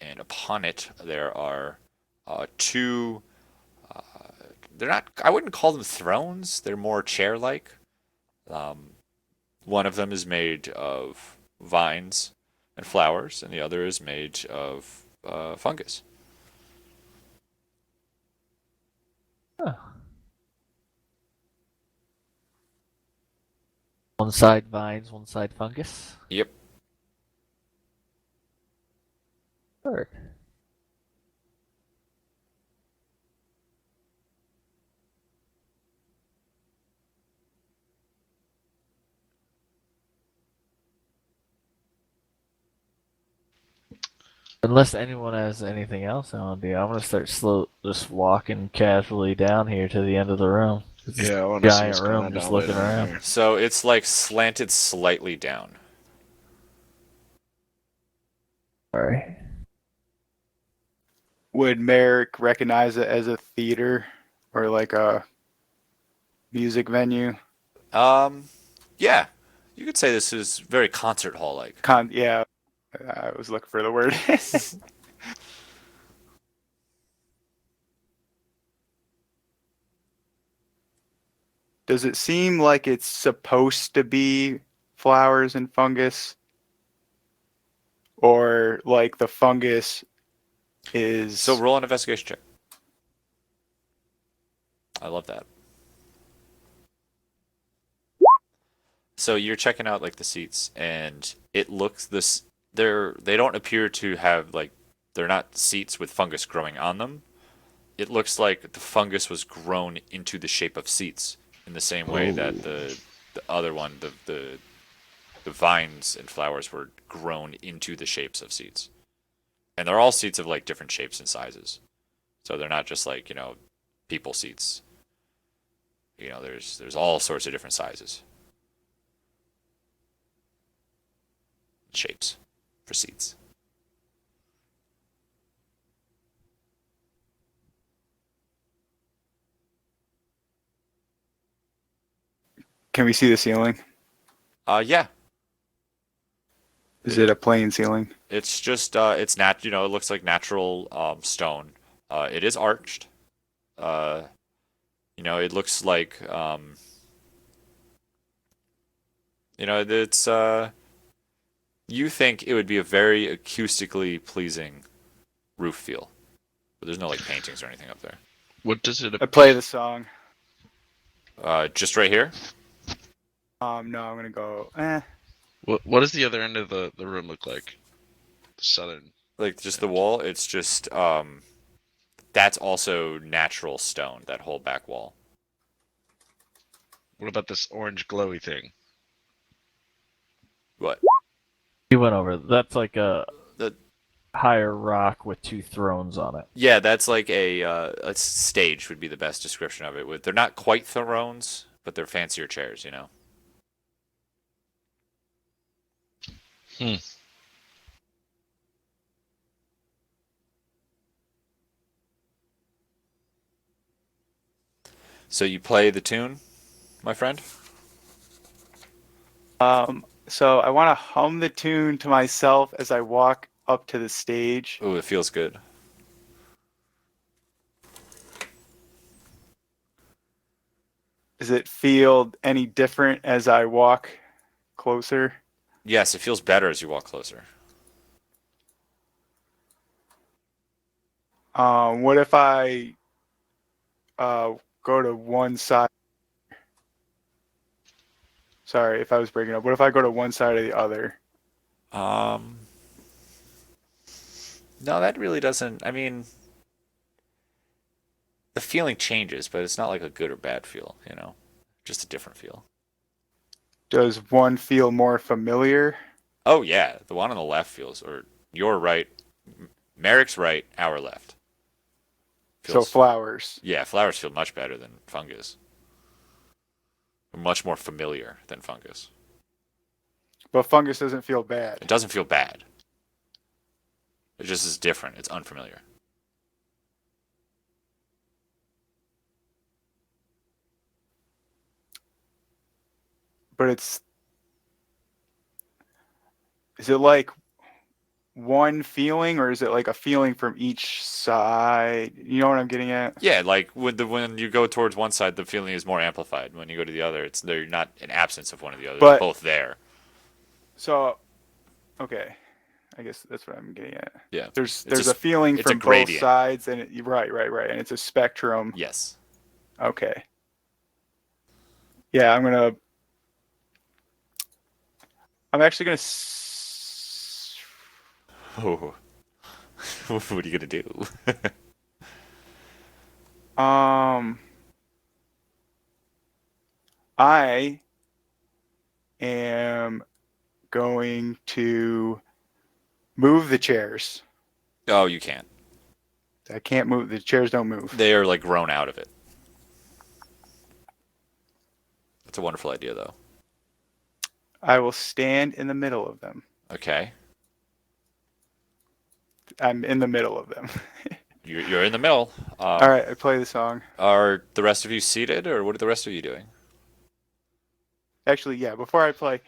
and upon it there are two. Uh, they're not. I wouldn't call them thrones. They're more chair-like. Um, one of them is made of vines and flowers, and the other is made of fungus. Huh. One side vines, one side fungus. Yep. Sure. Unless anyone has anything else I want to do, I'm gonna start just walking casually down here to the end of the room. It's this Yeah, I want to see giant what's going room, on just down way looking down around. there. So it's like slanted slightly down. Sorry. Would Merrick recognize it as a theater or like a music venue? Yeah, you could say this is very concert hall like. Yeah, I was looking for the word. Does it seem like it's supposed to be flowers and fungus, or like the fungus So is roll an investigation check. I love that. So you're checking out like the seats, and it looks this. They don't appear to have like they're not seats with fungus growing on them. It looks like the fungus was grown into the shape of seats in the same way that Oh. the other one, the vines and flowers were grown into the shapes of seats. And they're all seats of like different shapes and sizes. So they're not just like, people seats. There's all sorts of different sizes, shapes for seats. can we see the ceiling? Yeah, Is it a plain ceiling? it's just it looks like natural stone. It is arched. It looks like it's you think it would be a very acoustically pleasing roof feel, but there's no like paintings or anything up there. What does it? I play the song. Just right here. No, I'm gonna go. What does the other end of the room look like? The southern. like just the wall. It's just that's also natural stone. That whole back wall. What about this orange glowy thing? What? You went over. That's like a The higher rock with 2 thrones on it. Yeah, that's like a stage would be the best description of it. With they're not quite thrones, but they're fancier chairs. You know. Hmm. So you play the tune, my friend. So I want to hum the tune to myself as I walk up to the stage. Ooh, it feels good. Does it feel any different as I walk closer? Yes, it feels better as you walk closer. What if I go to one side? Sorry if I was breaking up. What if I go to one side or the other? Um, no, that really doesn't. I mean, the feeling changes, but it's not like a good or bad feel. You know, just a different feel. Does one feel more familiar? Oh yeah, the one on the left feels, or your right, Merrick's right, our left. So Feels, flowers. yeah, flowers feel much better than fungus. Much more familiar than fungus. But fungus doesn't feel bad. It doesn't feel bad. It just is different. It's unfamiliar. But is it like one feeling or is it like a feeling from each side? You know what I'm getting at? Yeah, like when you go towards one side, the feeling is more amplified. When you go to the other, it's they're not an absence of one or the other. They're But both there. so okay, I guess that's what I'm getting at. Yeah, There's a feeling it's a from both gradient. sides, and right, and it's a spectrum. Yes. Okay. Yeah, I'm actually gonna. Oh, what are you gonna do? Um, I am going to move the chairs. Oh, you can't. I can't move. The chairs don't move. They are like grown out of it. That's a wonderful idea, though. I will stand in the middle of them. Okay, I'm in the middle of them. you're in the middle. All right, I play the song. Are the rest of you seated, or what are the rest of you doing? Actually, yeah, before I play,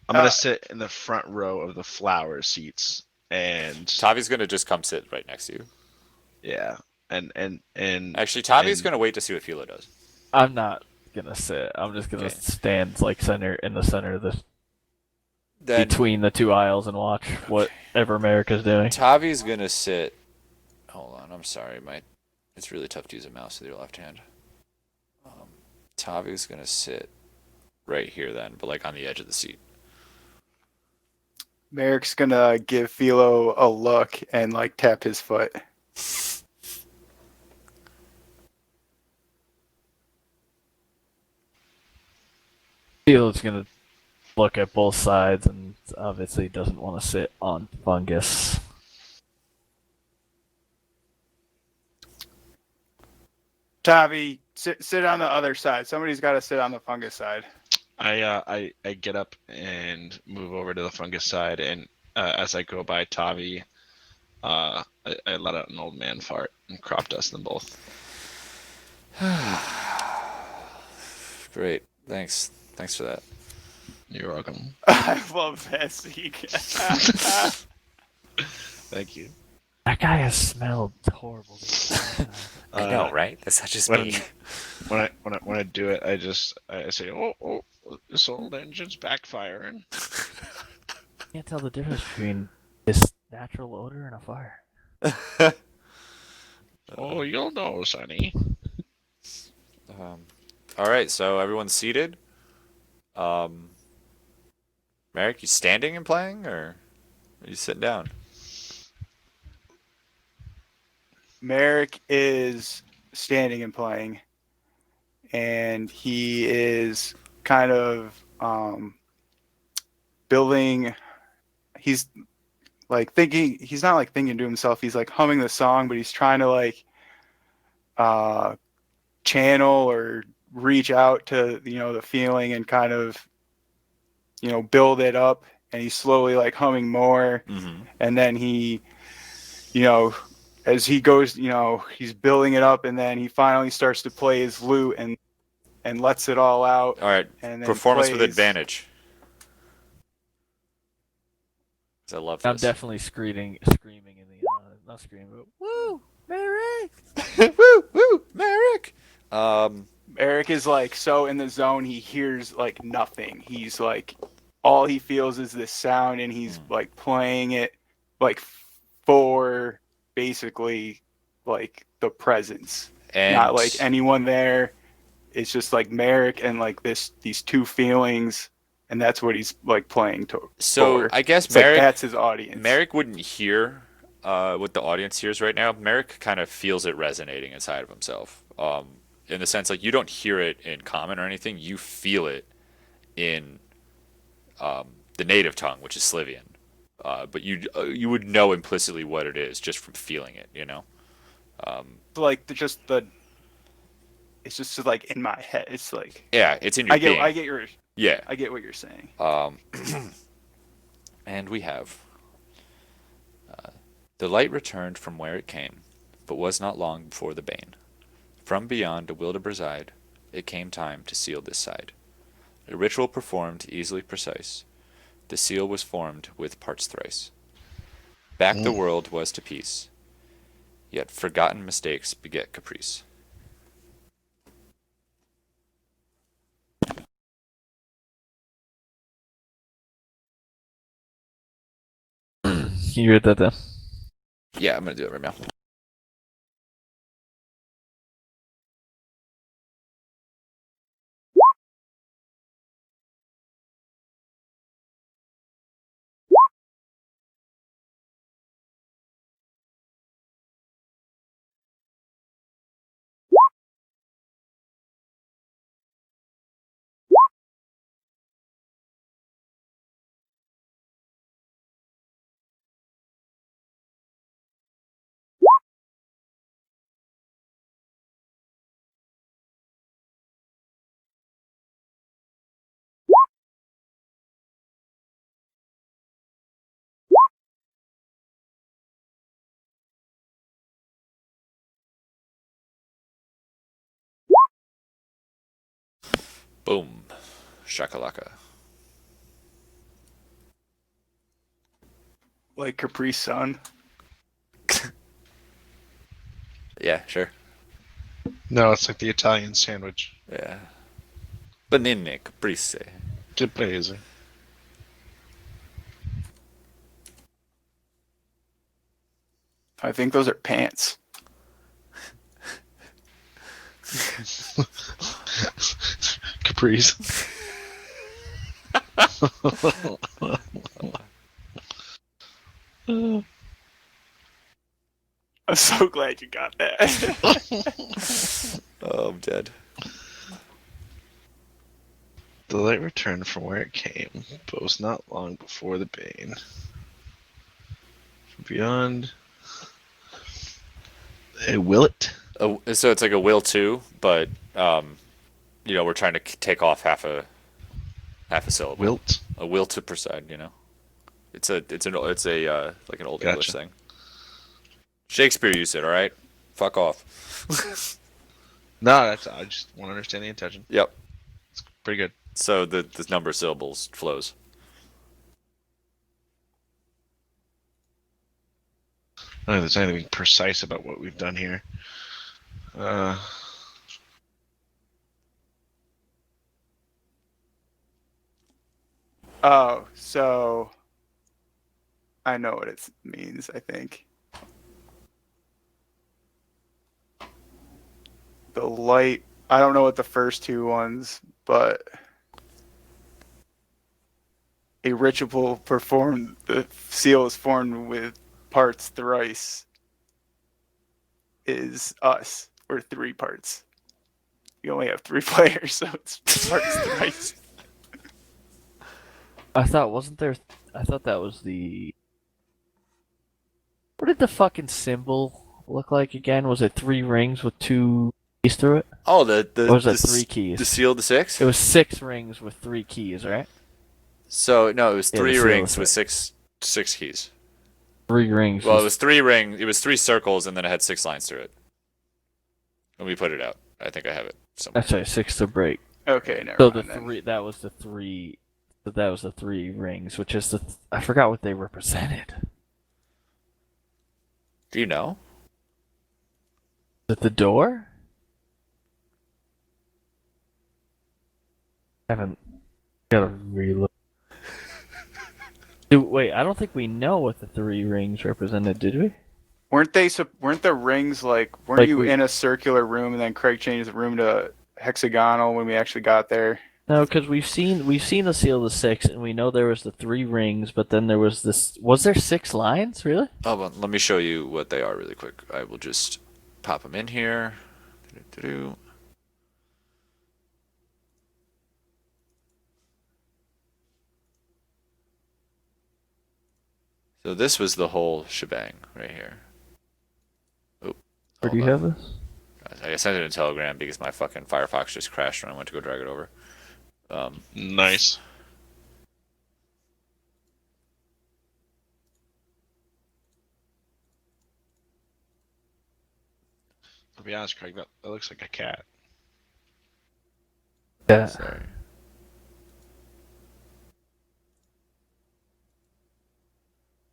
I'm gonna sit in the front row of the flower seats, and Tavi's gonna just come sit right next to you. yeah, and Actually, Tavi's and- gonna wait to see what Philo does. I'm not gonna sit. I'm just gonna Okay. stand like center in the center of the Then between the 2 aisles and watch whatever America's doing. Tavi's gonna sit. Hold on, I'm sorry, it's really tough to use a mouse with your left hand. Tavi's gonna sit right here then, but like on the edge of the seat. Merrick's gonna give Philo a look and like tap his foot. Field's gonna look at both sides and obviously doesn't want to sit on fungus. Tavi, sit on the other side. Somebody's got to sit on the fungus side. I get up and move over to the fungus side, and as I go by Tavi, I let out an old man fart and crop dust them both. Great, thanks for that. You're welcome. I love that Zeke. Thank you. That guy has smelled horrible. I know, right? That's such a when- speak. When I do it, I say, oh, this old engine's backfiring. Can't tell the difference between this natural odor and a fire. Oh, you'll know, Sonny. All right, so everyone's seated. Merrick, you standing and playing, or are you sitting down? Merrick is standing and playing, and he is kind of building. He's like thinking. He's not like thinking to himself. He's like humming the song, but he's trying to like uh, channel or reach out to the feeling and kind of build it up. And he's slowly like humming more, Mm-hmm. and then he you know, as he goes, he's building it up, and then he finally starts to play his lute and lets it all out, All right. and then Performance with plays. advantage. 'Cause I love I'm this. definitely screaming in the not screaming, but woo, Merrick! Woo, woo, Merrick. Eric is like so in the zone, he hears like nothing. He's like, all he feels is this sound, and he's like playing it like for basically like the presence, not And like anyone there. It's just like Merrick and like these two feelings, and that's what he's like playing so for. I guess It's like that's his audience. Merrick wouldn't hear what the audience hears right now. Merrick kind of feels it resonating inside of himself. In the sense like you don't hear it in common or anything, you feel it in the native tongue, which is Slivian. But you would know implicitly what it is just from feeling it, you know. Like just the it's just like in my head. It's like Yeah, it's in your I get being. I get your Yeah. I get what you're saying. And we have the light returned from where it came, but was not long before the bane. From beyond a will to preside, it came time to seal this side. A ritual performed, easily precise. The seal was formed with parts thrice. Back the world was to peace, yet forgotten mistakes beget caprice. Can you read that then? Yeah, I'm gonna do it right now. Boom. Shakalaka. Like Capri Sun. Yeah, sure. No, it's like the Italian sandwich. Yeah. Banine caprese. Caprese. I think those are pants. Caprice. I'm so glad you got that. Oh, I'm dead. The light returned from where it came, but was not long before the bane. From beyond a willet. So it's like a will to, but we're trying to take off half a syllable. Wilt. A will to preside, you know. It's a like an old Gotcha. English thing. Shakespeare used it, all right? Fuck off. No, I just want to understand the intention. Yep. Pretty good. So the number of syllables flows. I don't think there's anything precise about what we've done here. Oh, so I know what it means, I think. The light, I don't know what the first two ones, but a ritual performed, the seal is formed with parts thrice. is us. We're 3 parts. You only have 3 players, so it's parts thrice. I thought wasn't there? I thought that was the. What did the fucking symbol look like again? Was it 3 rings with 2 keys through it? Oh, the Or was it the 3 keys? the seal of the 6. It was 6 rings with 3 keys, right? So no, it was Yeah, the 3 seal of rings the with 6. 6 keys. 3 rings. Well, it was 3 rings. It was 3 circles, and then it had 6 lines through it. Let me put it out. I think I have it somewhere. That's right, 6 to break. Okay, never So mind the then. 3. That was the 3. That was the 3 rings, which is the. I forgot what they represented. Do you know? Is it the door? I haven't. Gotta relook. Wait, I don't think we know what the 3 rings represented, did we? Weren't the rings like? Weren't Like you we- in a circular room and then Craig changed the room to hexagonal when we actually got there? No, because we've seen the seal of the 6, and we know there was the 3 rings, but then there was this. Was there 6 lines? Really? Oh, well, let me show you what they are really quick. I will just pop them in here. Do-do-do-do. So this was the whole shebang right here. Oh, Or do you hold on. have this? I sent it in Telegram because my fucking Firefox just crashed when I went to go drag it over. Nice. To be honest, Craig, that looks like a cat. Yeah. Sorry.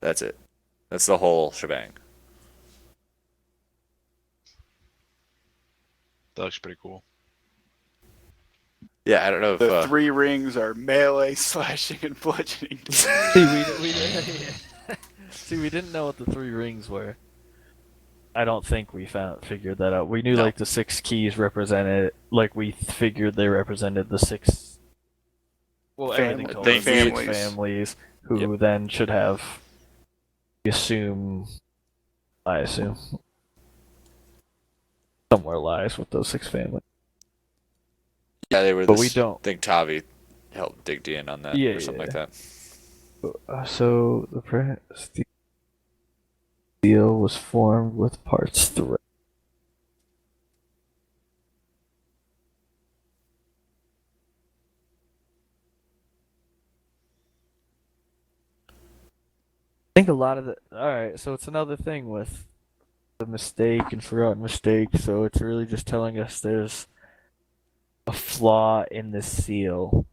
That's it. That's the whole shebang. That looks pretty cool. Yeah, I don't know if The 3 rings are melee, slashing, and bludgeoning. See, we didn't know what the 3 rings were. I don't think we figured that out. We knew No. like the 6 keys represented, like we figured they represented the 6. Well, everything told us the 6 families. families who then should have. I assume somewhere lies with those 6 families. yeah, they were. But we don't. I think Tavi helped dig in on that Yeah, or something like that. So the seal was formed with parts 3. I think a lot of the. Alright, so it's another thing with the mistake and forgotten mistake, so it's really just telling us there's a flaw in the seal.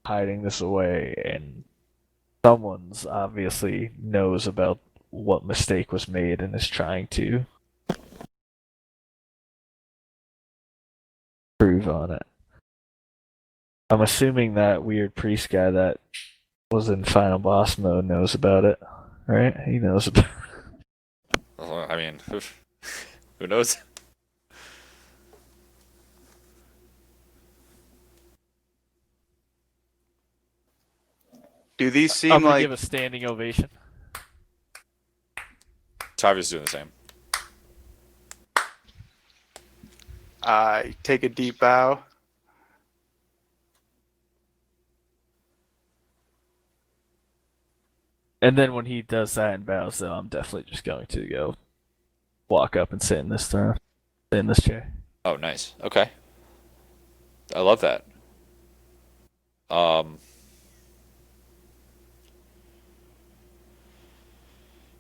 Hiding this away, and someone's obviously knows about what mistake was made and is trying to prove on it. I'm assuming that weird priest guy that was in final boss mode knows about it, right? He knows about Well, I mean, who knows? Do these I'm seem gonna like give a standing ovation. Tavi's doing the same. I take a deep bow? And then when he does that and bows, though, I'm definitely just going to go walk up and sit in this throne, sit in this chair. Oh, nice. Okay. I love that.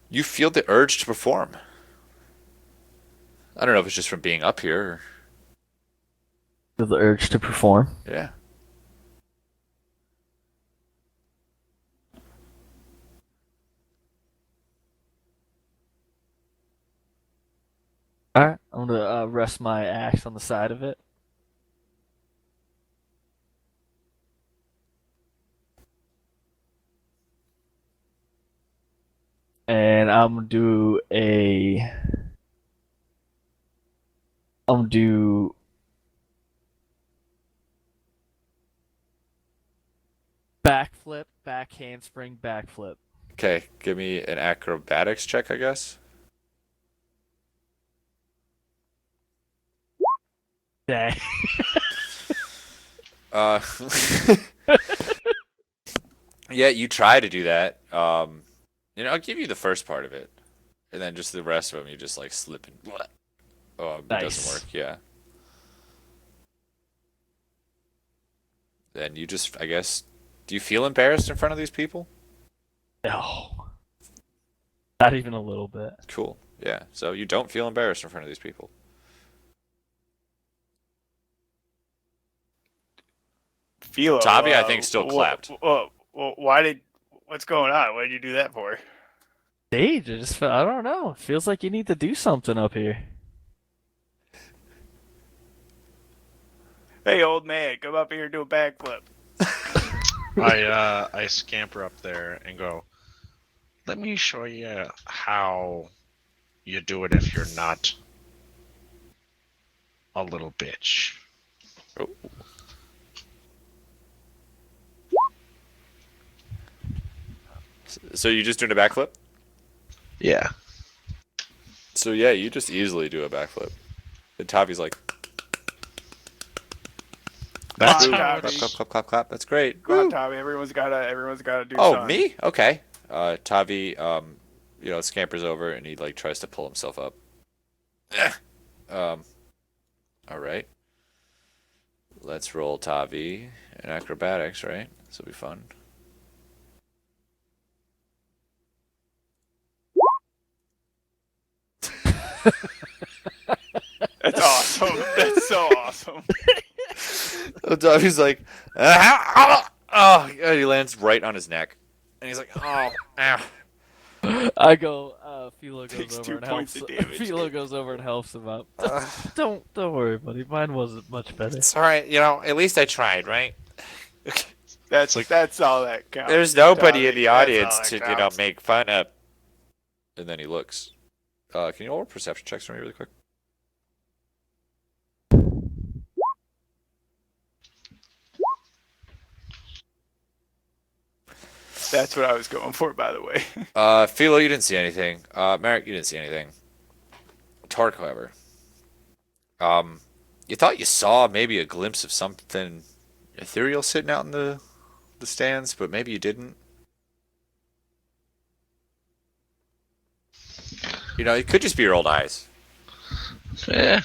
You feel the urge to perform. I don't know if it's just from being up here. Or, Feel the urge to perform. yeah. All right, I'm gonna rest my axe on the side of it. And I'm gonna do backflip, back handspring, backflip. Okay, give me an acrobatics check, I guess. Dang. Uh, yeah, you try to do that. I'll give you the first part of it, and then just the rest of them, you just like slip and. It doesn't Nice. work. Yeah. Then you just, I guess, do you feel embarrassed in front of these people? No. Not even a little bit. Cool. Yeah. So you don't feel embarrassed in front of these people. Philo, Tavi, I think, still clapped. what's going on? What did you do that for? Sage, I don't know. It feels like you need to do something up here. Hey, old man, come up here and do a backflip. I scamper up there and go, let me show you how you do it if you're not a little bitch. Oh. So you just doing a backflip? Yeah. So yeah, you just easily do a backflip. And Tavi's like, That's Come on, how Tavi. clap, clap, clap, clap, clap. That's great. Come on, Woo. Tommy. Everyone's gotta do Oh, something. me? Okay. Tavi, scampers over and he like tries to pull himself up. All right. Let's roll Tavi and acrobatics, right? This will be fun. That's awesome. That's so awesome. Tavi's like, oh, he lands right on his neck, and he's like, oh, ow. I go, Philo Takes goes 2 over and points helps. of damage. Philo goes over and helps him up. Don't worry, buddy. Mine wasn't much better. It's alright, at least I tried, right? That's all that counts. There's nobody Tommy. in the That's all audience that to, counts. make fun of. And then he looks. Can you roll perception checks for me really quick? That's what I was going for, by the way. Philo, you didn't see anything. Merrick, you didn't see anything. Tark, however, you thought you saw maybe a glimpse of something ethereal sitting out in the stands, but maybe you didn't. It could just be your old eyes. Yeah.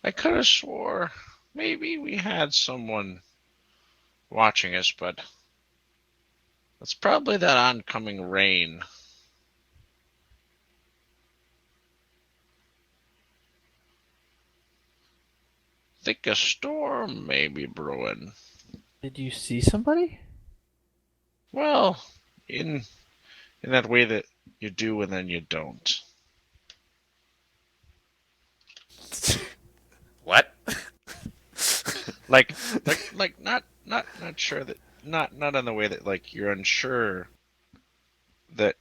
I could have swore maybe we had someone watching us, but it's probably that oncoming rain. Think a storm may be brewing. Did you see somebody? Well, in that way that you do and then you don't. What? Like not sure that not in the way that like you're unsure that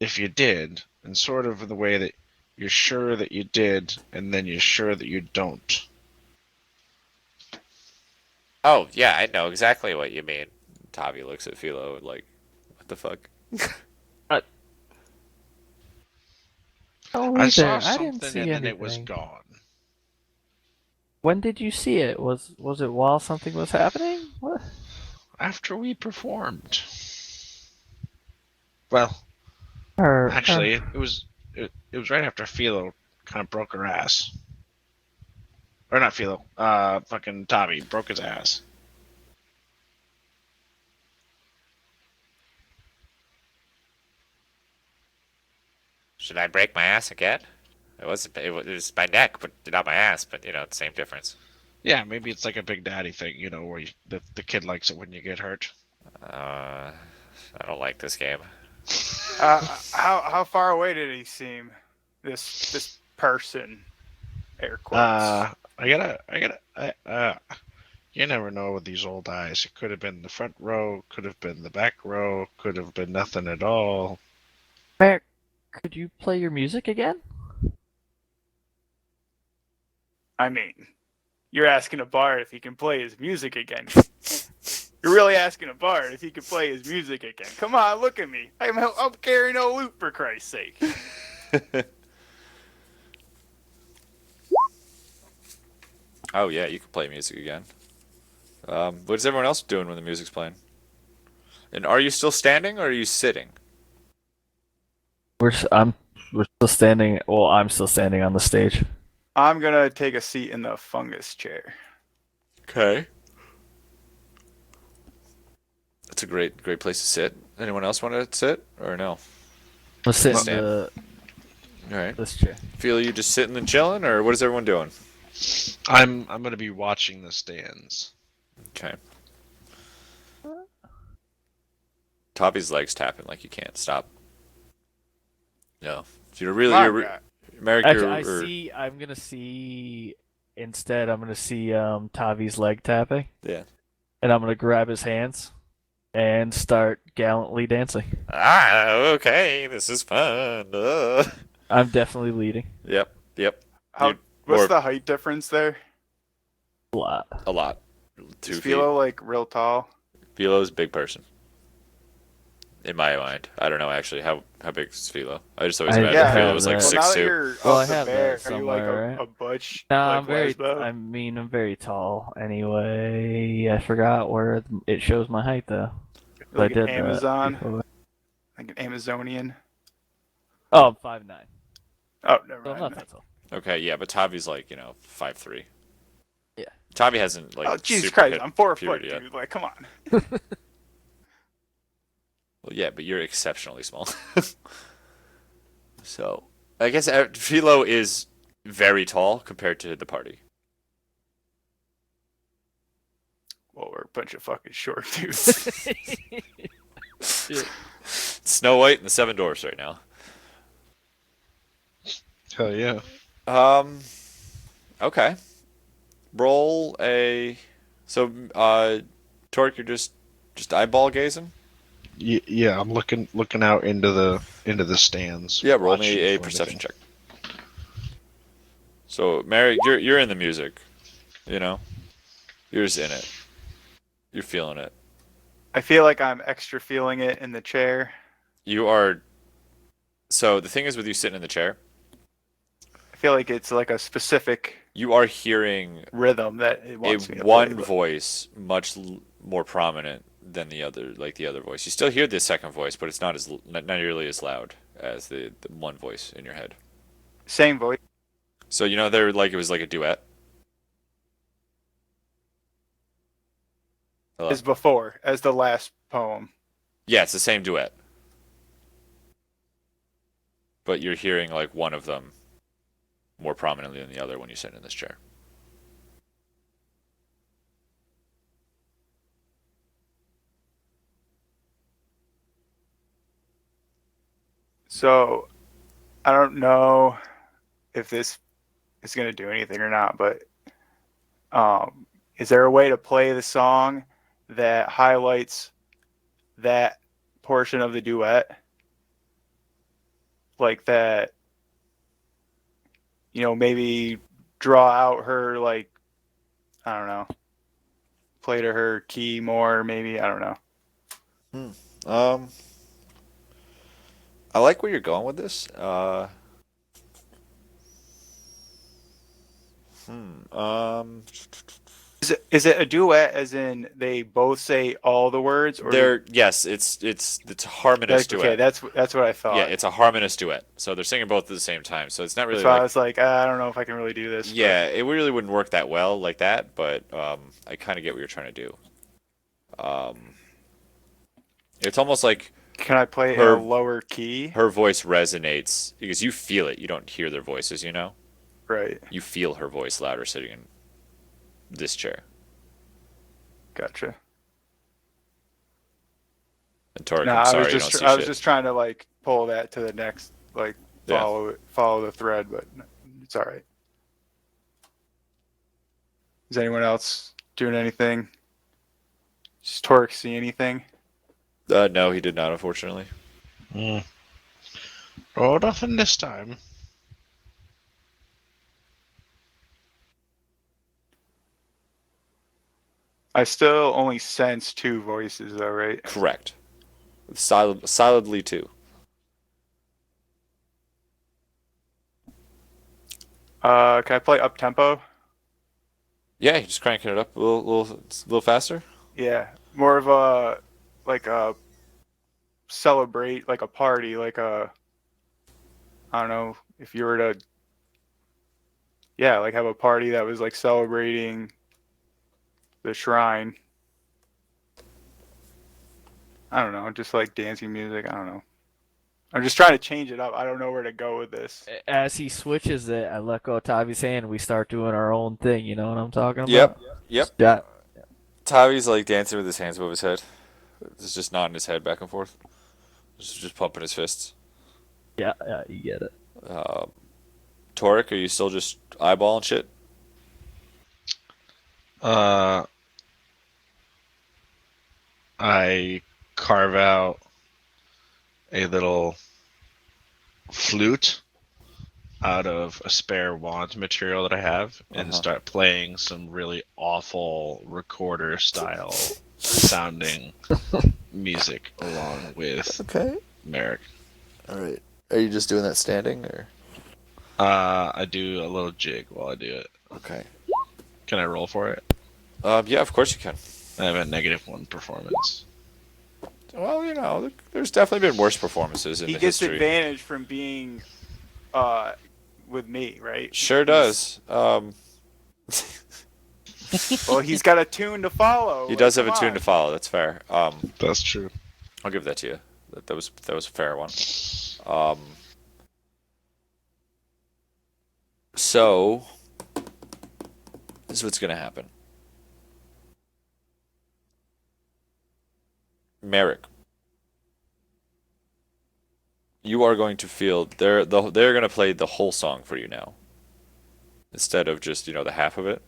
if you did, and sort of in the way that you're sure that you did and then you're sure that you don't. Oh, yeah, I know exactly what you mean. Tavi looks at Philo like, what the fuck? Oh, I either. saw I didn't something see and anything. then it was gone. When did you see it? Was it while something was happening? What? After we performed. Well, Or actually, it was right after Philo kind of broke her ass. Or not Philo, fucking Tavi broke his ass. Should I break my ass again? It was my neck, but not my ass, but, same difference. Yeah, maybe it's like a Big Daddy thing, where the kid likes it when you get hurt. I don't like this game. How far away did he seem? This person, air quotes. You never know with these old eyes. It could have been the front row, could have been the back row, could have been nothing at all. Merrick, could you play your music again? I mean, you're asking a bard if he can play his music again. You're really asking a bard if he could play his music again. Come on, look at me. I'm carrying a lute for Christ's sake. Oh yeah, you can play music again. What's everyone else doing when the music's playing? And are you still standing or are you sitting? We're still standing. Well, I'm still standing on the stage. I'm gonna take a seat in the fungus chair. Okay. That's a great place to sit. Anyone else want to sit or no? Let's sit in Stand. the All right. this chair. Feel you just sitting and chilling, or what is everyone doing? I'm gonna be watching the stands. Okay. Toppy's legs tapping like you can't stop. No. If you're really, Come on, you're, guy. Merrick, Actually, I'm gonna see. Instead, I'm gonna see Tavi's leg tapping, yeah. and I'm gonna grab his hands and start gallantly dancing. Okay, this is fun. I'm definitely leading. Yep. How, Dude, what's or- the height difference there? A lot. A lot. Is 2 feet. Philo like real tall? Philo's a big person. In my mind, I don't know actually how big is Philo. I just always I imagined yeah, Philo was like that. Well, now that 6'2". you're Well, I up the have bear, that are you like somewhere, right? a butch? No, like I'm very. Lesbo? I'm very tall. Anyway, I forgot where it shows my height though. like I an did that Amazon, before. like an Amazonian. Oh, I'm 5'9". Oh, never So I'm mind. not that tall. Okay, yeah, but Tavi's like 5'3". Yeah. Tavi hasn't like Oh, Jesus super Christ! hit I'm 4 foot, puberty yet. dude. Like, come on. Well, yeah, but you're exceptionally small. So, I guess Philo is very tall compared to the party. Well, we're a bunch of fucking short dudes. Yeah. Snow White and the Seven Dwarfs right now. Hell yeah. Okay. Roll a. So, Torque, you're just eyeball gazing. Yeah, I'm looking out into the stands. Yeah, roll watching me a for perception anything. check. So, Mary, you're in the music. You know, you're just in it. You're feeling it. I feel like I'm extra feeling it in the chair. You are. So the thing is with you sitting in the chair, I feel like it's like a specific you are hearing rhythm that it a wants me to one play. voice much more prominent than the other voice. You still hear the second voice, but it's not nearly as loud as the one voice in your head. Same voice. So you know there like it was like a duet. Hello? As before, as the last poem. Yeah, it's the same duet. But you're hearing like one of them more prominently than the other when you sit in this chair. So I don't know if this is going to do anything or not, but is there a way to play the song that highlights that portion of the duet? Like that, maybe draw out her, like, I don't know, play to her key more, maybe, I don't know. I like where you're going with this. Is it a duet as in they both say all the words, or Yes, it's a harmonious duet. okay, that's what I thought. Yeah, it's a harmonious duet. So they're singing both at the same time. So it's not really So I like was like, I don't know if I can really do this. yeah, it really wouldn't work that well like that. But I kind of get what you're trying to do. It's almost like but can I play in her- a lower key? her voice resonates because you feel it. You don't hear their voices. You know, Right. you feel her voice louder sitting in this chair. Gotcha. And Torek, No, I'm sorry, I was you just don't see I was shit. just trying to like pull that to the next, like Yeah. follow the thread, but it's all right. Is anyone else doing anything? Does Torque see anything? No, he did not, unfortunately. Mm. Oh, nothing this time. I still only sense 2 voices, though, right? Correct. Solidly 2. Can I play up tempo? Yeah, you're just cranking it up a little faster. Yeah, more of a like a celebrate, like a party, like a I don't know if you were to like have a party that was like celebrating the shrine. I don't know, just like dancing music. I don't know. I'm just trying to change it up. I don't know where to go with this. As he switches it, I let go of Tavi's hand. We start doing our own thing. You know what I'm talking Yep. about? Yep. Yeah. Tavi's like dancing with his hands above his head. He's just nodding his head back and forth. Just pumping his fists. Yeah, you get it. Torek, are you still just eyeballing shit? Uh, I carve out a little flute out of a spare wand material that I have and start playing some really awful recorder style sounding music along with Okay. Merrick. All right. Are you just doing that standing or? I do a little jig while I do it. Okay. Can I roll for it? Yeah, of course you can. I have a -1 performance. Well, there's definitely been worse performances in He the gets history. advantage from being with me, right? Sure does. Well, he's got a tune to follow. He does like, have a come tune to on. follow. That's fair. That's true. I'll give that to you. That was a fair one. So this is what's gonna happen. Merrick, you are going to feel they're going to play the whole song for you now instead of just the half of it.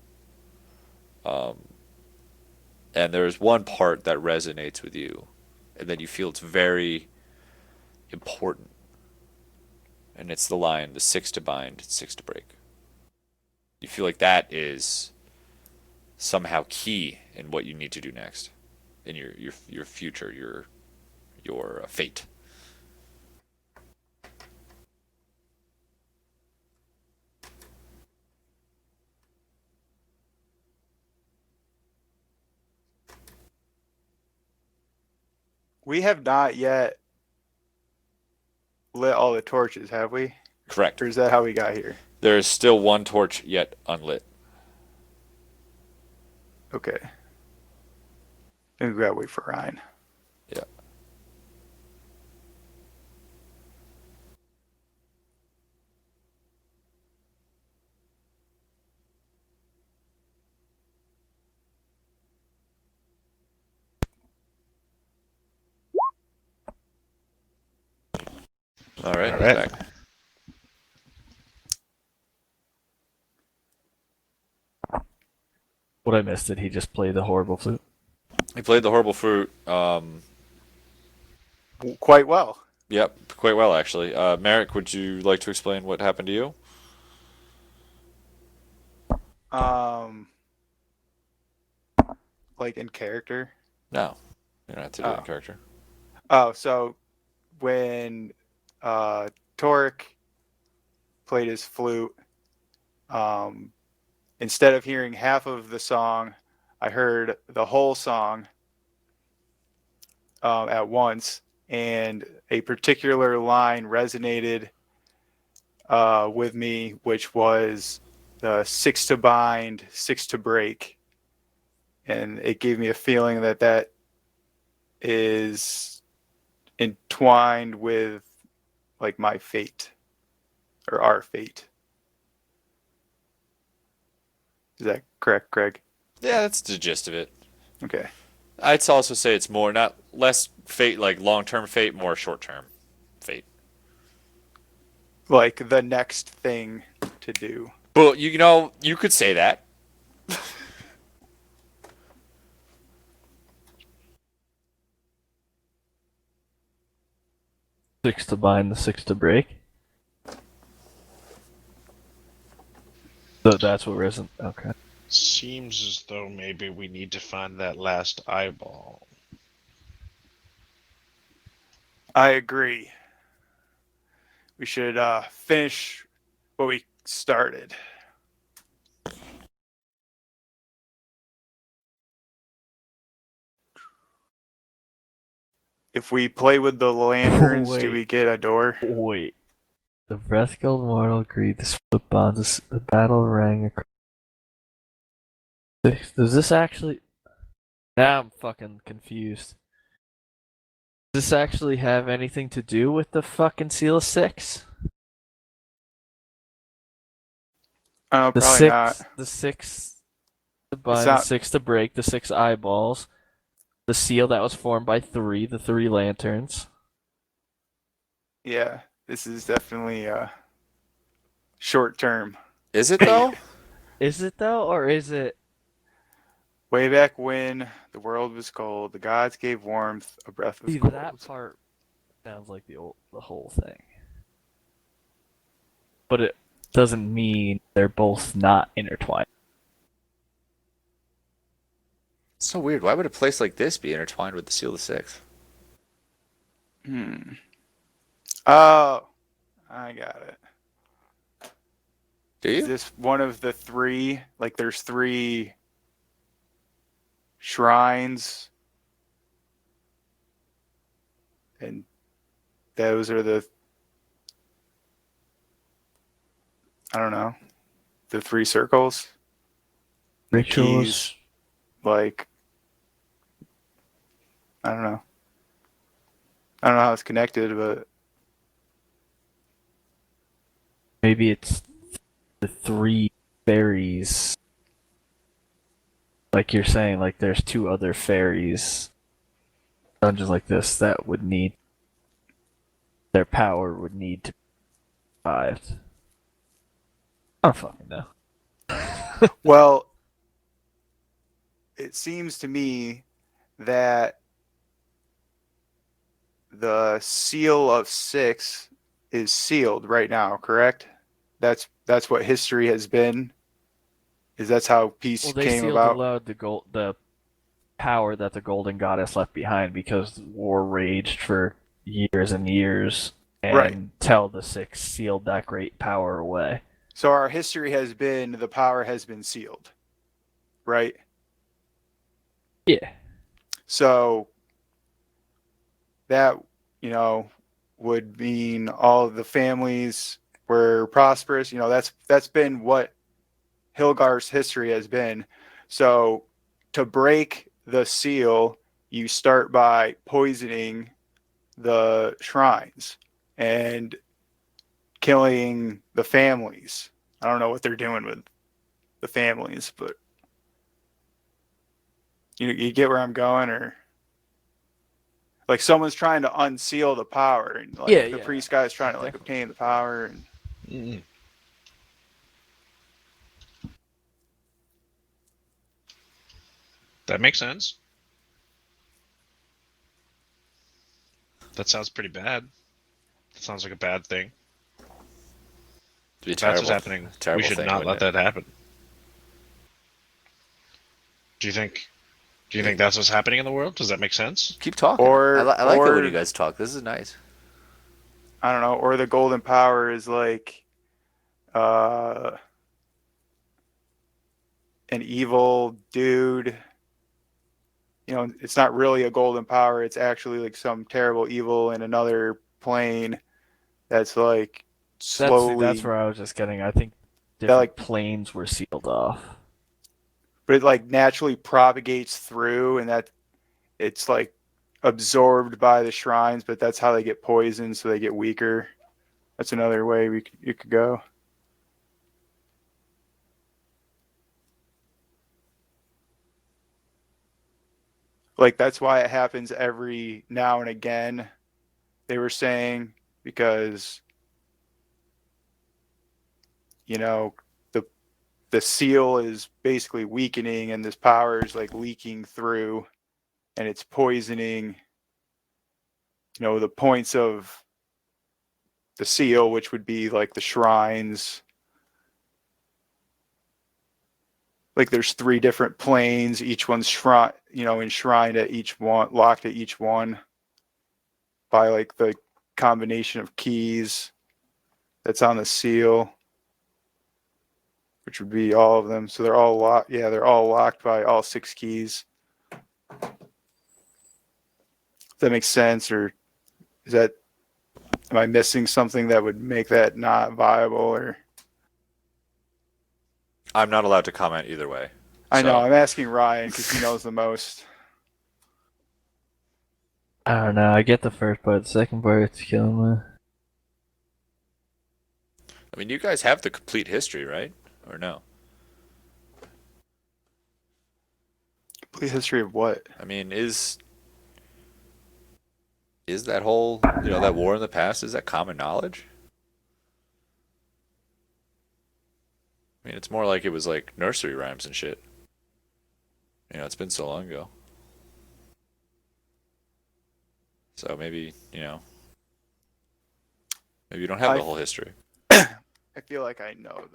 And there's one part that resonates with you, and then you feel it's very important, and it's the line, "The 6 to bind, 6 to break." You feel like that is somehow key in what you need to do next, in your future, your fate. We have not yet lit all the torches, have we? Correct. Or is that how we got here? There is still one torch yet unlit. Okay. Maybe we gotta wait for Ryan. Yeah. All right. All right. Back. What I missed, did he just play the horrible flute? He played the horrible fruit. Quite well. Yep, quite well actually. Merrick, would you like to explain what happened to you? Like in character. No, you don't have to do it in Oh. character. Oh, so when Torek played his flute, instead of hearing half of the song, I heard the whole song at once, and a particular line resonated with me, which was the 6 to bind, 6 to break. And it gave me a feeling that that is entwined with like my fate or our fate. Is that correct, Craig? Yeah, that's the gist of it. Okay. I'd also say it's more not less fate like long-term fate, more short-term fate. Like the next thing to do. But you could say that. 6 to bind, the 6 to break. So that's what reson. Okay. Seems as though maybe we need to find that last eyeball. I agree. We should finish what we started. If we play with the lanterns, do Wait. we get a door? Wait. The Breath Guild mortal agreed to split bonds. The battle rang across. Does this actually? Now I'm fucking confused. Does this actually have anything to do with the fucking Seal of Six? Oh, The probably not. the six to It's bind, the not. six to break, the six eyeballs, the seal that was formed by the three lanterns. Yeah, this is definitely short term. Is it though? Is it though, or is it? Way back when the world was cold, the gods gave warmth, a breath of See, cold. that part sounds like the whole thing, but it doesn't mean they're both not intertwined. It's so weird. Why would a place like this be intertwined with the Seal of the Six? Oh, I got it. Do Is you? this one of the three? Like, there's three shrines, and those are the, I don't know, the three circles. The Rituals. keys, like, I don't know. I don't know how it's connected, but Maybe it's the three fairies. Like you're saying, like there's two other fairies dungeons like this that would need their power would need to be revived. I don't fucking know. well, it seems to me that the seal of six is sealed right now, correct? That's what history has been. Is that's how peace Well, they came sealed about? the power that the Golden Goddess left behind because war raged for years and years, Right. until the Six sealed that great power away. So our history has been the power has been sealed, right? Yeah. So that, you know, would mean all of the families were prosperous. You know, that's been what Hilgar's history has been. So to break the seal, you start by poisoning the shrines and killing the families. I don't know what they're doing with the families, but you get where I'm going, or like someone's trying to unseal the power, and like Yeah, the yeah. priest guy's trying to like Definitely. obtain the power, and Mm. That makes sense. That sounds pretty bad. That sounds like a bad thing. It'd be If that's what's terrible. happening, we Terrible should thing, not wouldn't let it? that happen. Do you think? Do you think that's what's happening in the world? Does that make sense? Keep talking. or I like it when or you guys talk. This is nice. I don't know, or the golden power is like uh an evil dude. You know, it's not really a golden power. It's actually like some terrible evil in another plane that's like That's slowly where I was just getting. I think that different like, planes were sealed off. but it like naturally propagates through, and that it's like absorbed by the shrines. But that's how they get poisoned, so they get weaker. That's another way you could go. Like that's why it happens every now and again. They were saying because you know the the seal is basically weakening and this power is like leaking through and it's poisoning the points of the seal, which would be like the shrines. like there's 3 different planes, each one's enshrined at each one, locked at each one by like the combination of keys that's on the seal, which would be all of them. So they're all locked. Yeah, they're all locked by all 6 keys. If that makes sense, or is that, am I missing something that would make that not viable? Or I'm not allowed to comment either way. I know So- I'm asking Ryan because he knows the most. I don't know. I get the first part. The second part, it's killing me. I mean, you guys have the complete history, right? Or no? Complete history of what? I mean, is that whole, that war in the past, is that common knowledge? I mean, it's more like it was like nursery rhymes and shit. It's been so long ago. So maybe, maybe you don't have the whole history. I feel like I know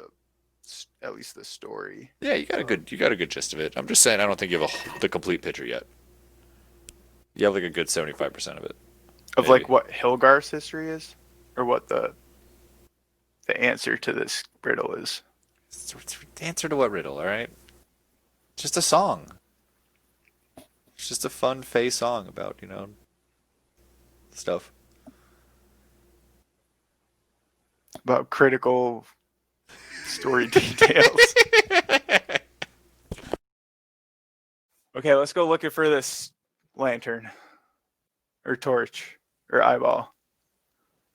at least the story. Yeah, you got a good gist of it. I'm just saying I don't think you have the complete picture yet. You have like a good 75% of it. Of Maybe. like what Hilgar's history is, or what the answer to this riddle is. It's the answer to what riddle, all right? It's just a song. It's just a fun Faye song about, stuff. About critical story details. Okay, let's go looking for this lantern or torch or eyeball.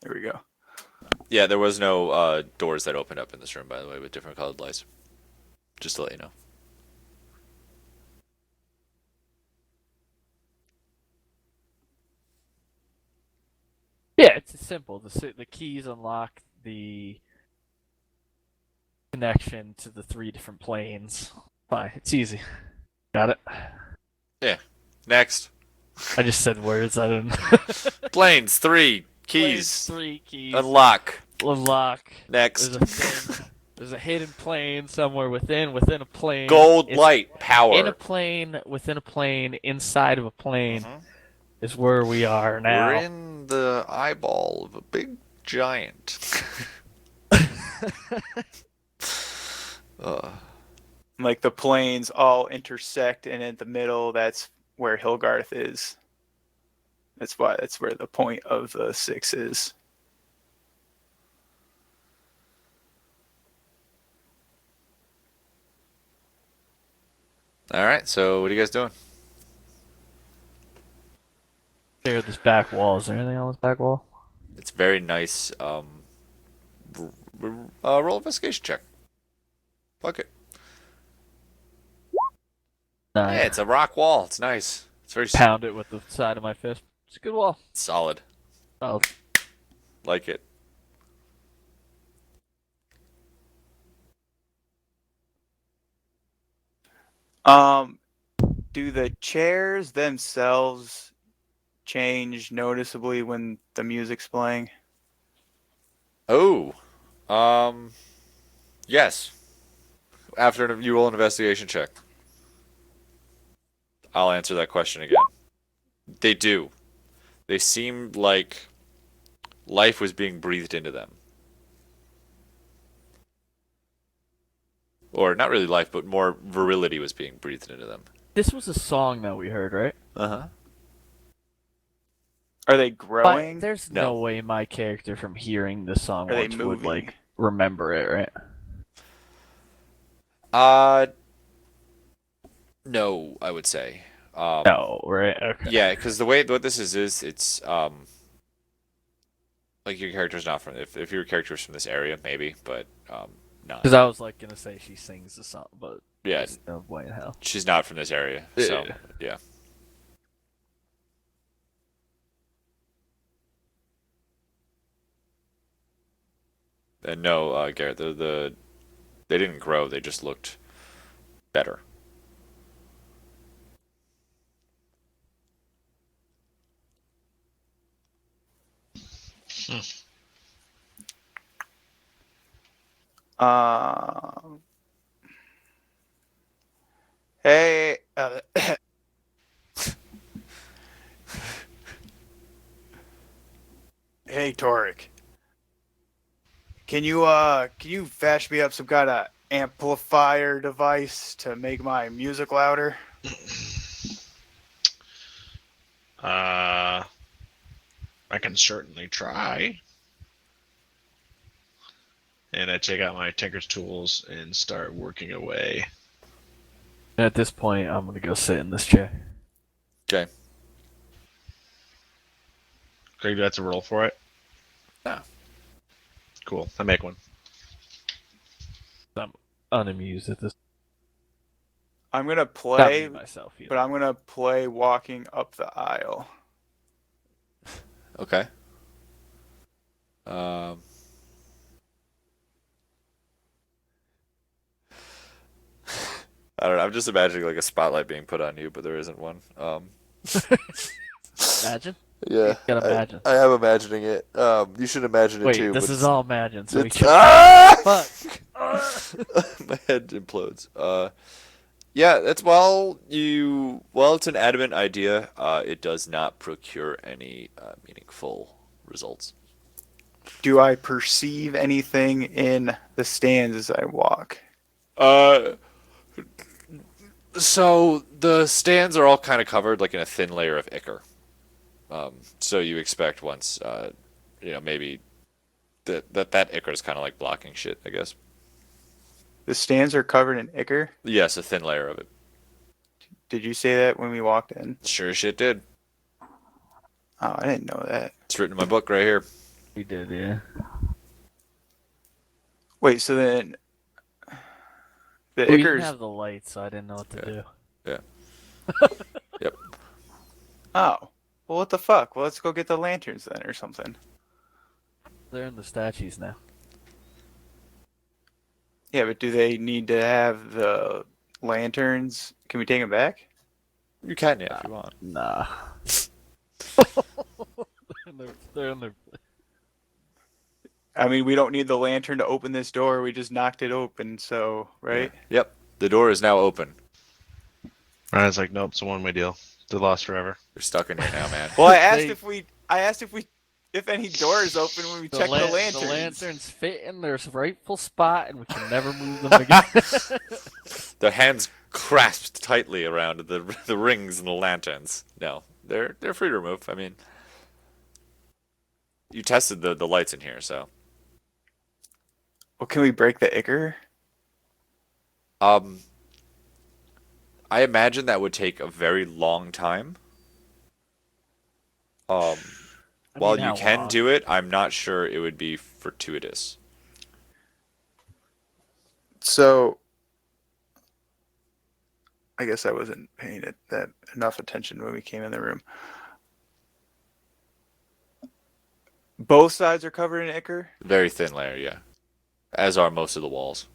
There we go. Yeah, there was no doors that opened up in this room, by the way, with different colored lights. Just to let you know. Yeah, it's simple. The keys unlock the connection to the 3 different planes. Fine, it's easy. Got it. Yeah. Next. I just said words. I didn't. Planes, 3 keys. Planes, 3 keys. Unlock. Unlock. Next. There's a thing. There's a hidden plane somewhere within a plane. Gold It's light power. in a plane within a plane inside of a plane Mhm. is where we are now. We're in the eyeball of a big giant. Like the planes all intersect, and in the middle, that's where Hilgarth is. That's where the point of the 6 is. All right, so what are you guys doing? Clear this back wall. Is there anything on this back wall? It's very nice. Roll investigation check. Fuck it. No. Yeah, it's a rock wall. It's nice. It's very Pound it with the side of my fist. It's a good wall. solid. Oh, Like it. Do the chairs themselves change noticeably when the music's playing? Oh, yes. After you roll an investigation check, I'll answer that question again. They do. They seem like life was being breathed into them. Or not really life, but more virility was being breathed into them. this was a song that we heard, right? Uh-huh. Are they But growing? there's No. no way my character from hearing the song Are they once would moving? like remember it, right? No, I would say. No, right? Okay. Yeah, because what this is it's like your character's not from if your character's from this area, maybe, but not. Because I was like gonna say she sings the song, but Yeah, there's no way in hell. she's not from this area, so Yeah. yeah. And no, Garrett, they didn't grow; they just looked better. Um, Hey, Toric. Can you fetch me up some kind of amplifier device to make my music louder? I can certainly try. And I take out my tinker's tools and start working away. At this point, I'm gonna go sit in this chair. Okay. Craig, do I have to roll for it? No. Cool. I make one. I'm unamused at this. I'm gonna Not play, me myself either. but I'm gonna play walking up the aisle. Okay. Um. I don't know. I'm just imagining like a spotlight being put on you, but there isn't one. Imagine. Yeah. Gotta imagine. I am imagining it. You should imagine it Wait, too. this but is all imagined, so we it's can. ah! Fuck. My head implodes. Yeah, that's it's an adamant idea. It does not procure any meaningful results. Do I perceive anything in the stands as I walk? So the stands are all kind of covered like in a thin layer of ichor. So you expect once, maybe that ichor is kind of like blocking shit, I guess. The stands are covered in ichor? Yes, a thin layer of it. Did you say that when we walked in? Sure as shit did. Oh, I didn't know that. It's written in my book right here. We did, yeah. Wait, so then the We didn't ichor's... have the lights, so I didn't know what to do. Yeah. Yep. Oh. Well, what the fuck? Well, let's go get the lanterns then or something. They're in the statues now. Yeah, but do they need to have the lanterns? Can we take them back? You can, yeah, if you want. Nah. they're in their. I mean, we don't need the lantern to open this door. We just knocked it open, so, right? Yeah. Yep. The door is now open. I was like, nope, it's a one-way deal. They're lost forever. You're stuck in here now, man. Well, I asked They- if any doors open when we check the lanterns. The lanterns fit in their rightful spot, and we can never move them again. Their hands grasped tightly around the rings and the lanterns. No, they're free to remove. I mean, you tested the lights in here, so Well, can we break the ichor? I imagine that would take a very long time. While you how can long? do it, I'm not sure it would be fortuitous. So, I guess I wasn't paying it that enough attention when we came in the room. Both sides are covered in ichor, Very thin layer, yeah. As are most of the walls.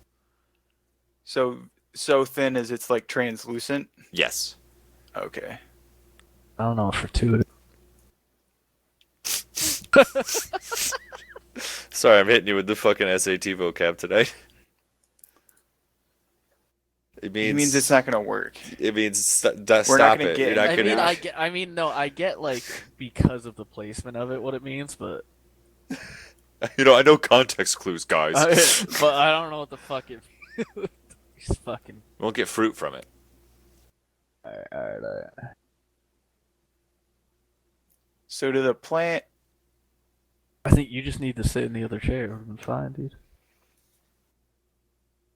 so thin as it's like translucent. Yes. Okay. I don't know for two. Sorry, I'm hitting you with the fucking SAT vocab tonight. It He means it's not gonna work. It means We're not stop gonna it. get You're not I gonna. mean, I get like because of the placement of it, what it means, but I know context clues, guys. but I don't know what the fuck it. He's fucking. You won't get fruit from it. Alright. So to the plant, I think you just need to sit in the other chair. We've been fine, dude.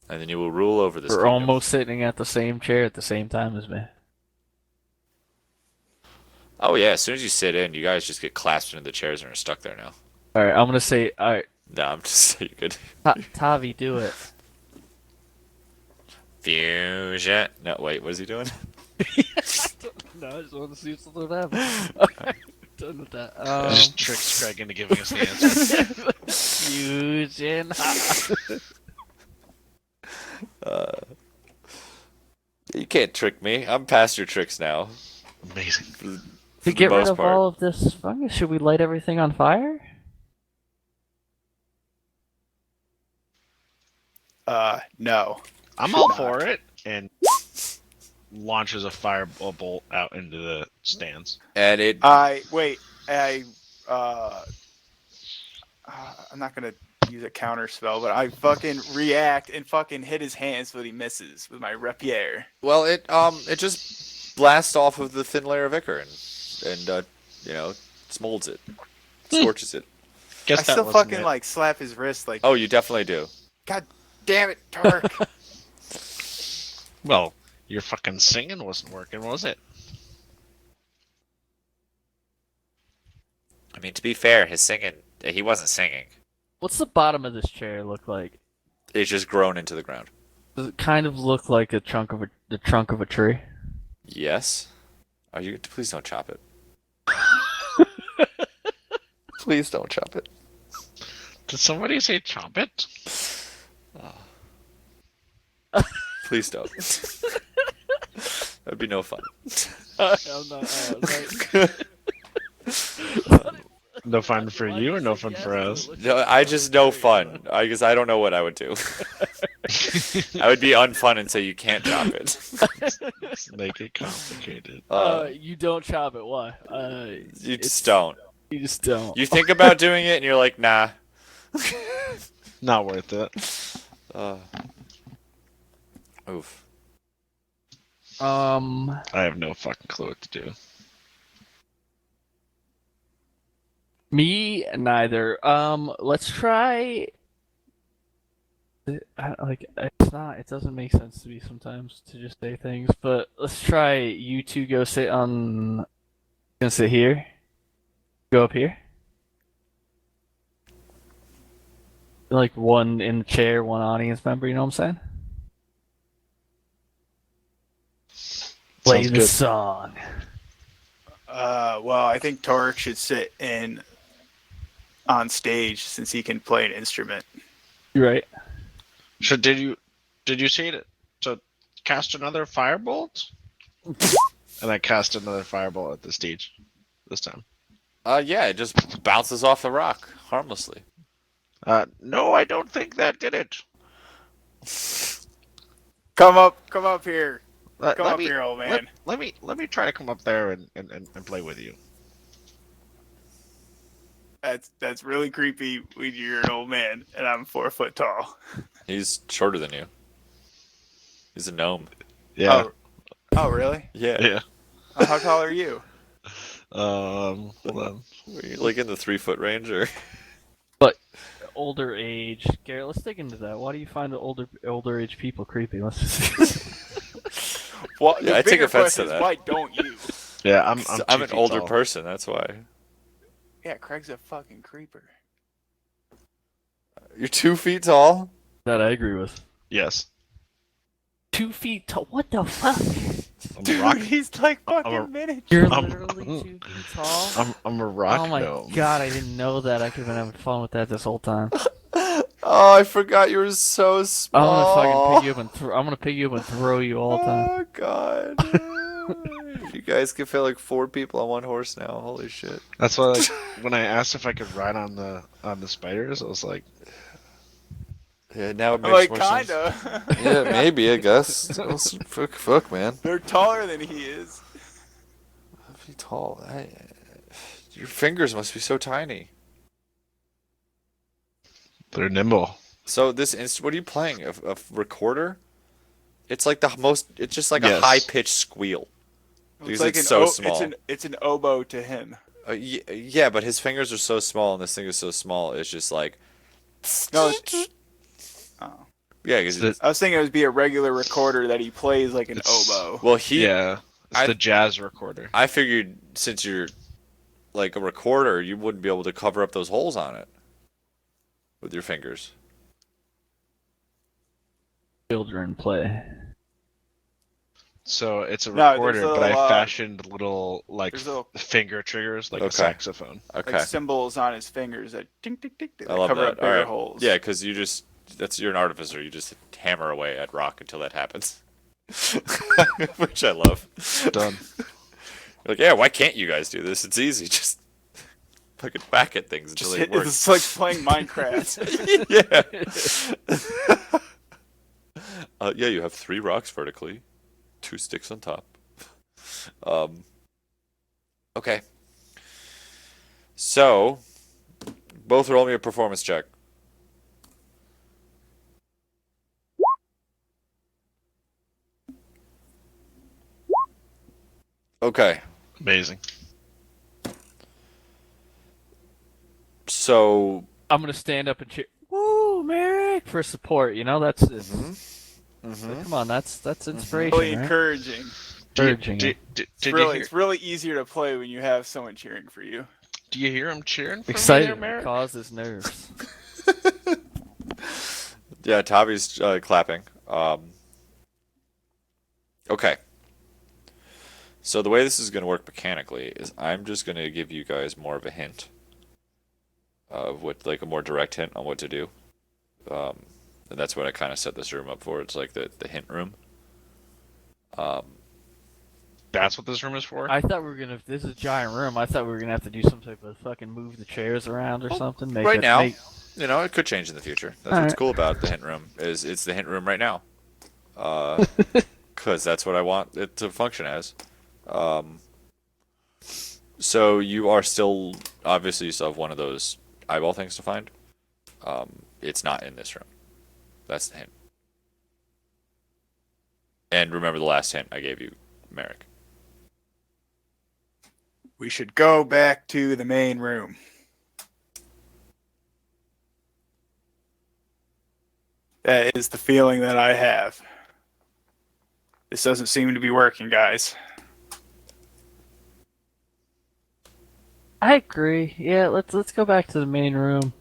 And then you will rule over this We're kingdom. almost sitting at the same chair at the same time as me. Oh yeah, as soon as you sit in, you guys just get clasped into the chairs and are stuck there now. Alright, I'm gonna say, alright, No, I'm just saying good. Tavi, do it. Fusion. No, wait, what is he doing? No, I just want to see if something happens. Done with that. Just tricks Craig into giving us the answer. Fusion. You can't trick me. I'm past your tricks now. Amazing. For To the get rid most of part. all of this fungus, should we light everything on fire? no. I'm Should all not. for it. And launches a fireball bolt out into the stands. And it I I'm not gonna use a counter spell, but I fucking react and fucking hit his hands, but he misses with my rapier. Well, it just blasts off of the thin layer of ichor and you know, smolds it, scorches it. Guess I that still wasn't fucking it. like slap his wrist like, Oh, you definitely do. God damn it, Tark. Well, your fucking singing wasn't working, was it? I mean, to be fair, his singing, he wasn't singing. What's the bottom of this chair look like? It's just grown into the ground. Does it kind of look like the trunk of a tree? Yes. Are you? Please don't chop it. Please don't chop it. Did somebody say chop it? Please don't. That'd be no fun. I'm not. No fun for you or no fun for us? No, I just no fun. I guess I don't know what I would do. I would be unfun and say you can't chop it. Let's make it complicated. You don't chop it. Why? You just don't. You just don't. You think about doing it and you're like, nah. Not worth it. Oof. I have no fucking clue what to do. Me neither. Let's try. It's not. It doesn't make sense to me sometimes to just say things. But let's try. You two go sit on. Gonna sit here. Go up here. Like one in the chair, one audience member. You know what I'm saying? Play Sounds the good. song. Well, I think Tark should sit in on stage since he can play an instrument. You're right. So did you say to cast another firebolt? And I cast another firebolt at the stage this time. Yeah, it just bounces off the rock harmlessly. No, I don't think that did it. Come up here. Let Come up me- here, old man. Let me try to come up there and play with you. That's really creepy when you're an old man and I'm 4 foot tall. He's shorter than you. He's a gnome. Yeah. Oh, really? Yeah. Yeah. How tall are you? Hold on. Were you like in the 3 foot range or? Older age. Garrett, let's dig into that. Why do you find the older age people creepy? Let's just. Well, Yeah, the I take bigger offense to question is, that. why don't you? Yeah, I'm 2 I'm an feet older tall. person, that's why. Yeah, Craig's a fucking creeper. You're 2 feet tall? That I agree with. Yes. 2 feet tall. What the fuck? I'm a Dude, rock. he's like fucking a- miniature. You're I'm- literally 2 feet tall. I'm a rock Oh my gnome. god, I didn't know that. I could have been having fun with that this whole time. Oh, I forgot you were so I'm small. gonna fucking pick you up and I'm gonna pick you up and throw you all the time. Oh god. You guys can fit like 4 people on one horse now. Holy shit. That's why, like, when I asked if I could ride on the spiders, I was like, Yeah, now it I'm makes like, more sense. kinda. Yeah, maybe, I guess. Fuck, man. They're taller than he is. Be tall. Your fingers must be so tiny. they're nimble. So what are you playing? A recorder? It's like the most. It's just like a Yes. high pitched squeal. Because like it's so o- small. It's an oboe to him. Yeah, but his fingers are so small, and this thing is so small. It's just like. No, it's- oh. Yeah, because I was thinking it would be a regular recorder that he plays like an It's- oboe. well, Yeah. It's I- the jazz recorder. I figured since you're like a recorder, you wouldn't be able to cover up those holes on it with your fingers. Children play. So it's a No, there's recorder, but little, I fashioned little like there's little finger triggers like Okay. a saxophone. Okay, like symbols on his fingers that ding ding ding that I love cover that. up bigger All right. holes. Yeah, because you're an artificer. You just hammer away at rock until that happens, which I love. Done. You're like, yeah, why can't you guys do this? It's easy. Just fucking whack at things until Just it hit, works. it's like playing Minecraft. Yeah. Yeah, you have 3 rocks vertically, 2 sticks on top. Okay. So, Both roll me a performance check. Okay. Amazing. So I'm gonna stand up and cheer. Woo, Merrick for support. You know that's come on, that's inspiration, Really right? encouraging. Encouraging. It's really easier to play when you have someone cheering for you. Do you hear him cheering for me Excited there, Merrick? causes nerves. yeah, Tavi's clapping. Okay. So the way this is going to work mechanically is I'm just going to give you guys more of a hint of what, like a more direct hint on what to do. And that's what I kind of set this room up for. It's like the hint room. That's what this room is for? I thought we were gonna. If this is a giant room, I thought we were gonna have to do some type of fucking move the chairs around or something. Make right it, now, make- you know, it could change in the future. That's All what's right. cool about the hint room is it's the hint room right now. Because that's what I want it to function as. So you are still obviously you still have one of those eyeball things to find. It's not in this room. That's the hint. And remember the last hint I gave you, Merrick. We should go back to the main room. That is the feeling that I have. This doesn't seem to be working, guys. I agree. Yeah, let's go back to the main room.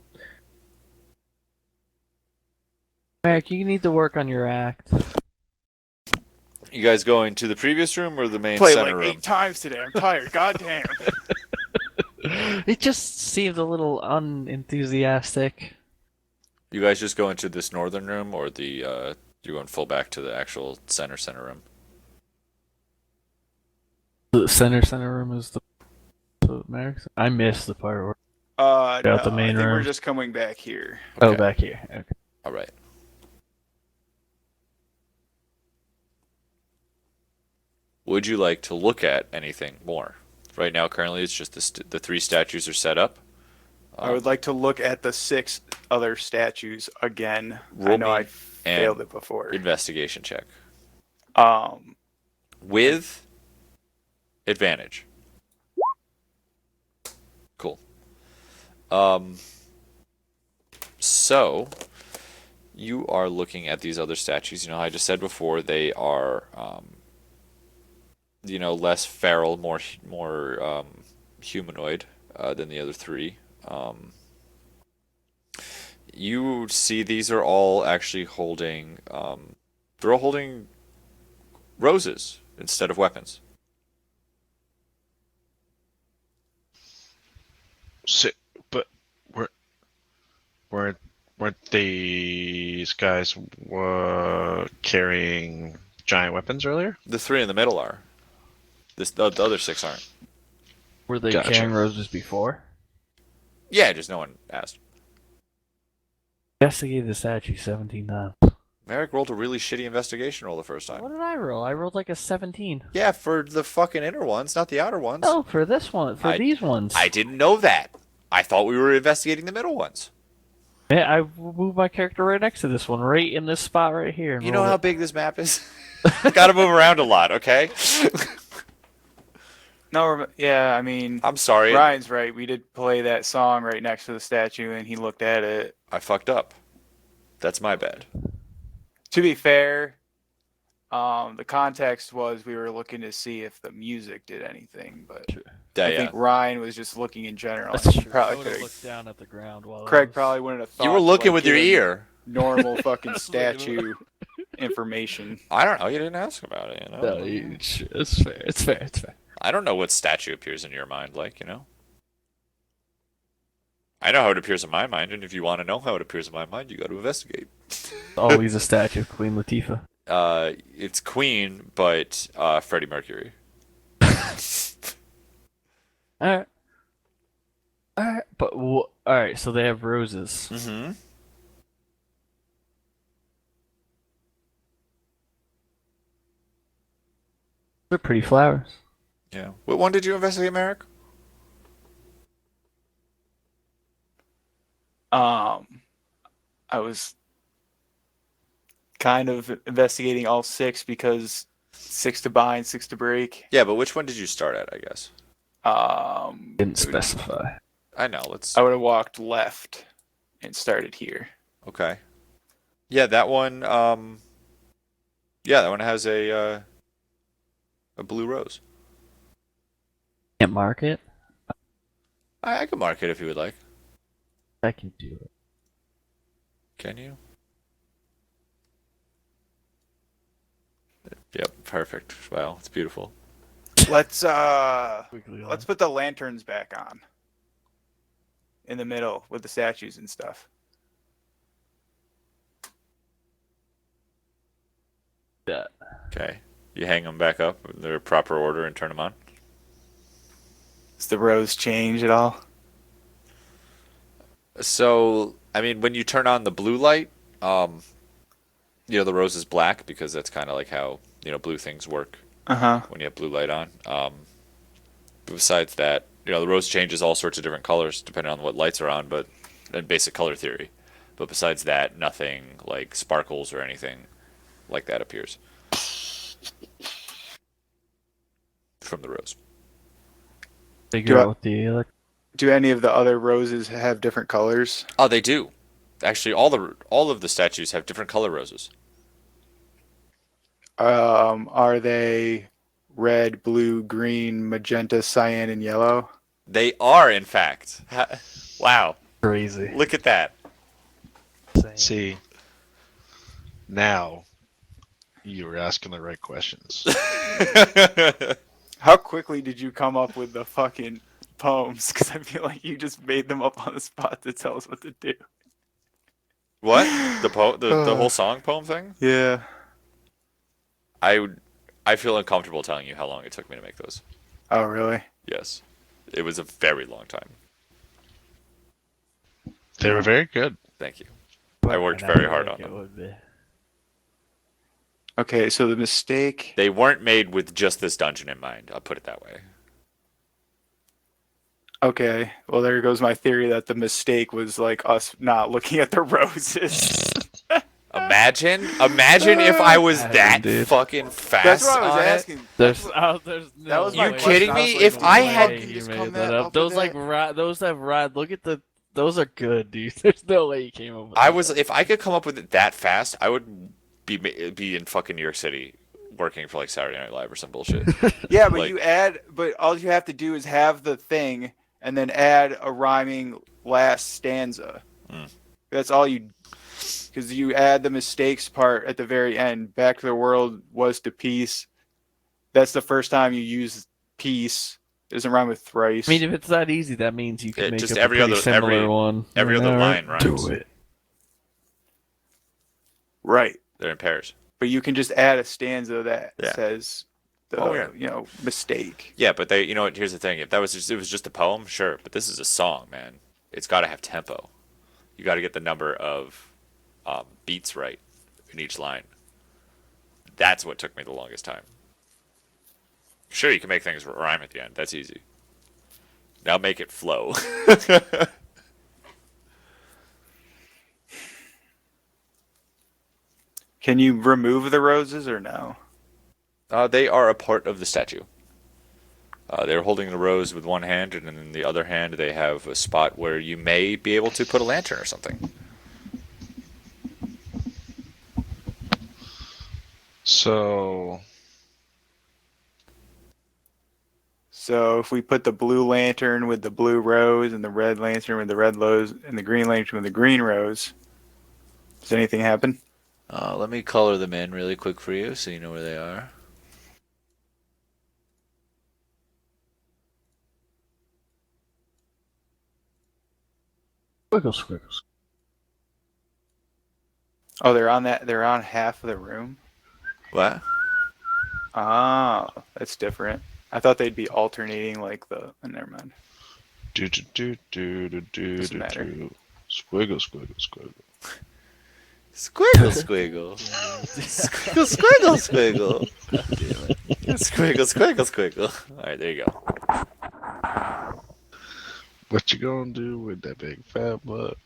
Merrick, you need to work on your act. You guys going to the previous room or the main Played center like room? 8 times today. I'm tired. God damn. It just seemed a little unenthusiastic. You guys just go into this northern room or the you're going full back to the actual center room? The center room is the Merrick. I missed the part where No, the main I think we're room. just coming back here. oh back here. Okay. All right. Would you like to look at anything more? Right now, currently, it's just the 3 statues are set up. I would like to look at the 6 other statues again. Roll I know me I failed it before. Investigation check Um, with advantage. Cool. So you are looking at these other statues. You know, I just said before they are, you know, less feral, more humanoid than the other 3. You see these are all actually holding, they're all holding roses instead of weapons. So, but weren't these guys carrying giant weapons earlier? The 3 in the middle are. The other 6 aren't. Were they Gotcha. carrying roses before? Yeah, just no one asked. Investigate the statue 17 times. Merrick rolled a really shitty investigation roll the first What time. did I roll? I rolled like a 17. Yeah, for the fucking inner ones, not the outer ones. Oh, for this one, for these ones. I didn't know that. I thought we were investigating the middle ones. Yeah, I moved my character right next to this one, right in this spot right here. and You know rolled how it. big this map is? Gotta move around a lot, okay? no, yeah, I mean, I'm sorry. Ryan's right. We did play that song right next to the statue, and he looked at it. I fucked up. That's my bad. To be fair, the context was we were looking to see if the music did anything, but Yeah, I yeah. think Ryan was just looking in general. That's He true. I probably would have could've- looked down at the ground while Craig I was... probably wouldn't have thought. You were to, looking like, with your give him ear. Normal fucking was looking with- statue information. I don't know. You didn't ask about it, you know? No, it's fair. It's fair. It's fair. I don't know what statue appears in your mind like, you know? I know how it appears in my mind, and if you want to know how it appears in my mind, you got to investigate. Always a statue of Queen Latifah. It's Queen, but Freddie Mercury. Alright. Alright, but alright, so they have roses. Mm-hmm. They're pretty flowers. Yeah. What one did you investigate, Merrick? Um, I was kind of investigating all 6 because 6 to bind, 6 to break. Yeah, but which one did you start at, I guess? Didn't specify. I know, let's... I would have walked left and started here. Okay. Yeah, that one, yeah, that one has a blue rose. Can't mark it. I can mark it if you would like. I can do it. Can you? Yep, perfect. Wow, it's beautiful. Let's Quickly let's put the lanterns back on. In the middle with the statues and stuff. that. Okay. You hang them back up in their proper order and turn them on. Does the rose change at all? So, I mean, when you turn on the blue light, the rose is black because that's kind of like how, blue things work Uh-huh. when you have blue light on. But besides that, the rose changes all sorts of different colors depending on what lights are on, but in basic color theory. But besides that, nothing like sparkles or anything like that appears from the rose. Figure Do I- out what the Do any of the other roses have different colors? Oh, they do. Actually, all of the statues have different color roses. Are they red, blue, green, magenta, cyan, and yellow? They are, in fact. Wow. crazy. Look at that. See, now you were asking the right questions. How quickly did you come up with the fucking poems? Because I feel like you just made them up on the spot to tell us what to do. What? The whole song poem thing? Yeah. I feel uncomfortable telling you how long it took me to make those. Oh, really? Yes. It was a very long time. They were very good. Thank you. I worked very hard on them. Would be. Okay, so the mistake. They weren't made with just this dungeon in mind. I'll put it that way. Okay, well, there goes my theory that the mistake was like us not looking at the roses. Imagine if I was that dude. fucking fast That's what I was on it. asking. There's no That was way. my You kidding question. me? I was If like, I no had- way you just made come that up up. Those with like that. those have ride. Look at those are good, dude. There's no way you came up with that. If I could come up with it that fast, I would be in fucking New York City working for like Saturday Night Live or some bullshit. Yeah, but Like- but all you have to do is have the thing and then add a rhyming last stanza. Mm. That's all you, because you add the mistakes part at the very end. Back to the world was to peace. That's the first time you use peace. It doesn't rhyme with thrice. I mean, if it's that easy, that means you can Yeah, make just up every a pretty other- similar every- one. every other Alright, line rhymes. Do it. right. They're in pairs. But you can just add a stanza that Yeah. says the Oh, yeah. Mistake. Yeah, but here's the thing. If it was just a poem, sure. But this is a song, man. It's got to have tempo. You got to get the number of beats right in each line. That's what took me the longest time. Sure, you can make things rhyme at the end. That's easy. Now make it flow. Can you remove the roses or no? They are a part of the statue. They're holding the rose with one hand, and in the other hand, they have a spot where you may be able to put a lantern or something. So, So if we put the blue lantern with the blue rose and the red lantern with the red rose and the green lantern with the green rose, does anything happen? Let me color them in really quick for you so you know where they are. Squiggles, squiggles. Oh, they're on half of the room. What? Ah, that's different. I thought they'd be alternating like the. Never mind. Doesn't matter. Squiggle, squiggle, squiggle. Squiggle, squiggle. Squiggle, squiggle, squiggle. Squiggle, squiggle, squiggle. Alright, there you go. What you gonna do with that big fat butt?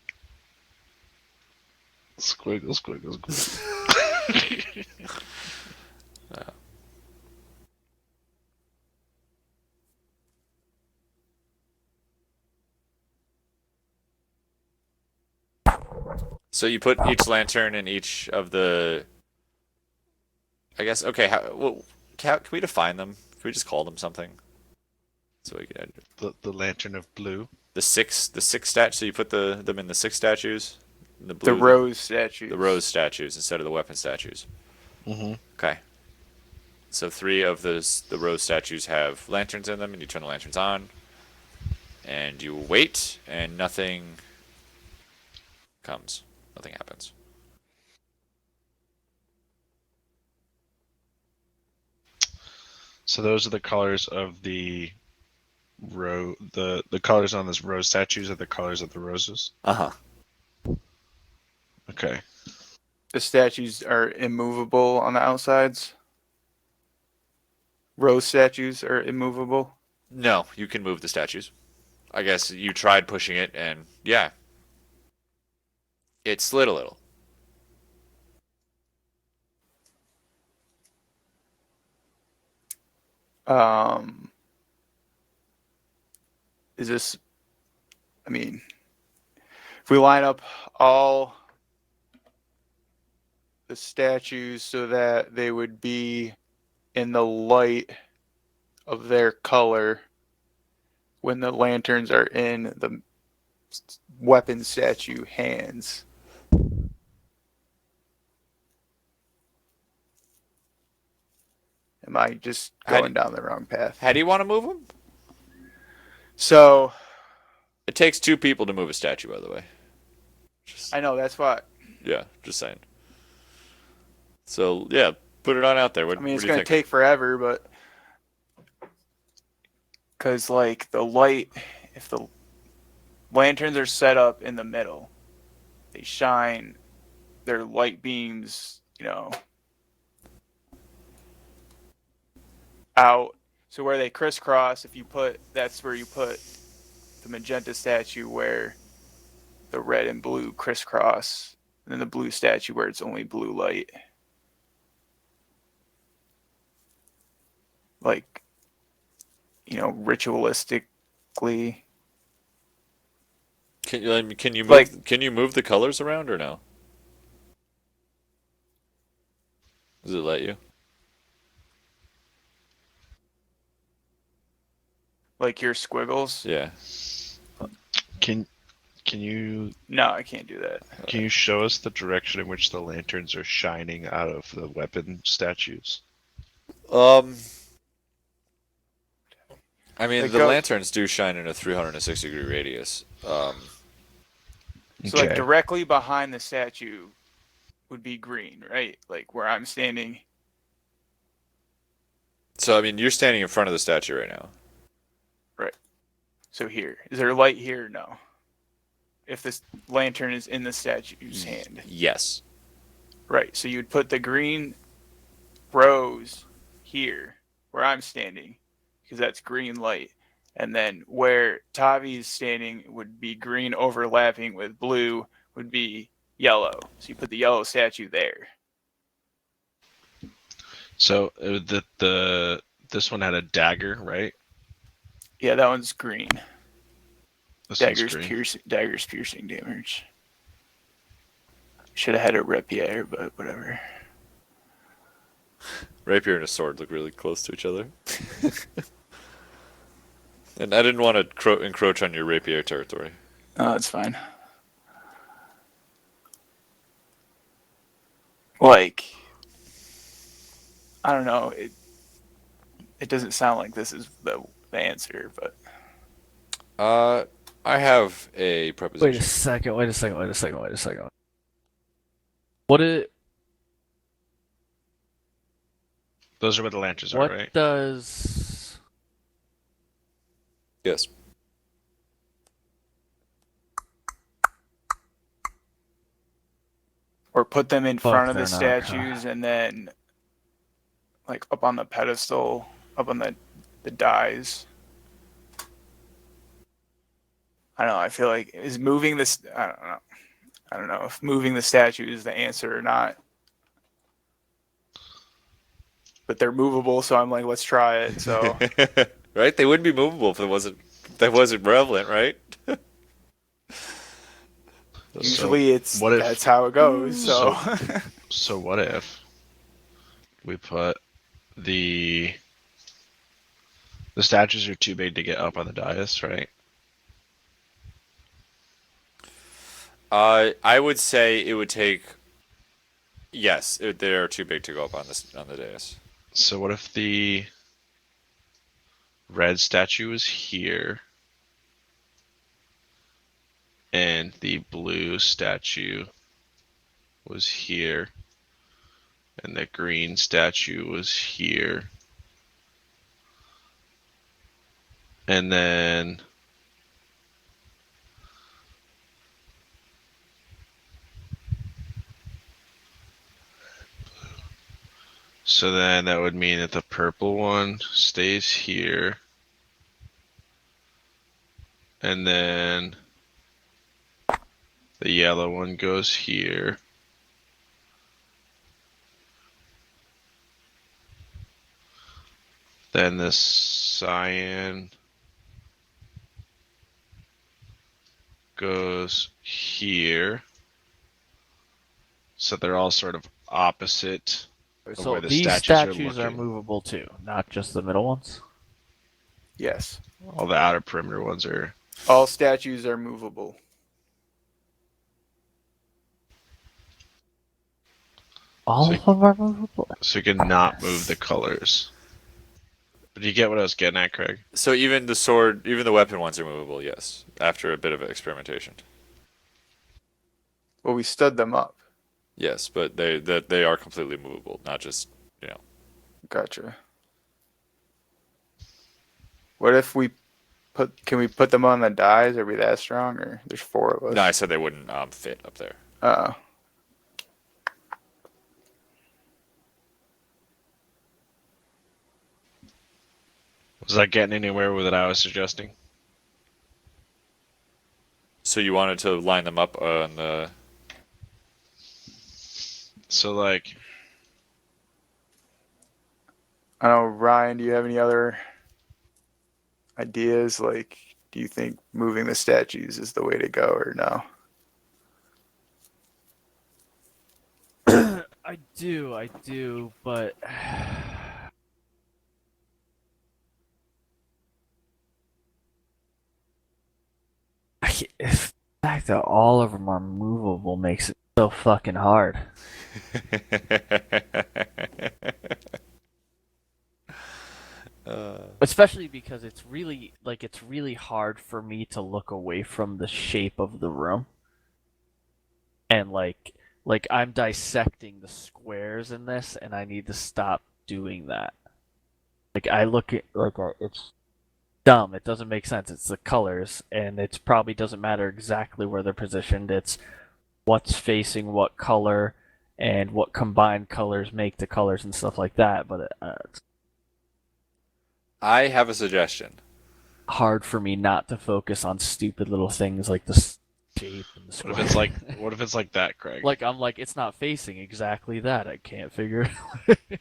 Squiggle, squiggle, squiggle. So you put each lantern in each of the. I guess okay. Can we define them? Can we just call them something? So we can The lantern of blue. the six stat. So you put them in the six statues, in the The blue, rose statues. the rose statues instead of the weapon statues. Mm-hmm. Okay. So three of the rose statues have lanterns in them, and you turn the lanterns on, and you wait, and nothing comes. Nothing happens. So those are the colors of the the colors on this rose statues are the colors of the roses. Uh huh. Okay. The statues are immovable on the outsides. Rose statues are immovable. No, you can move the statues. I guess you tried pushing it, and yeah, it slid a little. Um, is this? I mean, if we line up all the statues so that they would be in the light of their color when the lanterns are in the weapon statue hands. Am I just How going down the wrong path? How do you want to move them? So It takes two people to move a statue, by the way. I know that's what. Yeah, just saying. So yeah, put it on out there. What, I mean, what it's do you going think? to take forever, but because like the light, if the lanterns are set up in the middle, they shine their light beams, out. So where they crisscross, that's where you put the magenta statue where the red and blue crisscross, and then the blue statue where it's only blue light. Like, ritualistically. Can you move Like- can you move the colors around or no? Does it let you? Like your squiggles? Yeah. Can you No, I can't do that. show us the direction in which the lanterns are shining out of the weapon statues? I mean, They the go- lanterns do shine in a 360-degree radius. So like directly behind the statue would be green, right? Like where I'm standing. So I mean, you're standing in front of the statue right now. Right. So here. Is there light here? No. If this lantern is in the statue's hand. Yes. Right. So you'd put the green rose here where I'm standing because that's green light. And then where Tavi's standing would be green overlapping with blue would be yellow. So you put the yellow statue there. So this one had a dagger, right? Yeah, that one's green. This one's green. Daggers piercing damage. Should have had a rapier, but whatever. Rapier and a sword look really close to each other. And I didn't want to encroach on your rapier territory. Oh, that's fine. Like, I don't know. It doesn't sound like this is the answer, but I have a preposition. Wait a second. What it? Those are what the lanterns are, What right? does? Yes. or put them in Fuck, front of the they're not, statues and then like up on the pedestal, up on the dies. I don't know. I feel like is moving this. I don't know. I don't know if moving the statue is the answer or not. But they're movable, so I'm like, let's try it. So Right? They wouldn't be movable if that wasn't prevalent, right? usually it's what if- that's how it goes. So, So what if we put the statues are too big to get up on the dais, right? I would say it would take. Yes, they're too big to go up on the dais. So what if the red statue is here and the blue statue was here and the green statue was here and then so then that would mean that the purple one stays here and then the yellow one goes here. Then the cyan goes here. So they're all sort of opposite. So where the these statues are are looking. movable too, not just the middle ones. yes, All the outer perimeter ones are. all statues are movable. All So- of them are movable. So you can not move the colors. But you get what I was getting at, Craig? So even the sword, even the weapon ones are movable. Yes, after a bit of experimentation. Well, we stood them up. Yes, but they are completely movable, not just Gotcha. What if we can we put them on the dies? Are we that strong, or there's 4 of us? No, I said they wouldn't fit up there. Oh. Was that getting anywhere with what I was suggesting? So you wanted to line them up on the. So like, I don't know, Ryan, do you have any other ideas? Like, do you think moving the statues is the way to go, or no? I do, but the fact that all of them are movable makes it so fucking hard. Especially because it's really hard for me to look away from the shape of the room. And like I'm dissecting the squares in this and I need to stop doing that. Like I look at it's dumb. It doesn't make sense. It's the colors and it probably doesn't matter exactly where they're positioned. It's what's facing what color and what combined colors make the colors and stuff like that, but it's I have a suggestion. hard for me not to focus on stupid little things like the shape and the square. what if it's like that, Craig? like I'm like it's not facing exactly that. I can't figure it out.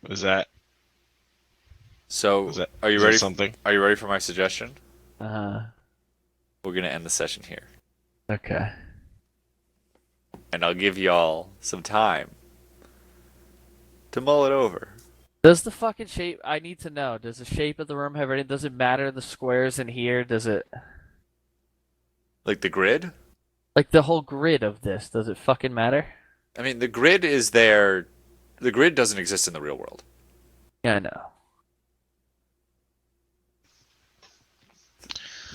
Is that So is that are you is that ready? something? Are you ready for my suggestion? Uh, We're gonna end the session here, okay. and I'll give y'all some time to mull it over. Does the fucking shape? I need to know. Does the shape of the room have anything? Does it matter the squares in here? Does it Like the grid? like the whole grid of this? Does it fucking matter? I mean, the grid is there. The grid doesn't exist in the real world. Yeah, I know.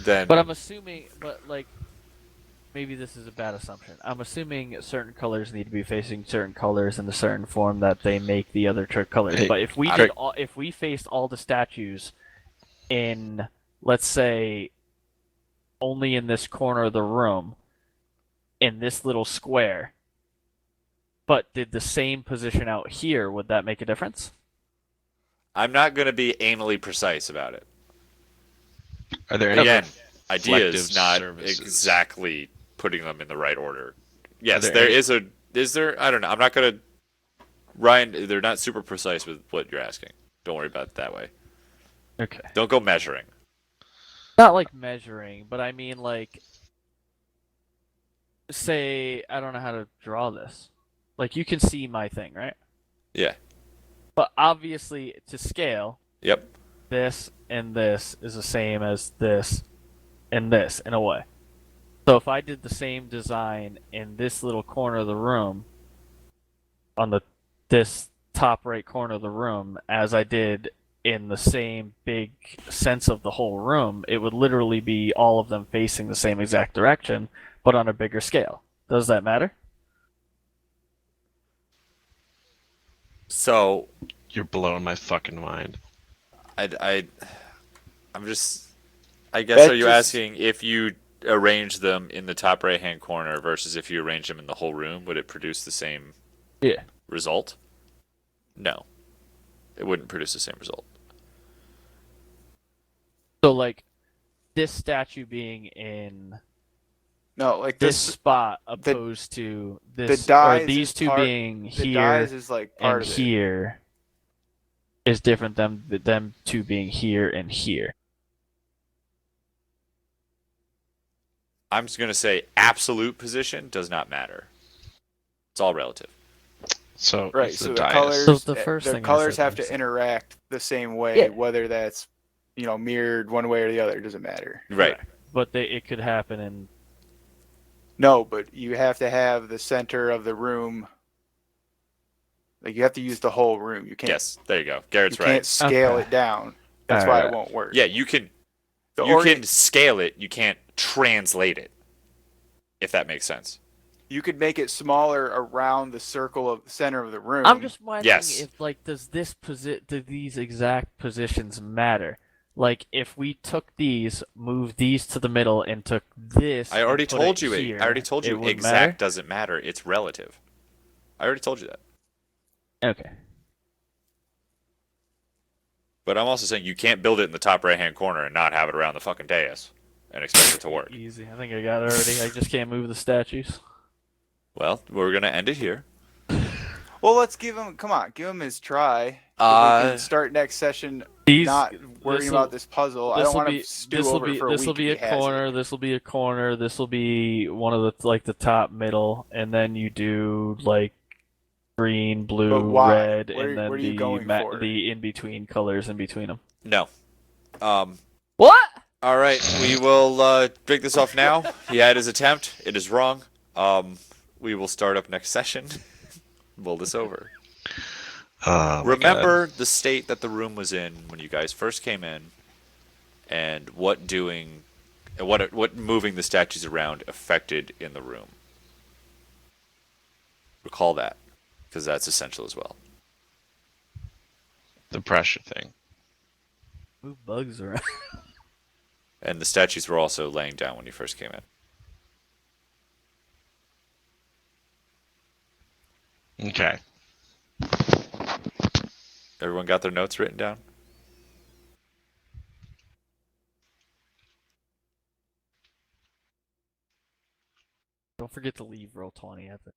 Then, But I'm assuming. But like, maybe this is a bad assumption. I'm assuming certain colors need to be facing certain colors in a certain form that they make the other colors. Hey, But if we I- if we faced all the statues in, let's say, only in this corner of the room, in this little square, but did the same position out here, would that make a difference? I'm not gonna be anally precise about it. Are there any Again, ideas, reflective not surfaces? exactly putting them in the right order. Yes, there there any- is a. Is there? I don't know. I'm not gonna. Ryan, they're not super precise with what you're asking. Don't worry about it that way. Okay. Don't go measuring. Not like measuring, but I mean like, say I don't know how to draw this. Like you can see my thing, right? Yeah. But obviously, to scale, Yep. this and this is the same as this and this in a way. So if I did the same design in this little corner of the room, on this top right corner of the room, as I did in the same big sense of the whole room, it would literally be all of them facing the same exact direction, but on a bigger scale. Does that matter? So You're blowing my fucking mind. I'm just. I guess That are you just- asking if you arrange them in the top right hand corner versus if you arrange them in the whole room, would it produce the same Yeah. result? No, it wouldn't produce the same result. So like this statue being in No, like this this. spot opposed to The this, or dies these is two part. being The here dies is like part and of it. here is different than them two being here and here. I'm just gonna say absolute position does not matter. It's all relative. So Right. it's So the the dais. colors. So the first the thing I colors said have makes to sense. interact the same way, Yeah. whether that's mirrored one way or the other. It doesn't matter. Right. Correct. But it could happen in No, but you have to have the center of the room. Like you have to use the whole room. You can't. Yes. There you go. You Garrett's can't right. scale Okay. it down. That's why it won't work. Yeah, you can. The You organ- can scale it. You can't translate it. If that makes sense. You could make it smaller around the circle of the center of the room. I'm just wondering Yes. if like do these exact positions matter? Like if we took these, moved these to the middle, and took this. I already and put told it you it. here, I already told it you wouldn't exact matter? doesn't matter. It's relative. I already told you that. Okay. But I'm also saying you can't build it in the top right hand corner and not have it around the fucking dais and expect it to work. Easy. I think I got it already. I just can't move the statues. Well, we're gonna end it here. Well, let's give him. Come on, give him his try. If we can start next session. These Not worrying this'll- about this puzzle. I don't want to stew over it for a this week. will be if a he has corner. it. This will be a corner. This will be one of the like the top middle, and then you do like green, But blue, why? red, What are- and then what are you going for? the in between colors in between them. No. What? All right, we will break this off now. He had his attempt. It is wrong. We will start up next session. Mull this over. Oh, my Remember the state that the room was in when you guys first came in, and what moving the statues around affected in the room. Recall that, because that's essential as well. God. The pressure thing. Move bugs around. And the statues were also laying down when you first came in. Okay. Everyone got their notes written down? Don't forget to leave roll 20 at the